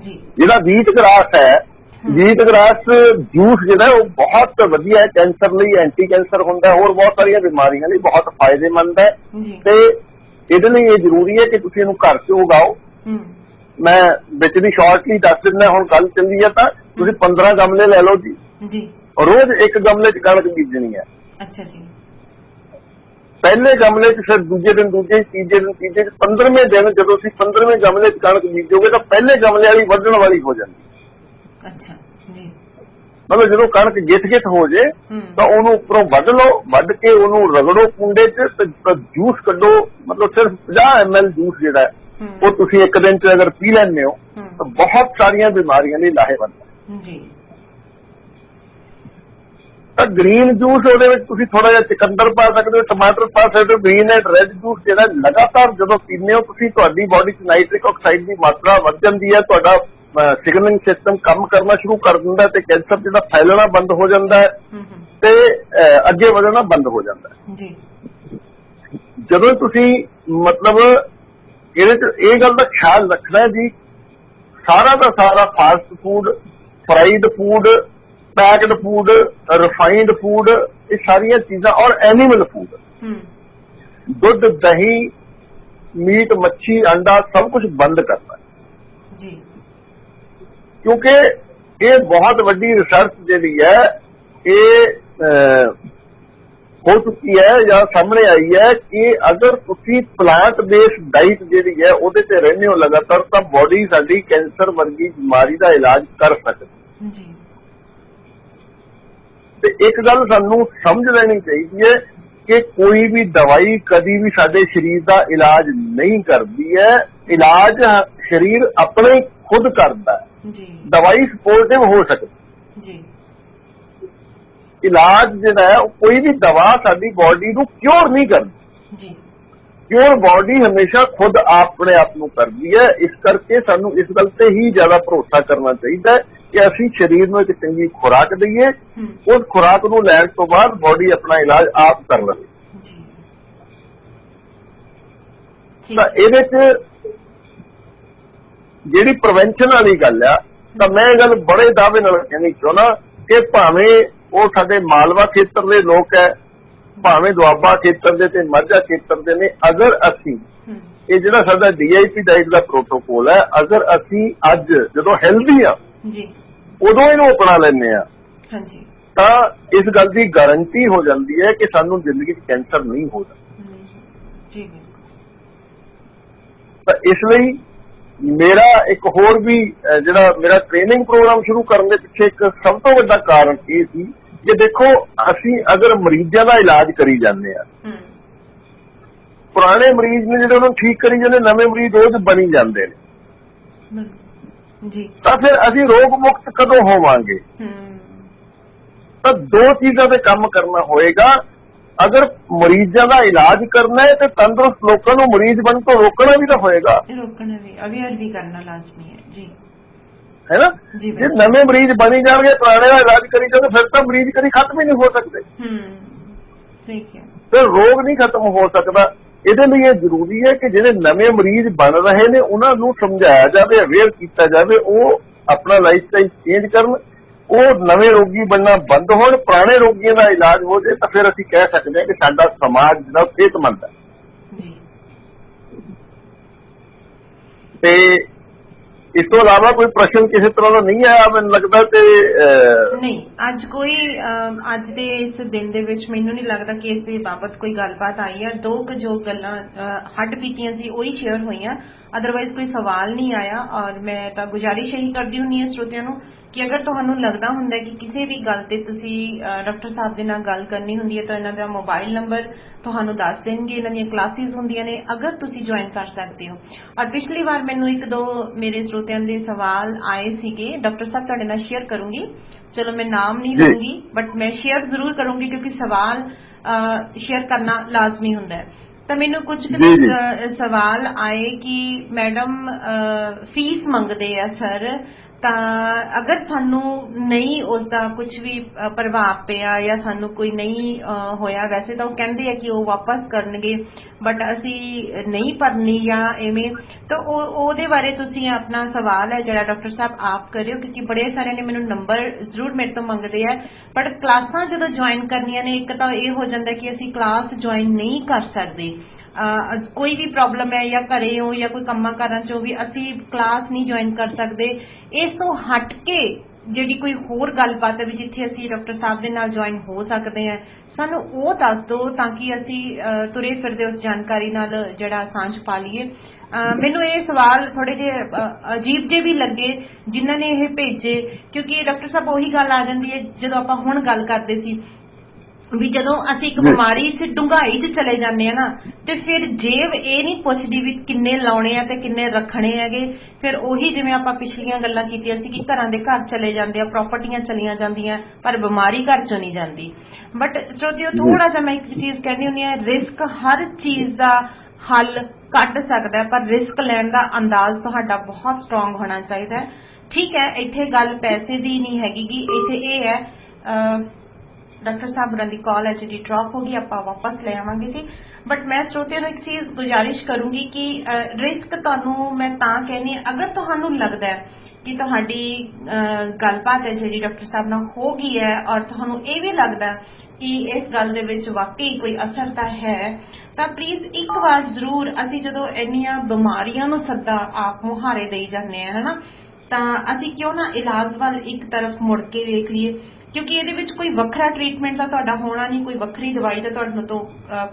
S2: ਜੀ।
S3: ਜਿਹੜਾ ਵੀਟ ਗ੍ਰਾਸ ਹੈ, ਵੀਟ ਗ੍ਰਾਸ ਜੂਸ ਜਿਹੜਾ ਉਹ ਬਹੁਤ ਵਧੀਆ ਹੈ ਕੈਂਸਰ ਲਈ, ਐਂਟੀ ਕੈਂਸਰ ਹੁੰਦਾ, ਹੋਰ ਬਹੁਤ ਸਾਰੀਆਂ ਬਿਮਾਰੀਆਂ ਲਈ ਬਹੁਤ ਫਾਇਦੇਮੰਦ ਹੈ। ਤੇ ਇਹਦੇ ਲਈ ਇਹ ਜ਼ਰੂਰੀ ਹੈ ਕਿ ਤੁਸੀਂ ਇਹਨੂੰ ਘਰ 'ਚ ਉਗਾਓ। ਮੈਂ ਵਿੱਚ ਦੀ ਸ਼ਾਰਟਲੀ ਦੱਸ ਦਿੰਦਾ, ਹੁਣ ਗੱਲ ਚੱਲੀ ਹੈ ਤਾਂ ਤੁਸੀਂ 15 ਗਮਲੇ ਲੈ ਲਓ ਜੀ, ਰੋਜ਼ ਇੱਕ ਗਮਲੇ 'ਚ ਕਣਕ ਬੀਜਣੀ ਹੈ।
S2: ਅੱਛਾ ਜੀ।
S3: ਪਹਿਲੇ ਗਮਲੇ 'ਚ, ਫਿਰ ਦੂਜੇ ਦਿਨ ਦੂਜੇ, ਤੀਜੇ ਦਿਨ ਤੀਜੇ, 15ਵੇਂ ਦਿਨ ਜਦੋਂ ਤੁਸੀਂ 15ਵੇਂ ਗਮਲੇ 'ਚ ਕਣਕ ਬੀਜੋਗੇ ਤਾਂ ਪਹਿਲੇ ਗਮਲੇ ਵਾਲੀ ਵੱਢਣ ਵਾਲੀ ਹੋ ਜਾਂਦੀ।
S2: ਅੱਛਾ ਜੀ।
S3: ਮਤਲਬ ਜਦੋਂ ਕਣਕ ਗਿੱਠ ਹੋ ਜੇ ਤਾਂ ਉਹਨੂੰ ਉੱਪਰੋਂ ਵੱਢ ਲਓ, ਵੱਢ ਕੇ ਉਹਨੂੰ ਰਗੜੋ ਕੁੰਡੇ 'ਚ ਤੇ ਜੂਸ ਕੱਢੋ। ਮਤਲਬ ਸਿਰਫ 50 ml ਜੂਸ ਜਿਹੜਾ ਉਹ ਤੁਸੀਂ ਇੱਕ ਦਿਨ 'ਚ ਅਗਰ ਪੀ ਲੈਂਦੇ ਹੋ ਤਾਂ ਬਹੁਤ ਸਾਰੀਆਂ ਬਿਮਾਰੀਆਂ ਲਈ ਲਾਹੇਵੰਦ ਹੈ। ਤਾਂ ਗ੍ਰੀਨ ਜੂਸ ਉਹਦੇ ਵਿੱਚ ਤੁਸੀਂ ਥੋੜਾ ਜਿਹਾ ਚੁਕੰਦਰ ਪਾ ਸਕਦੇ ਹੋ, ਟਮਾਟਰ ਪਾ ਸਕਦੇ ਹੋ। ਗ੍ਰੀਨ ਐਂਡ ਰੈਡ ਜੂਸ ਜਿਹੜਾ ਲਗਾਤਾਰ ਜਦੋਂ ਪੀਂਦੇ ਹੋ ਤੁਸੀਂ, ਤੁਹਾਡੀ ਬਾਡੀ 'ਚ ਨਾਈਟ੍ਰਿਕ ਆਕਸਾਈਡ ਦੀ ਮਾਤਰਾ ਵੱਧ ਜਾਂਦੀ ਹੈ, ਤੁਹਾਡਾ ਸਿਗਨਲਿੰਗ ਸਿਸਟਮ ਕੰਮ ਕਰਨਾ ਸ਼ੁਰੂ ਕਰ ਦਿੰਦਾ ਤੇ ਕੈਂਸਰ ਜਿਹੜਾ ਫੈਲਣਾ ਬੰਦ ਹੋ ਜਾਂਦਾ ਹੈ ਤੇ ਅੱਗੇ ਵਧਣਾ ਬੰਦ ਹੋ ਜਾਂਦਾ ਹੈ। ਜਦੋਂ ਤੁਸੀਂ ਮਤਲਬ ਇਹਦੇ 'ਚ ਇਹ ਗੱਲ ਦਾ ਖਿਆਲ ਰੱਖਣਾ ਜੀ, ਸਾਰਾ ਦਾ ਸਾਰਾ fast food, fried food, packed food, refined food, ਇਹ ਸਾਰੀਆਂ ਚੀਜ਼ਾਂ ਔਰ ਐਨੀਮਲ ਫੂਡ, ਦੁੱਧ, ਦਹੀਂ, ਮੀਟ, ਮੱਛੀ, ਅੰਡਾ ਸਭ ਕੁਝ ਬੰਦ ਕਰਨਾ ਜੀ। ਕਿਉਂਕਿ ਇਹ ਬਹੁਤ ਵੱਡੀ ਰਿਸਰਚ ਜਿਹੜੀ ਹੈ ਇਹ ਹੋ ਚੁੱਕੀ ਹੈ ਜਾਂ ਸਾਹਮਣੇ ਆਈ ਹੈ ਕਿ ਅਗਰ ਤੁਸੀਂ ਪਲਾਂਟ ਬੇਸਡ ਡਾਈਟ ਜਿਹੜੀ ਹੈ ਉਹਦੇ ਤੇ ਰਹਿੰਦੇ ਹੋ ਲਗਾਤਾਰ ਤਾਂ ਬਾਡੀ ਸਾਡੀ ਕੈਂਸਰ ਵਰਗੀ ਬਿਮਾਰੀ ਦਾ ਇਲਾਜ ਕਰ ਸਕਦੀ ਜੀ। ਤੇ ਇੱਕ ਗੱਲ ਸਾਨੂੰ ਸਮਝ ਲੈਣੀ ਚਾਹੀਦੀ ਹੈ ਕਿ ਕੋਈ ਵੀ ਦਵਾਈ ਕਦੀ ਵੀ ਸਾਡੇ ਸਰੀਰ ਦਾ ਇਲਾਜ ਨਹੀਂ ਕਰਦੀ ਹੈ। ਇਲਾਜ ਸਰੀਰ ਆਪਣੇ खुद करता है,
S2: जी
S3: दवाई सपोर्टिव हो सकती।
S2: जी
S3: इलाज जिहड़ा है कोई भी दवा साडी बॉडी नूं क्योर नहीं करदी,
S2: जी
S3: क्योर बॉडी हमेशा खुद अपने आप नूं करदी है। इस करके सानू इस गल ते ही ज्यादा भरोसा करना चाहिए कि असीं शरीर नूं एक चंगी खुराक दईए, उस खुराक नूं लैण तो बाद बॉडी अपना इलाज आप कर लवे।
S2: जी
S3: ਤਾਂ ਇਹਦੇ ਚ ਜਿਹੜੀ ਪ੍ਰੀਵੈਂਸ਼ਨ ਵਾਲੀ ਗੱਲ ਆ, ਤਾਂ ਮੈਂ ਇਹ ਗੱਲ ਬੜੇ ਦਾਅਵੇ ਨਾਲ ਕਹਿਣੀ ਚਾਹੁੰਦਾ ਕਿ ਭਾਵੇਂ ਉਹ ਸਾਡੇ ਮਾਲਵਾ ਖੇਤਰ ਦੇ ਲੋਕ ਹੈ, ਭਾਵੇਂ ਦੁਆਬਾ ਖੇਤਰ ਦੇ ਤੇ ਮਾਝਾ ਖੇਤਰ ਦੇ ਨੇ, ਅਗਰ ਅਸੀਂ ਇਹ ਜਿਹੜਾ ਸਾਡਾ DIP ਡਾਈਟ ਦਾ ਪ੍ਰੋਟੋਕੋਲ ਹੈ, ਅਗਰ ਅਸੀਂ ਅੱਜ ਜਦੋਂ ਹੈਲਦੀ ਆ
S2: ਜੀ
S3: ਉਦੋਂ ਇਹਨੂੰ ਅਪਣਾ ਲੈਂਦੇ ਆ,
S2: ਹਾਂਜੀ
S3: ਤਾਂ ਇਸ ਗੱਲ ਦੀ ਗਾਰੰਟੀ ਹੋ ਜਾਂਦੀ ਹੈ ਕਿ ਸਾਨੂੰ ਜ਼ਿੰਦਗੀ 'ਚ ਕੈਂਸਰ ਨਹੀਂ ਹੋਦਾ।
S2: ਜੀ
S3: ਤਾਂ ਇਸ ਲਈ ਮੇਰਾ ਇੱਕ ਹੋਰ ਵੀ ਜਿਹੜਾ ਮੇਰਾ ਟ੍ਰੇਨਿੰਗ ਪ੍ਰੋਗਰਾਮ ਸ਼ੁਰੂ ਕਰਨ ਦੇ ਪਿੱਛੇ ਇੱਕ ਸਭ ਤੋਂ ਵੱਡਾ ਕਾਰਨ ਇਹ ਸੀ ਕਿ ਦੇਖੋ ਅਸੀਂ ਅਗਰ ਮਰੀਜ਼ਾਂ ਦਾ ਇਲਾਜ ਕਰੀ ਜਾਂਦੇ ਆ, ਪੁਰਾਣੇ ਮਰੀਜ਼ ਨੇ ਜਿਹੜੇ ਉਹਨੂੰ ਠੀਕ ਕਰੀ ਜਾਂਦੇ, ਨਵੇਂ ਮਰੀਜ਼ ਰੋਜ਼ ਬਣੀ ਜਾਂਦੇ ਨੇ,
S2: ਜੀ
S3: ਤਾਂ ਫਿਰ ਅਸੀਂ ਰੋਗ ਮੁਕਤ ਕਦੋਂ ਹੋਵਾਂਗੇ? ਤਾਂ ਦੋ ਚੀਜ਼ਾਂ ਤੇ ਕੰਮ ਕਰਨਾ ਹੋਏਗਾ। ਅਗਰ ਮਰੀਜ਼ਾਂ ਦਾ ਇਲਾਜ ਕਰਨਾ ਹੈ ਤੇ ਤੰਦਰੁਸਤ ਲੋਕਾਂ ਨੂੰ ਮਰੀਜ਼ ਬਣਨ ਤੋਂ ਰੋਕਣਾ ਵੀ ਤਾਂ ਹੋਏਗਾ,
S2: ਰੋਕਣਾ ਵੀ, ਅਵੇਅਰ ਵੀ ਕਰਨਾ ਲਾਜ਼ਮੀ ਹੈ। ਜੀ
S3: ਹੈ ਨਾ। ਜੇ ਨਵੇਂ ਮਰੀਜ਼ ਬਣੀ ਜਾਣਗੇ, ਪੁਰਾਣੇ ਦਾ ਇਲਾਜ ਕਰੀ ਜਾਣਗੇ, ਫਿਰ ਤਾਂ ਮਰੀਜ਼ ਕਦੀ ਖਤਮ ਹੀ ਨਹੀਂ ਹੋ ਸਕਦੇ,
S2: ਠੀਕ ਹੈ,
S3: ਫਿਰ ਰੋਗ ਨਹੀਂ ਖਤਮ ਹੋ ਸਕਦਾ। ਇਹਦੇ ਲਈ ਇਹ ਜ਼ਰੂਰੀ ਹੈ ਕਿ ਜਿਹੜੇ ਨਵੇਂ ਮਰੀਜ਼ ਬਣ ਰਹੇ ਨੇ ਉਹਨਾਂ ਨੂੰ ਸਮਝਾਇਆ ਜਾਵੇ, ਅਵੇਅਰ ਕੀਤਾ ਜਾਵੇ, ਉਹ ਆਪਣਾ ਲਾਈਫ ਸਟਾਈਲ ਚੇਂਜ ਕਰਨ, ਉਹ ਨਵੇਂ ਰੋਗੀ ਬਣਨਾ ਬੰਦ ਹੋਣ, ਪੁਰਾਣੇ ਰੋਗੀਆਂ ਦਾ ਇਲਾਜ ਹੋ ਜਾਏ, ਤਾਂ ਫਿਰ ਅਸੀਂ ਕਹਿ ਸਕਦੇ ਹਾਂ ਕਿ ਸਾਡਾ ਸਮਾਜ ਜਿਹੜਾ ਸਿਹਤਮੰਦ ਹੈ। ਤੇ ਇਸ ਤੋਂ ਇਲਾਵਾ ਕੋਈ ਪ੍ਰਸ਼ਨ ਕਿਸੇ ਤਰ੍ਹਾਂ ਦਾ ਨਹੀਂ ਆਇਆ ਮੈਨੂੰ ਲੱਗਦਾ। ਤੇ
S2: ਨਹੀਂ, ਅੱਜ ਕੋਈ ਅੱਜ ਦੇ ਇਸ ਦਿਨ ਦੇ ਵਿੱਚ ਮੈਨੂੰ ਨਹੀਂ ਲੱਗਦਾ ਕਿ ਇਸ ਦੇ ਬਾਬਤ ਕੋਈ ਗੱਲਬਾਤ ਆਈ ਹੈ। ਦੋ ਕੁ ਜੋ ਗੱਲਾਂ ਹੱਡ ਬੀਤੀਆਂ ਸੀ ਉਹੀ ਸ਼ੇਅਰ ਹੋਈਆਂ, ਅਦਰਵਾਈਜ਼ ਕੋਈ ਸਵਾਲ ਨਹੀਂ ਆਇਆ। ਔਰ ਮੈਂ ਤਾਂ ਗੁਜ਼ਾਰਿਸ਼ ਇਹੀ ਕਰਦੀ ਹੁੰਦੀ ਹਾਂ ਸਰੋਤਿਆਂ ਨੂੰ ਕਿ ਅਗਰ ਤੁਹਾਨੂੰ ਲੱਗਦਾ ਹੁੰਦਾ ਕਿ ਕਿਸੇ ਵੀ ਗੱਲ ਤੇ ਤੁਸੀਂ ਡਾਕਟਰ ਸਾਹਿਬ ਦੇ ਨਾਲ ਗੱਲ ਕਰਨੀ ਹੁੰਦੀ ਹੈ ਤਾਂ ਇਹਨਾਂ ਦਾ ਮੋਬਾਈਲ ਨੰਬਰ ਤੁਹਾਨੂੰ ਦੱਸ ਦੇਣਗੇ, ਇਹਨਾਂ ਦੀਆਂ ਕਲਾਸਿਸ ਹੁੰਦੀਆਂ ਨੇ, ਅਗਰ ਤੁਸੀਂ ਜੁਆਇਨ ਕਰ ਸਕਦੇ ਹੋ। ਔਰ ਪਿਛਲੀ ਵਾਰ ਮੈਨੂੰ ਇੱਕ ਦੋ ਮੇਰੇ ਸਰੋਤਿਆਂ ਦੇ ਸਵਾਲ ਆਏ ਸੀਗੇ, ਡਾਕਟਰ ਸਾਹਿਬ ਤੁਹਾਡੇ ਨਾਲ ਸ਼ੇਅਰ ਕਰੂੰਗੀ। ਚਲੋ ਮੈਂ ਨਾਮ ਨਹੀਂ ਲੂੰਗੀ ਬਟ ਮੈਂ ਸ਼ੇਅਰ ਜ਼ਰੂਰ ਕਰੂੰਗੀ ਕਿਉਂਕਿ ਸਵਾਲ ਸ਼ੇਅਰ ਕਰਨਾ ਲਾਜ਼ਮੀ ਹੁੰਦਾ ਹੈ। ਤਾਂ ਮੈਨੂੰ ਕੁਝ ਸਵਾਲ ਆਏ ਕਿ ਮੈਡਮ ਫੀਸ ਮੰਗਦੇ ਆ ਸਰ, ਤਾਂ ਅਗਰ ਸਾਨੂੰ ਨਹੀਂ ਉਸਦਾ ਕੁਝ ਵੀ ਪ੍ਰਭਾਵ ਪਿਆ ਜਾਂ ਸਾਨੂੰ ਕੋਈ ਨਹੀਂ ਹੋਇਆ, ਵੈਸੇ ਤਾਂ ਉਹ ਕਹਿੰਦੇ ਆ ਕਿ ਉਹ ਵਾਪਸ ਕਰਨਗੇ ਬਟ ਅਸੀਂ ਨਹੀਂ ਭਰਨੀ ਜਾਂ ਐਵੇਂ, ਤਾਂ ਉਹਦੇ ਬਾਰੇ ਤੁਸੀਂ ਆਪਣਾ ਸਵਾਲ ਹੈ ਜਿਹੜਾ ਡਾਕਟਰ ਸਾਹਿਬ ਆਪ ਕਰਿਓ, ਕਿਉਂਕਿ ਬੜੇ ਸਾਰਿਆਂ ਨੇ ਮੈਨੂੰ ਨੰਬਰ ਜ਼ਰੂਰ ਮੇਰੇ ਤੋਂ ਮੰਗਦੇ ਆ। ਬਟ ਕਲਾਸਾਂ ਜਦੋਂ ਜੁਆਇਨ ਕਰਨੀਆਂ ਨੇ, ਇੱਕ ਤਾਂ ਇਹ ਹੋ ਜਾਂਦਾ ਕਿ ਅਸੀਂ ਕਲਾਸ ਜੁਆਇਨ ਨਹੀਂ ਕਰ ਸਕਦੇ, ਕੋਈ ਵੀ ਪ੍ਰੋਬਲਮ ਹੈ ਜਾਂ ਘਰੇ ਹੋ ਜਾਂ ਕੋਈ ਕੰਮਾਂ ਕਾਰਾਂ ਚੋਂ ਵੀ ਅਸੀਂ ਕਲਾਸ ਨਹੀਂ ਜੁਆਇਨ ਕਰ ਸਕਦੇ। ਇਸ ਤੋਂ ਹਟ ਕੇ ਜਿਹੜੀ ਕੋਈ ਹੋਰ ਗੱਲਬਾਤ ਹੈ ਵੀ ਜਿੱਥੇ ਅਸੀਂ ਡਾਕਟਰ ਸਾਹਿਬ ਦੇ ਨਾਲ ਜੁਆਇਨ ਹੋ ਸਕਦੇ ਹਾਂ, ਸਾਨੂੰ ਉਹ ਦੱਸ ਦਿਓ ਤਾਂ ਕਿ ਅਸੀਂ ਤੁਰੇ ਫਿਰਦੇ ਉਸ ਜਾਣਕਾਰੀ ਨਾਲ ਜਿਹੜਾ ਸਾਂਝ ਪਾ ਲਈਏ। ਮੈਨੂੰ ਇਹ ਸਵਾਲ ਥੋੜੇ ਜਿਹੇ ਅਜੀਬ ਜਿਹੇ ਵੀ ਲੱਗੇ ਜਿਨ੍ਹਾਂ ਨੇ ਇਹ ਭੇਜੇ, ਕਿਉਂਕਿ ਡਾਕਟਰ ਸਾਹਿਬ ਉਹੀ ਗੱਲ ਆ ਜਾਂਦੀ ਹੈ ਜਦੋਂ ਆਪਾਂ ਹੁਣ ਗੱਲ ਕਰਦੇ ਸੀ ਵੀ ਜਦੋਂ ਅਸੀਂ ਇੱਕ ਬਿਮਾਰੀ 'ਚ ਡੂੰਘਾਈ 'ਚ ਚਲੇ ਜਾਂਦੇ ਆ ਨਾ, ਤੇ ਫਿਰ ਜੇਬ ਇਹ ਨਹੀਂ ਪੁੱਛਦੀ ਵੀ ਕਿੰਨੇ ਲਾਉਣੇ ਆ ਤੇ ਕਿੰਨੇ ਰੱਖਣੇ ਹੈਗੇ। ਫਿਰ ਉਹੀ ਜਿਵੇਂ ਆਪਾਂ ਪਿਛਲੀਆਂ ਗੱਲਾਂ ਕੀਤੀਆਂ ਸੀ ਕਿ ਘਰਾਂ ਦੇ ਘਰ ਚਲੇ ਜਾਂਦੇ ਆ, ਪ੍ਰਾਪਰਟੀਆਂ ਚਲੀਆਂ ਜਾਂਦੀਆਂ, ਪਰ ਬਿਮਾਰੀ ਘਰ 'ਚੋਂ ਨਹੀਂ ਜਾਂਦੀ। ਬਟ ਸਰੋਤਿਓ ਥੋੜਾ ਜਿਹਾ ਮੈਂ ਇੱਕ ਚੀਜ਼ ਕਹਿੰਦੀ ਹੁੰਦੀ ਹਾਂ, ਰਿਸਕ ਹਰ ਚੀਜ਼ ਦਾ ਹੱਲ ਕੱਢ ਸਕਦਾ, ਪਰ ਰਿਸਕ ਲੈਣ ਦਾ ਅੰਦਾਜ਼ ਤੁਹਾਡਾ ਬਹੁਤ ਸਟਰੋਂਗ ਹੋਣਾ ਚਾਹੀਦਾ ਹੈ। ਠੀਕ ਹੈ, ਇੱਥੇ ਗੱਲ ਪੈਸੇ ਦੀ ਨਹੀਂ ਹੈਗੀ ਗੀ, ਇੱਥੇ ਇਹ ਹੈ ਡਾਕਟਰ ਸਾਹਿਬ ਹੋਰਾਂ ਦੀ ਕਾਲ ਹੈ ਜਿਹੜੀ ਡ੍ਰੌਪ ਹੋ ਗਈ, ਆਪਾਂ ਵਾਪਸ ਲੈ ਆਵਾਂਗੇ ਜੀ। ਬਟ ਮੈਂ ਸਰੋਤਿਆਂ ਨੂੰ ਇੱਕ ਚੀਜ਼ ਗੁਜ਼ਾਰਿਸ਼ ਕਰੂੰਗੀ ਕਿ ਰਿਸਕ ਤੁਹਾਨੂੰ ਮੈਂ ਤਾਂ ਕਹਿੰਦੀ, ਅਗਰ ਤੁਹਾਨੂੰ ਲੱਗਦਾ ਹੈ ਕਿ ਤੁਹਾਡੀ ਗੱਲਬਾਤ ਹੈ ਜਿਹੜੀ ਡਾਕਟਰ ਸਾਹਿਬ ਨਾਲ ਹੋ ਗਈ ਹੈ ਔਰ ਤੁਹਾਨੂੰ ਇਹ ਵੀ ਲੱਗਦਾ ਕਿ ਇਸ ਗੱਲ ਦੇ ਵਿੱਚ ਵਾਕਈ ਕੋਈ ਅਸਰ ਤਾਂ ਹੈ, ਤਾਂ ਪਲੀਜ਼ ਇੱਕ ਵਾਰ ਜ਼ਰੂਰ, ਅਸੀਂ ਜਦੋਂ ਇੰਨੀਆਂ ਬਿਮਾਰੀਆਂ ਨੂੰ ਸੱਦਾ ਆਪ ਮੁਹਾਰੇ ਦੇਈ ਜਾਂਦੇ ਹਾਂ ਹਨਾ, ਤਾਂ ਅਸੀਂ ਕਿਉਂ ਨਾ ਇਲਾਜ ਵੱਲ ਇੱਕ ਤਰਫ ਮੁੜ ਕੇ ਵੇਖ ਲਈਏ, ਕਿਉਂਕਿ ਇਹਦੇ ਵਿੱਚ ਕੋਈ ਵੱਖਰਾ ਟ੍ਰੀਟਮੈਂਟ ਤਾਂ ਤੁਹਾਡਾ ਹੋਣਾ ਨਹੀਂ, ਕੋਈ ਵੱਖਰੀ ਦਵਾਈ ਤਾਂ ਤੁਹਾਨੂੰ ਤੋਂ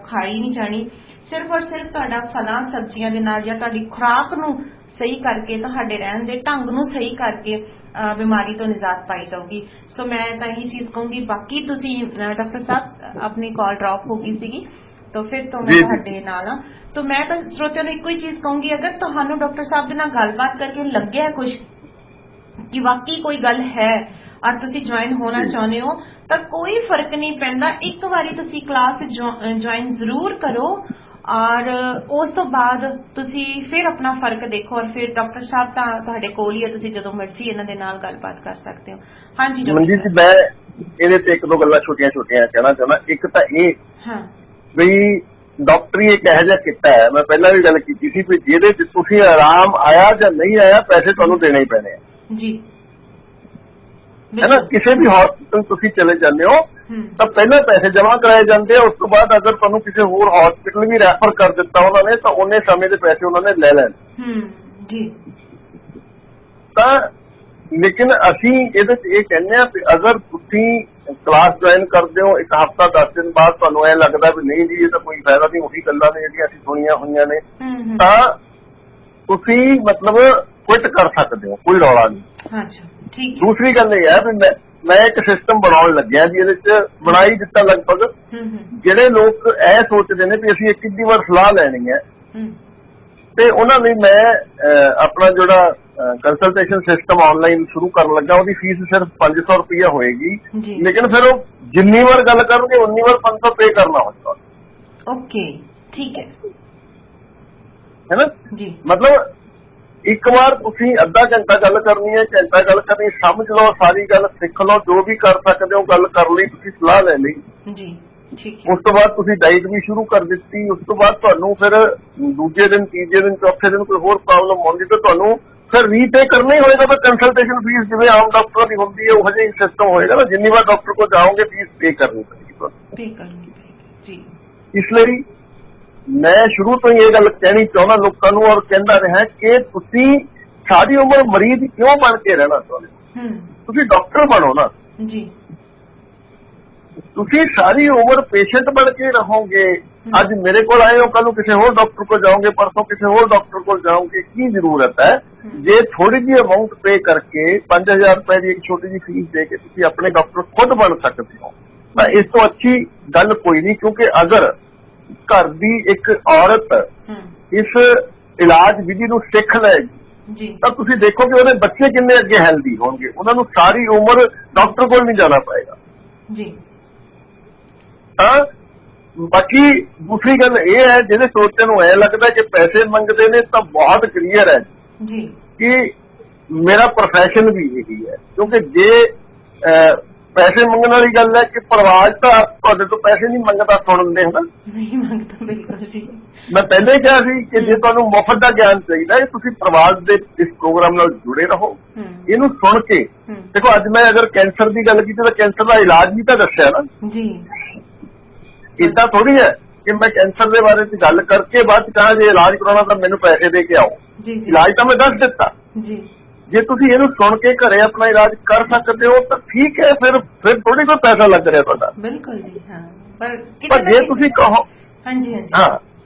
S2: ਖਾਈ ਨਹੀਂ ਜਾਣੀ, ਸਿਰਫ ਔਰ ਸਿਰਫ ਤੁਹਾਡਾ ਫਲਾਂ ਸਬਜ਼ੀਆਂ ਦੇ ਨਾਲ ਜਾਂ ਤੁਹਾਡੀ ਖੁਰਾਕ ਨੂੰ ਸਹੀ ਕਰਕੇ, ਤੁਹਾਡੇ ਰਹਿਣ ਦੇ ਢੰਗ ਨੂੰ ਸਹੀ ਕਰਕੇ ਬਿਮਾਰੀ ਤੋਂ ਨਿਜਾਤ ਪਾਈ ਜਾਊਗੀ। ਸੋ ਮੈਂ ਤਾਂ ਇਹੀ ਚੀਜ਼ ਕਹੂੰਗੀ। ਬਾਕੀ ਤੁਸੀਂ ਡਾਕਟਰ ਸਾਹਿਬ ਆਪਣੀ ਕਾਲ ਡ੍ਰੌਪ ਹੋ ਗਈ ਸੀਗੀ ਤਾਂ ਫਿਰ ਤੋਂ ਮੈਂ ਤੁਹਾਡੇ ਨਾਲ ਤਾਂ ਮੈਂ ਤਾਂ ਸਰੋਤਿਆਂ ਨੂੰ ਇੱਕੋ ਹੀ ਚੀਜ਼ ਕਹੂੰਗੀ, ਅਗਰ ਤੁਹਾਨੂੰ ਡਾਕਟਰ ਸਾਹਿਬ ਦੇ ਨਾਲ ਗੱਲਬਾਤ ਕਰਕੇ ਲੱਗਿਆ ਕੁਝ ਕਿ ਵਾਕਈ ਕੋਈ ਗੱਲ ਹੈ ਔਰ ਤੁਸੀਂ ਜੁਆਇਨ ਹੋਣਾ ਚਾਹੁੰਦੇ ਹੋ ਤਾਂ ਕੋਈ ਫਰਕ ਨਹੀਂ ਪੈਂਦਾ, ਇੱਕ ਵਾਰੀ ਤੁਸੀਂ ਕਲਾਸ ਜੁਆਇਨ ਜ਼ਰੂਰ ਕਰੋ ਔਰ ਉਸ ਤੋਂ ਬਾਅਦ ਤੁਸੀਂ ਫਿਰ ਆਪਣਾ ਫਰਕ ਦੇਖੋ ਔਰ ਫਿਰ ਡਾਕਟਰ ਸਾਹਿਬ ਤਾਂ ਤੁਹਾਡੇ ਕੋਲ ਹੀ ਹੈ, ਤੁਸੀਂ ਜਦੋਂ ਮਰਜ਼ੀ ਇਹਨਾਂ ਦੇ ਨਾਲ ਗੱਲਬਾਤ ਕਰ ਸਕਦੇ ਹੋ। ਹਾਂਜੀ
S3: ਮਨਜੀਤ ਜੀ, ਮੈਂ ਇਹਦੇ ਤੇ ਇੱਕ ਦੋ ਗੱਲਾਂ ਛੋਟੀਆਂ ਕਹਿਣਾ ਚਾਹੁੰਦਾ। ਇੱਕ ਤਾਂ ਇਹ
S2: ਹਾਂ
S3: ਵੀ ਡਾਕਟਰੀ ਇੱਕ ਇਹੋ ਜਿਹਾ ਕਿੱਤਾ ਹੈ, ਮੈਂ ਪਹਿਲਾਂ ਵੀ ਗੱਲ ਕੀਤੀ ਸੀ ਵੀ ਜਿਹਦੇ ਚ ਤੁਸੀਂ ਆਰਾਮ ਆਇਆ ਜਾਂ ਨਹੀਂ ਆਇਆ ਪੈਸੇ ਤੁਹਾਨੂੰ ਦੇਣੇ ਹੀ ਪੈਣੇ ਆ
S2: ਜੀ,
S3: ਹੈ ਨਾ। ਕਿਸੇ ਵੀ ਹਸਪੀਟਲ ਤੁਸੀਂ ਚਲੇ ਜਾਂਦੇ ਹੋ ਤਾਂ ਪਹਿਲਾਂ ਪੈਸੇ ਜਮ੍ਹਾਂ ਕਰਾਏ ਜਾਂਦੇ ਆ, ਉਸ ਤੋਂ ਬਾਅਦ ਅਗਰ ਤੁਹਾਨੂੰ ਕਿਸੇ ਹੋਰ ਹਸਪੀਟਲ ਵੀ ਰੈਫਰ ਕਰ ਦਿੱਤਾ ਉਹਨਾਂ ਨੇ ਤਾਂ ਉਹਨੇ ਸਮੇਂ ਦੇ ਪੈਸੇ ਉਹਨਾਂ ਨੇ ਲੈ ਲੈਣੇ
S2: ਜੀ।
S3: ਤਾਂ ਲੇਕਿਨ ਅਸੀਂ ਇਹਦੇ ਚ ਇਹ ਕਹਿੰਦੇ ਆ ਕਿ ਅਗਰ ਤੁਸੀਂ ਕਲਾਸ ਜੁਆਇਨ ਕਰਦੇ ਹੋ ਇੱਕ ਹਫ਼ਤਾ 10 ਦਿਨ ਬਾਅਦ ਤੁਹਾਨੂੰ ਇਹ ਲੱਗਦਾ ਵੀ ਨਹੀਂ ਜੀ ਇਹ ਤਾਂ ਕੋਈ ਫਾਇਦਾ ਨਹੀਂ, ਉਹੀ ਗੱਲਾਂ ਨੇ ਜਿਹੜੀਆਂ ਅਸੀਂ ਸੁਣੀਆਂ ਹੋਈਆਂ ਨੇ, ਤਾਂ ਤੁਸੀਂ ਮਤਲਬ ਕੁਇਟ ਕਰ ਸਕਦੇ ਹੋ, ਕੋਈ ਰੌਲਾ ਨਹੀਂ।
S2: ਅੱਛਾ ਠੀਕ।
S3: ਦੂਸਰੀ ਗੱਲ ਇਹ ਹੈ ਵੀ ਮੈਂ ਇੱਕ ਸਿਸਟਮ ਬਣਾਉਣ ਲੱਗਿਆ ਜੀ, ਇਹਦੇ ਚ ਬਣਾਈ ਦਿੱਤਾ ਲਗਭਗ। ਜਿਹੜੇ ਲੋਕ ਇਹ ਸੋਚਦੇ ਨੇ ਵੀ ਅਸੀਂ ਇੱਕ ਅੱਧੀ ਵਾਰ ਸਲਾਹ ਲੈਣੀ ਹੈ ਤੇ ਉਹਨਾਂ ਲਈ ਮੈਂ ਆਪਣਾ ਜਿਹੜਾ ਕੰਸਲਟੇਸ਼ਨ ਸਿਸਟਮ ਆਨਲਾਈਨ ਸ਼ੁਰੂ ਕਰਨ ਲੱਗਾ, ਉਹਦੀ ਫੀਸ ਸਿਰਫ 500 ਰੁਪਇਆ ਹੋਏਗੀ, ਲੇਕਿਨ ਫਿਰ ਉਹ ਜਿੰਨੀ ਵਾਰ ਗੱਲ ਕਰਨਗੇ ਉਨੀ ਵਾਰ 500 ਪੇ ਕਰਨਾ ਹੋਏਗਾ।
S2: ਓਕੇ ਠੀਕ ਹੈ
S3: ਨਾ
S2: ਜੀ।
S3: ਮਤਲਬ ਇੱਕ ਵਾਰ ਤੁਸੀਂ ਅੱਧਾ ਘੰਟਾ ਗੱਲ ਕਰਨੀ ਹੈ, ਘੰਟਾ ਗੱਲ ਕਰਨੀ, ਸਮਝ ਲਓ ਸਾਰੀ ਗੱਲ, ਸਿੱਖ ਲਓ, ਜੋ ਵੀ ਕਰ ਸਕਦੇ ਹੋ ਗੱਲ ਕਰ ਲਈ, ਤੁਸੀਂ ਸਲਾਹ ਲੈ ਲਈ
S2: ਜੀ ਠੀਕ ਹੈ।
S3: ਉਸ ਤੋਂ ਬਾਅਦ ਤੁਸੀਂ ਡਾਈਟ ਵੀ ਸ਼ੁਰੂ ਕਰ ਦਿੱਤੀ, ਉਸ ਤੋਂ ਬਾਅਦ ਤੁਹਾਨੂੰ ਫਿਰ ਦੂਜੇ ਦਿਨ, ਤੀਜੇ ਦਿਨ, ਚੌਥੇ ਦਿਨ ਕੋਈ ਹੋਰ ਪ੍ਰੋਬਲਮ ਆਉਂਦੀ ਤਾਂ ਤੁਹਾਨੂੰ ਫਿਰ ਰੀਪੇ ਕਰਨਾ ਹੀ ਹੋਏਗਾ। ਤਾਂ ਕੰਸਲਟੇਸ਼ਨ ਫੀਸ ਜਿਵੇਂ ਆਮ ਡਾਕਟਰਾਂ ਦੀ ਹੁੰਦੀ ਹੈ ਉਹ ਜਿਹਾ ਸਿਸਟਮ ਹੋਏਗਾ ਨਾ, ਜਿੰਨੀ ਵਾਰ ਡਾਕਟਰ ਕੋਲ ਜਾਓਗੇ ਫੀਸ ਪੇ ਕਰਨੀ ਪਏਗੀ ਤੁਹਾਨੂੰ
S2: ਜੀ।
S3: ਇਸ ਲਈ ਮੈਂ ਸ਼ੁਰੂ ਤੋਂ ਹੀ ਇਹ ਗੱਲ ਕਹਿਣੀ ਚਾਹੁੰਦਾ ਲੋਕਾਂ ਨੂੰ ਔਰ ਕਹਿੰਦਾ ਰਿਹਾ ਕਿ ਤੁਸੀਂ ਸਾਰੀ ਉਮਰ ਮਰੀਜ਼ ਕਿਉਂ ਬਣ ਕੇ ਰਹਿਣਾ ਚਾਹੁੰਦੇ ਹੋ, ਤੁਸੀਂ ਡਾਕਟਰ ਬਣੋ ਨਾ
S2: ਜੀ।
S3: ਤੁਸੀਂ ਸਾਰੀ ਉਮਰ ਪੇਸ਼ੈਂਟ ਬਣ ਕੇ ਰਹੋਗੇ, ਅੱਜ ਮੇਰੇ ਕੋਲ ਆਏ ਹੋ, ਕੱਲ ਨੂੰ ਕਿਸੇ ਹੋਰ ਡਾਕਟਰ ਕੋਲ ਜਾਓਗੇ, ਪਰਸੋਂ ਕਿਸੇ ਹੋਰ ਡਾਕਟਰ ਕੋਲ ਜਾਓਗੇ, ਕੀ ਜ਼ਰੂਰਤ ਹੈ ਜੇ ਥੋੜੀ ਜਿਹੀ ਅਮਾਊਂਟ ਪੇ ਕਰਕੇ 5000 ਰੁਪਏ ਦੀ ਇੱਕ ਛੋਟੀ ਜਿਹੀ ਫੀਸ ਦੇ ਕੇ ਤੁਸੀਂ ਆਪਣੇ ਡਾਕਟਰ ਖੁਦ ਬਣ ਸਕਦੇ ਹੋ। ਤਾਂ ਇਸ ਤੋਂ ਅੱਛੀ ਗੱਲ ਕੋਈ ਨਹੀਂ, ਕਿਉਂਕਿ ਅਗਰ ਘਰ ਦੀ ਇੱਕ ਔਰਤ ਇਸ ਇਲਾਜ ਵਿਧੀ ਨੂੰ ਸਿੱਖ ਲਏਗੀ ਤਾਂ ਤੁਸੀਂ ਦੇਖੋਗੇ ਉਹਦੇ ਬੱਚੇ ਕਿੰਨੇ ਅੱਗੇ ਹੈਲਦੀ ਹੋਣਗੇ, ਉਹਨਾਂ ਨੂੰ ਸਾਰੀ ਉਮਰ ਡਾਕਟਰ ਕੋਲ ਨਹੀਂ ਜਾਣਾ ਪਏਗਾ
S2: ਜੀ।
S3: ਤਾਂ ਬਾਕੀ ਦੂਸਰੀ ਗੱਲ ਇਹ ਹੈ, ਜਿਹਦੇ ਸੋਚਣ ਨੂੰ ਐ ਲੱਗਦਾ ਕਿ ਪੈਸੇ ਮੰਗਦੇ ਨੇ, ਤਾਂ ਬਹੁਤ ਕਲੀਅਰ ਹੈ
S2: ਜੀ
S3: ਕਿ ਮੇਰਾ ਪ੍ਰੋਫੈਸ਼ਨ ਵੀ ਇਹੀ ਹੈ। ਕਿਉਂਕਿ ਜੇ ਪੈਸੇ ਮੰਗਣ ਵਾਲੀ ਗੱਲ ਹੈ ਕਿ ਪਰਿਵਾਰ ਤਾਂ ਤੁਹਾਡੇ ਤੋਂ ਪੈਸੇ ਨਹੀਂ ਮੰਗਦਾ, ਸੁਣਦੇ ਹੋ ਨਾ,
S2: ਨਹੀਂ ਮੰਗਦਾ, ਬਿਲਕੁਲ ਜੀ।
S3: ਮੈਂ ਪਹਿਲਾਂ ਹੀ ਕਿਹਾ ਸੀ ਕਿ ਜੇ ਤੁਹਾਨੂੰ ਮੁਫਤ ਦਾ ਗਿਆਨ ਚਾਹੀਦਾ ਹੈ, ਤੁਸੀਂ ਪਰਿਵਾਰ ਦੇ ਇਸ ਪ੍ਰੋਗਰਾਮ ਨਾਲ ਜੁੜੇ ਰਹੋ, ਇਹਨੂੰ ਸੁਣ ਕੇ ਦੇਖੋ। ਅੱਜ ਮੈਂ ਅਗਰ ਕੈਂਸਰ ਦੀ ਗੱਲ ਕੀਤੀ ਤਾਂ ਕੈਂਸਰ ਦਾ ਇਲਾਜ ਵੀ ਤਾਂ ਦੱਸਿਆ ਨਾ ਜੀ। ਏਦਾਂ ਥੋੜੀ ਹੈ ਕਿ ਮੈਂ ਕੈਂਸਰ ਦੇ ਬਾਰੇ ਚ ਗੱਲ ਕਰਕੇ ਬਾਅਦ ਚ ਕਹਾਂ ਜੇ ਇਲਾਜ ਕਰਾਉਣਾ ਤਾਂ ਮੈਨੂੰ ਪੈਸੇ ਦੇ ਕੇ ਆਓ, ਇਲਾਜ ਤਾਂ ਮੈਂ ਦੱਸ ਦਿੱਤਾ ਜੀ। ਜੇ ਤੁਸੀਂ ਇਹਨੂੰ ਸੁਣ ਕੇ ਘਰੇ ਆਪਣਾ ਇਲਾਜ ਕਰ ਸਕਦੇ ਹੋ ਤਾਂ ਠੀਕ ਹੈ, ਫਿਰ ਥੋੜੀ ਕੋਈ ਪੈਸਾ ਲੱਗ ਰਿਹਾ ਤੁਹਾਡਾ,
S2: ਬਿਲਕੁਲ ਜੀ। ਹਾਂ,
S3: ਪਰ ਜੇ ਤੁਸੀਂ ਕਹੋ ਹਾਂ,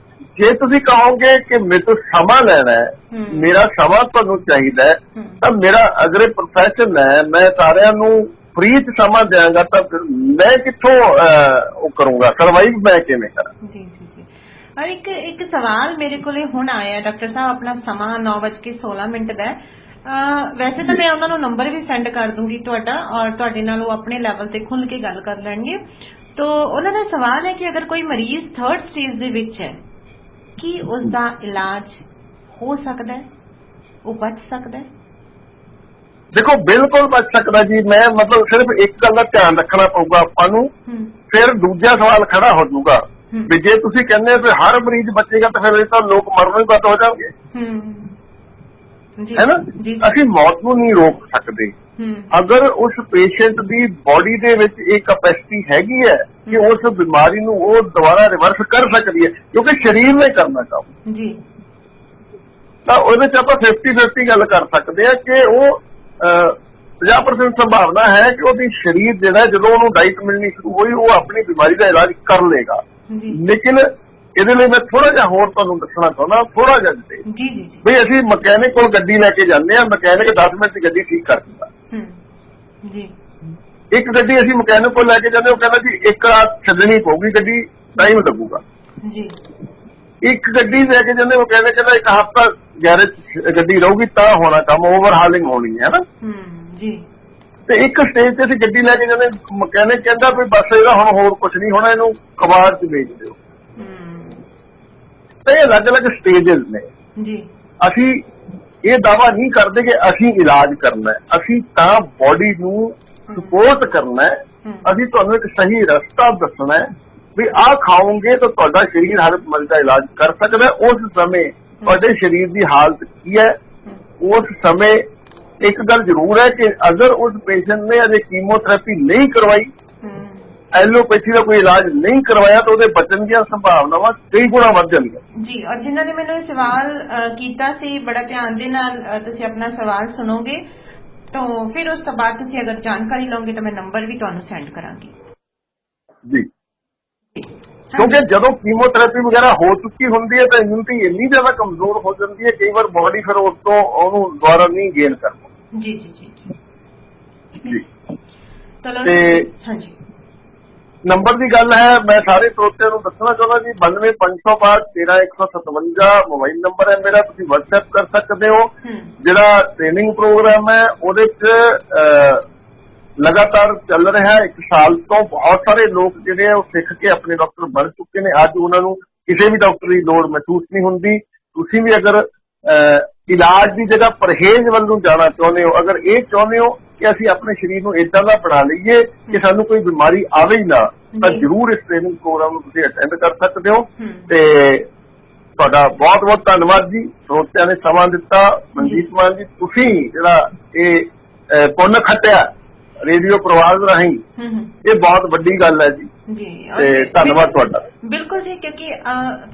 S3: ਜੇ ਤੁਸੀਂ ਕਹੋਗੇ ਕਿ ਮੇਰੇ ਤੋਂ ਸਮਾਂ ਲੈਣਾ ਹੈ, ਮੇਰਾ ਸਮਾਂ ਤੁਹਾਨੂੰ ਚਾਹੀਦਾ ਹੈ, ਤਾਂ ਮੇਰਾ ਅਗਰ ਇਹ ਪ੍ਰੋਫੈਸ਼ਨ ਹੈ, ਮੈਂ ਸਾਰਿਆਂ ਨੂੰ ਫ੍ਰੀ ਚ ਸਮਾਂ ਦਿਆਂਗਾ, ਤਾਂ ਫਿਰ ਮੈਂ ਕਿੱਥੋਂ ਉਹ ਕਰੂੰਗਾ, ਸਰਵਾਈਵ ਮੈਂ ਕਿਵੇਂ ਕਰਾਂ।
S2: ਜੀ ਜੀ ਜੀ। ਔਰ ਇੱਕ ਸਵਾਲ ਮੇਰੇ ਕੋਲੇ ਹੁਣ ਆਇਆ ਡਾਕਟਰ ਸਾਹਿਬ, ਆਪਣਾ ਸਮਾਂ 9:16 ਦਾ ਹੈ। ਵੈਸੇ ਤਾਂ ਮੈਂ ਉਹਨਾਂ ਨੂੰ ਨੰਬਰ ਵੀ ਸੈਂਡ ਕਰ ਦੂੰਗੀ ਤੁਹਾਡਾ, ਔਰ ਤੁਹਾਡੇ ਨਾਲ ਉਹ ਆਪਣੇ ਲੈਵਲ ਤੇ ਖੁੱਲ ਕੇ ਗੱਲ ਕਰ ਲੈਣਗੇ। ਤਾਂ ਉਹਨਾਂ ਦਾ ਸਵਾਲ ਹੈ ਕਿ ਅਗਰ ਕੋਈ ਮਰੀਜ਼ 3rd ਸਟੇਜ ਦੇ ਵਿੱਚ ਹੈ, ਕੀ ਉਸ ਦਾ ਇਲਾਜ ਹੋ ਸਕਦਾ ਹੈ, ਉਹ ਬਚ ਸਕਦਾ ਹੈ?
S3: ਦੇਖੋ ਬਿਲਕੁਲ ਬਚ ਸਕਦਾ ਜੀ। ਮੈਂ ਮਤਲਬ ਸਿਰਫ ਇੱਕ ਗੱਲ ਦਾ ਧਿਆਨ ਰੱਖਣਾ ਪਊਗਾ ਆਪਾਂ ਨੂੰ, ਫਿਰ ਦੂਜਾ ਸਵਾਲ ਖੜਾ ਹੋ ਜਾਊਗਾ ਵੀ ਜੇ ਤੁਸੀਂ ਕਹਿੰਦੇ ਹੋ ਕਿ ਹਰ ਮਰੀਜ਼ ਬਚੇਗਾ ਤਾਂ ਫਿਰ ਇਹ ਤਾਂ ਲੋਕ ਮਰਨੋਂ ਹੀ ਬੰਦ ਹੋ ਜਾਣਗੇ, ਹੈ ਨਾ। ਅਸੀਂ ਮੌਤ ਨੂੰ ਨਹੀਂ ਰੋਕ ਸਕਦੇ। ਅਗਰ ਉਸ ਪੇਸ਼ੈਂਟ ਦੀ ਬੋਡੀ ਦੇ ਵਿੱਚ ਇਹ ਕੈਪੈਸਿਟੀ ਹੈਗੀ ਹੈ ਕਿ ਉਸ ਬਿਮਾਰੀ ਨੂੰ ਉਹ ਦੁਬਾਰਾ ਰਿਵਰਸ ਕਰ ਸਕਦੀ ਹੈ, ਕਿਉਂਕਿ ਸਰੀਰ ਨੇ ਕਰਨਾ ਕੰਮ ਜੀ, ਤਾਂ ਉਹਦੇ ਚ ਆਪਾਂ 50-50 ਗੱਲ ਕਰ ਸਕਦੇ ਹਾਂ ਕਿ ਉਹ 50% ਸੰਭਾਵਨਾ ਹੈ ਕਿ ਉਹਦੀ ਸਰੀਰ ਜਿਹੜਾ ਜਦੋਂ ਉਹਨੂੰ ਡਾਈਟ ਮਿਲਣੀ ਸ਼ੁਰੂ ਹੋਈ ਉਹ ਆਪਣੀ ਬਿਮਾਰੀ ਦਾ ਇਲਾਜ ਕਰ ਲੇਗਾ। ਲੇਕਿਨ ਇਹਦੇ ਲਈ ਮੈਂ ਥੋੜਾ ਜਿਹਾ ਹੋਰ ਤੁਹਾਨੂੰ ਦੱਸਣਾ ਚਾਹੁੰਦਾ, ਥੋੜਾ ਜਿਹਾ ਜੀ ਬਈ ਅਸੀਂ ਮਕੈਨਿਕ ਕੋਲ ਗੱਡੀ ਲੈ ਕੇ ਜਾਂਦੇ ਹਾਂ, ਮਕੈਨਿਕ 10 ਮਿੰਟ ਚ ਗੱਡੀ ਠੀਕ ਕਰ ਦਿੰਦਾ ਜੀ। ਇੱਕ ਗੱਡੀ ਅਸੀਂ ਮਕੈਨਿਕ ਕੋਲ ਲੈ ਕੇ ਜਾਂਦੇ, ਉਹ ਕਹਿੰਦਾ ਜੀ ਇੱਕ ਰਾਤ ਛੱਡਣੀ ਪਊਗੀ ਗੱਡੀ, ਟਾਈਮ ਲੱਗੂਗਾ ਜੀ। ਇੱਕ ਗੱਡੀ ਲੈ ਕੇ ਜਾਂਦੇ, ਉਹ ਕਹਿੰਦਾ ਇੱਕ ਹਫ਼ਤਾ ਗੈਰੇਜ ਗੱਡੀ ਰਹੂਗੀ ਤਾਂ ਹੋਣਾ ਕੰਮ, ਓਵਰਹਾਲਿੰਗ ਹੋਣੀ ਹੈ ਨਾ।
S2: ਜੀ।
S3: ਤੇ ਇੱਕ ਸਟੇਜ ਤੇ ਅਸੀਂ ਗੱਡੀ ਲੈ ਕੇ ਜਾਂਦੇ, ਮਕੈਨਿਕ ਕਹਿੰਦਾ ਵੀ ਬਸ ਇਹਦਾ ਹੁਣ ਹੋਰ ਕੁਝ ਨਹੀਂ ਹੋਣਾ, ਇਹਨੂੰ ਕਬਾੜ 'ਚ ਵੇਚ ਦਿਓ। ਤੇ ਇਹ ਅਲੱਗ-ਅਲੱਗ ਸਟੇਜਸ ਨੇ
S2: ਜੀ।
S3: ਅਸੀਂ ਇਹ ਦਾਵਾ ਨਹੀਂ ਕਰਦੇ ਕਿ ਅਸੀਂ ਇਲਾਜ ਕਰਨਾ ਹੈ, ਅਸੀਂ ਤਾਂ ਬੋਡੀ ਨੂੰ ਸਪੋਰਟ ਕਰਨਾ ਹੈ। ਅਸੀਂ ਤੁਹਾਨੂੰ ਇੱਕ ਸਹੀ ਰਸਤਾ ਦੱਸਣਾ ਹੈ ਵੀ ਆਹ ਖਾਓਗੇ ਤਾਂ ਤੁਹਾਡਾ ਸਰੀਰ ਹਰ ਬਿਮਾਰੀ ਦਾ ਇਲਾਜ ਕਰ ਸਕਦਾ। ਉਸ ਸਮੇਂ ਤੁਹਾਡੇ ਸਰੀਰ ਦੀ ਹਾਲਤ ਕੀ ਹੈ, ਉਸ ਸਮੇਂ ਇੱਕ ਗੱਲ ਜ਼ਰੂਰ ਹੈ ਕਿ ਅਗਰ ਉਸ ਪੇਸ਼ੈਂਟ ਨੇ ਅਜੇ ਕੀਮੋਥੈਰੇਪੀ ਨਹੀਂ ਕਰਵਾਈ, ਐਲੋਪੈਥੀ ਦਾ ਕੋਈ ਇਲਾਜ ਨਹੀਂ ਕਰਵਾਇਆ ਤਾਂ ਉਹਦੇ ਬਚਣ ਦੀਆਂ ਸੰਭਾਵਨਾਵਾਂ ਕਈ ਗੁਣਾ ਵੱਧ ਜਾਂਦੀਆਂ ਜੀ।
S2: ਔਰ ਜਿਨ੍ਹਾਂ ਨੇ ਮੈਨੂੰ ਇਹ ਸਵਾਲ ਕੀਤਾ ਸੀ, ਬੜਾ ਧਿਆਨ ਦੇ ਨਾਲ ਤੁਸੀਂ ਆਪਣਾ ਸਵਾਲ ਸੁਣੋਗੇ ਤਾਂ ਫਿਰ ਉਸ ਤੋਂ ਬਾਅਦ ਤੁਸੀਂ ਅਗਰ ਜਾਣਕਾਰੀ ਲਓਗੇ ਤਾਂ ਮੈਂ ਨੰਬਰ ਵੀ ਤੁਹਾਨੂੰ ਸੈਂਡ ਕਰਾਂਗੀ
S3: ਜੀ। ਕਿਉਂਕਿ ਜਦੋਂ ਕੀਮੋਥੈਰੇਪੀ ਵਗੈਰਾ ਹੋ ਚੁੱਕੀ ਹੁੰਦੀ ਹੈ ਤਾਂ ਇਮਿਊਨਿਟੀ ਇੰਨੀ ਜ਼ਿਆਦਾ ਕਮਜ਼ੋਰ ਹੋ ਜਾਂਦੀ ਹੈ, ਕਈ ਵਾਰ ਬੋਡੀ ਫਿਰ ਉਸ ਤੋਂ ਉਹਨੂੰ ਦੁਬਾਰਾ ਨਹੀਂ ਗੇਨ ਕਰਦੀ।
S2: ਜੀ ਜੀ ਜੀ
S3: ਜੀ।
S2: ਤੇ ਹਾਂਜੀ,
S3: ਨੰਬਰ ਦੀ ਗੱਲ ਹੈ, ਮੈਂ ਸਾਰੇ ਸਰੋਤਿਆਂ ਨੂੰ ਦੱਸਣਾ ਚਾਹੁੰਦਾ ਜੀ, 92-505-13157 ਮੋਬਾਈਲ ਨੰਬਰ ਹੈ ਮੇਰਾ, ਤੁਸੀਂ WhatsApp ਕਰ ਸਕਦੇ ਹੋ। ਜਿਹੜਾ ਟ੍ਰੇਨਿੰਗ ਪ੍ਰੋਗਰਾਮ ਹੈ ਉਹਦੇ 'ਚ ਲਗਾਤਾਰ ਚੱਲ ਰਿਹਾ 1 ਸਾਲ ਤੋਂ, ਬਹੁਤ ਸਾਰੇ ਲੋਕ ਜਿਹੜੇ ਆ ਉਹ ਸਿੱਖ ਕੇ ਆਪਣੇ ਡਾਕਟਰ ਬਣ ਚੁੱਕੇ ਨੇ। ਅੱਜ ਉਹਨਾਂ ਨੂੰ ਕਿਸੇ ਵੀ ਡਾਕਟਰ ਦੀ ਲੋੜ ਮਹਿਸੂਸ ਨਹੀਂ ਹੁੰਦੀ। ਤੁਸੀਂ ਵੀ ਅਗਰ ਇਲਾਜ ਦੀ ਜਗ੍ਹਾ ਪਰਹੇਜ਼ ਵੱਲ ਨੂੰ ਜਾਣਾ ਚਾਹੁੰਦੇ ਹੋ, ਅਗਰ ਇਹ ਚਾਹੁੰਦੇ ਹੋ ਕਿ ਅਸੀਂ ਆਪਣੇ ਸਰੀਰ ਨੂੰ ਏਦਾਂ ਦਾ ਬਣਾ ਲਈਏ ਕਿ ਸਾਨੂੰ ਕੋਈ ਬਿਮਾਰੀ ਆਵੇ ਹੀ ਨਾ, ਤਾਂ ਜ਼ਰੂਰ ਇਸ ਟ੍ਰੇਨਿੰਗ ਪ੍ਰੋਗਰਾਮ ਨੂੰ ਤੁਸੀਂ ਅਟੈਂਡ ਕਰ ਸਕਦੇ ਹੋ। ਤੇ ਤੁਹਾਡਾ ਬਹੁਤ ਬਹੁਤ ਧੰਨਵਾਦ ਜੀ, ਸਰੋਤਿਆਂ ਨੇ ਸਮਾਂ ਦਿੱਤਾ। ਮਨਜੀਤ ਮਾਨ ਜੀ, ਤੁਸੀਂ ਜਿਹੜਾ ਇਹ ਪੁੰਨ ਖੱਟਿਆ ਰੇਡੀਓ ਪ੍ਰਵਾਦ ਰਾਹੀਂ, ਇਹ ਬਹੁਤ ਵੱਡੀ ਗੱਲ ਹੈ ਜੀ। ਤੇ ਧੰਨਵਾਦ ਤੁਹਾਡਾ।
S2: ਬਿਲਕੁਲ ਜੀ, ਕਿਉਂਕਿ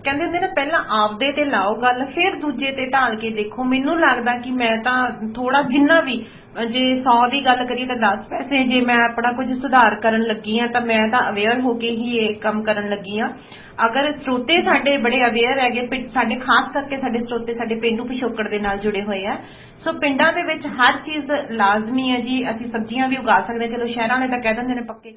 S2: ਕਹਿੰਦੇ ਹੁੰਦੇ ਨਾ ਪਹਿਲਾਂ ਆਪਦੇ ਤੇ ਲਾਓ ਗੱਲ, ਫਿਰ ਦੂਜੇ ਤੇ ਢਾਲ ਕੇ ਦੇਖੋ। ਮੈਨੂੰ ਲੱਗਦਾ ਕਿ ਮੈਂ ਤਾਂ ਥੋੜਾ ਜਿੰਨਾ ਵੀ, ਜੇ 100 ਦੀ ਗੱਲ ਕਰੀਏ ਤਾਂ 10 ਪੈਸੇ ਜੇ ਮੈਂ ਆਪਣਾ ਕੁਝ ਸੁਧਾਰ ਕਰਨ ਲੱਗੀ ਆ ਤਾਂ ਮੈਂ ਤਾਂ ਅਵੇਅਰ ਹੋ ਕੇ ਹੀ ਇਹ ਕੰਮ ਕਰਨ ਲੱਗੀ ਆ। ਅਗਰ ਸਰੋਤੇ ਸਾਡੇ ਬੜੇ ਅਵੇਅਰ ਹੈਗੇ, ਸਾਡੇ ਖਾਸ ਕਰਕੇ ਸਾਡੇ ਸਰੋਤੇ ਸਾਡੇ ਪੇਂਡੂ ਪਿਛੋਕੜ ਦੇ ਨਾਲ ਜੁੜੇ ਹੋਏ ਆ, ਸੋ ਪਿੰਡਾਂ ਦੇ ਵਿੱਚ ਹਰ ਚੀਜ਼ ਲਾਜ਼ਮੀ ਹੈ ਜੀ। ਅਸੀਂ ਸਬਜ਼ੀਆਂ ਵੀ ਉਗਾ ਸਕਦੇ, ਚਲੋ ਸ਼ਹਿਰਾਂ ਵਾਲੇ ਤਾਂ ਕਹਿ ਦਿੰਦੇ ਨੇ ਪੱਕੇ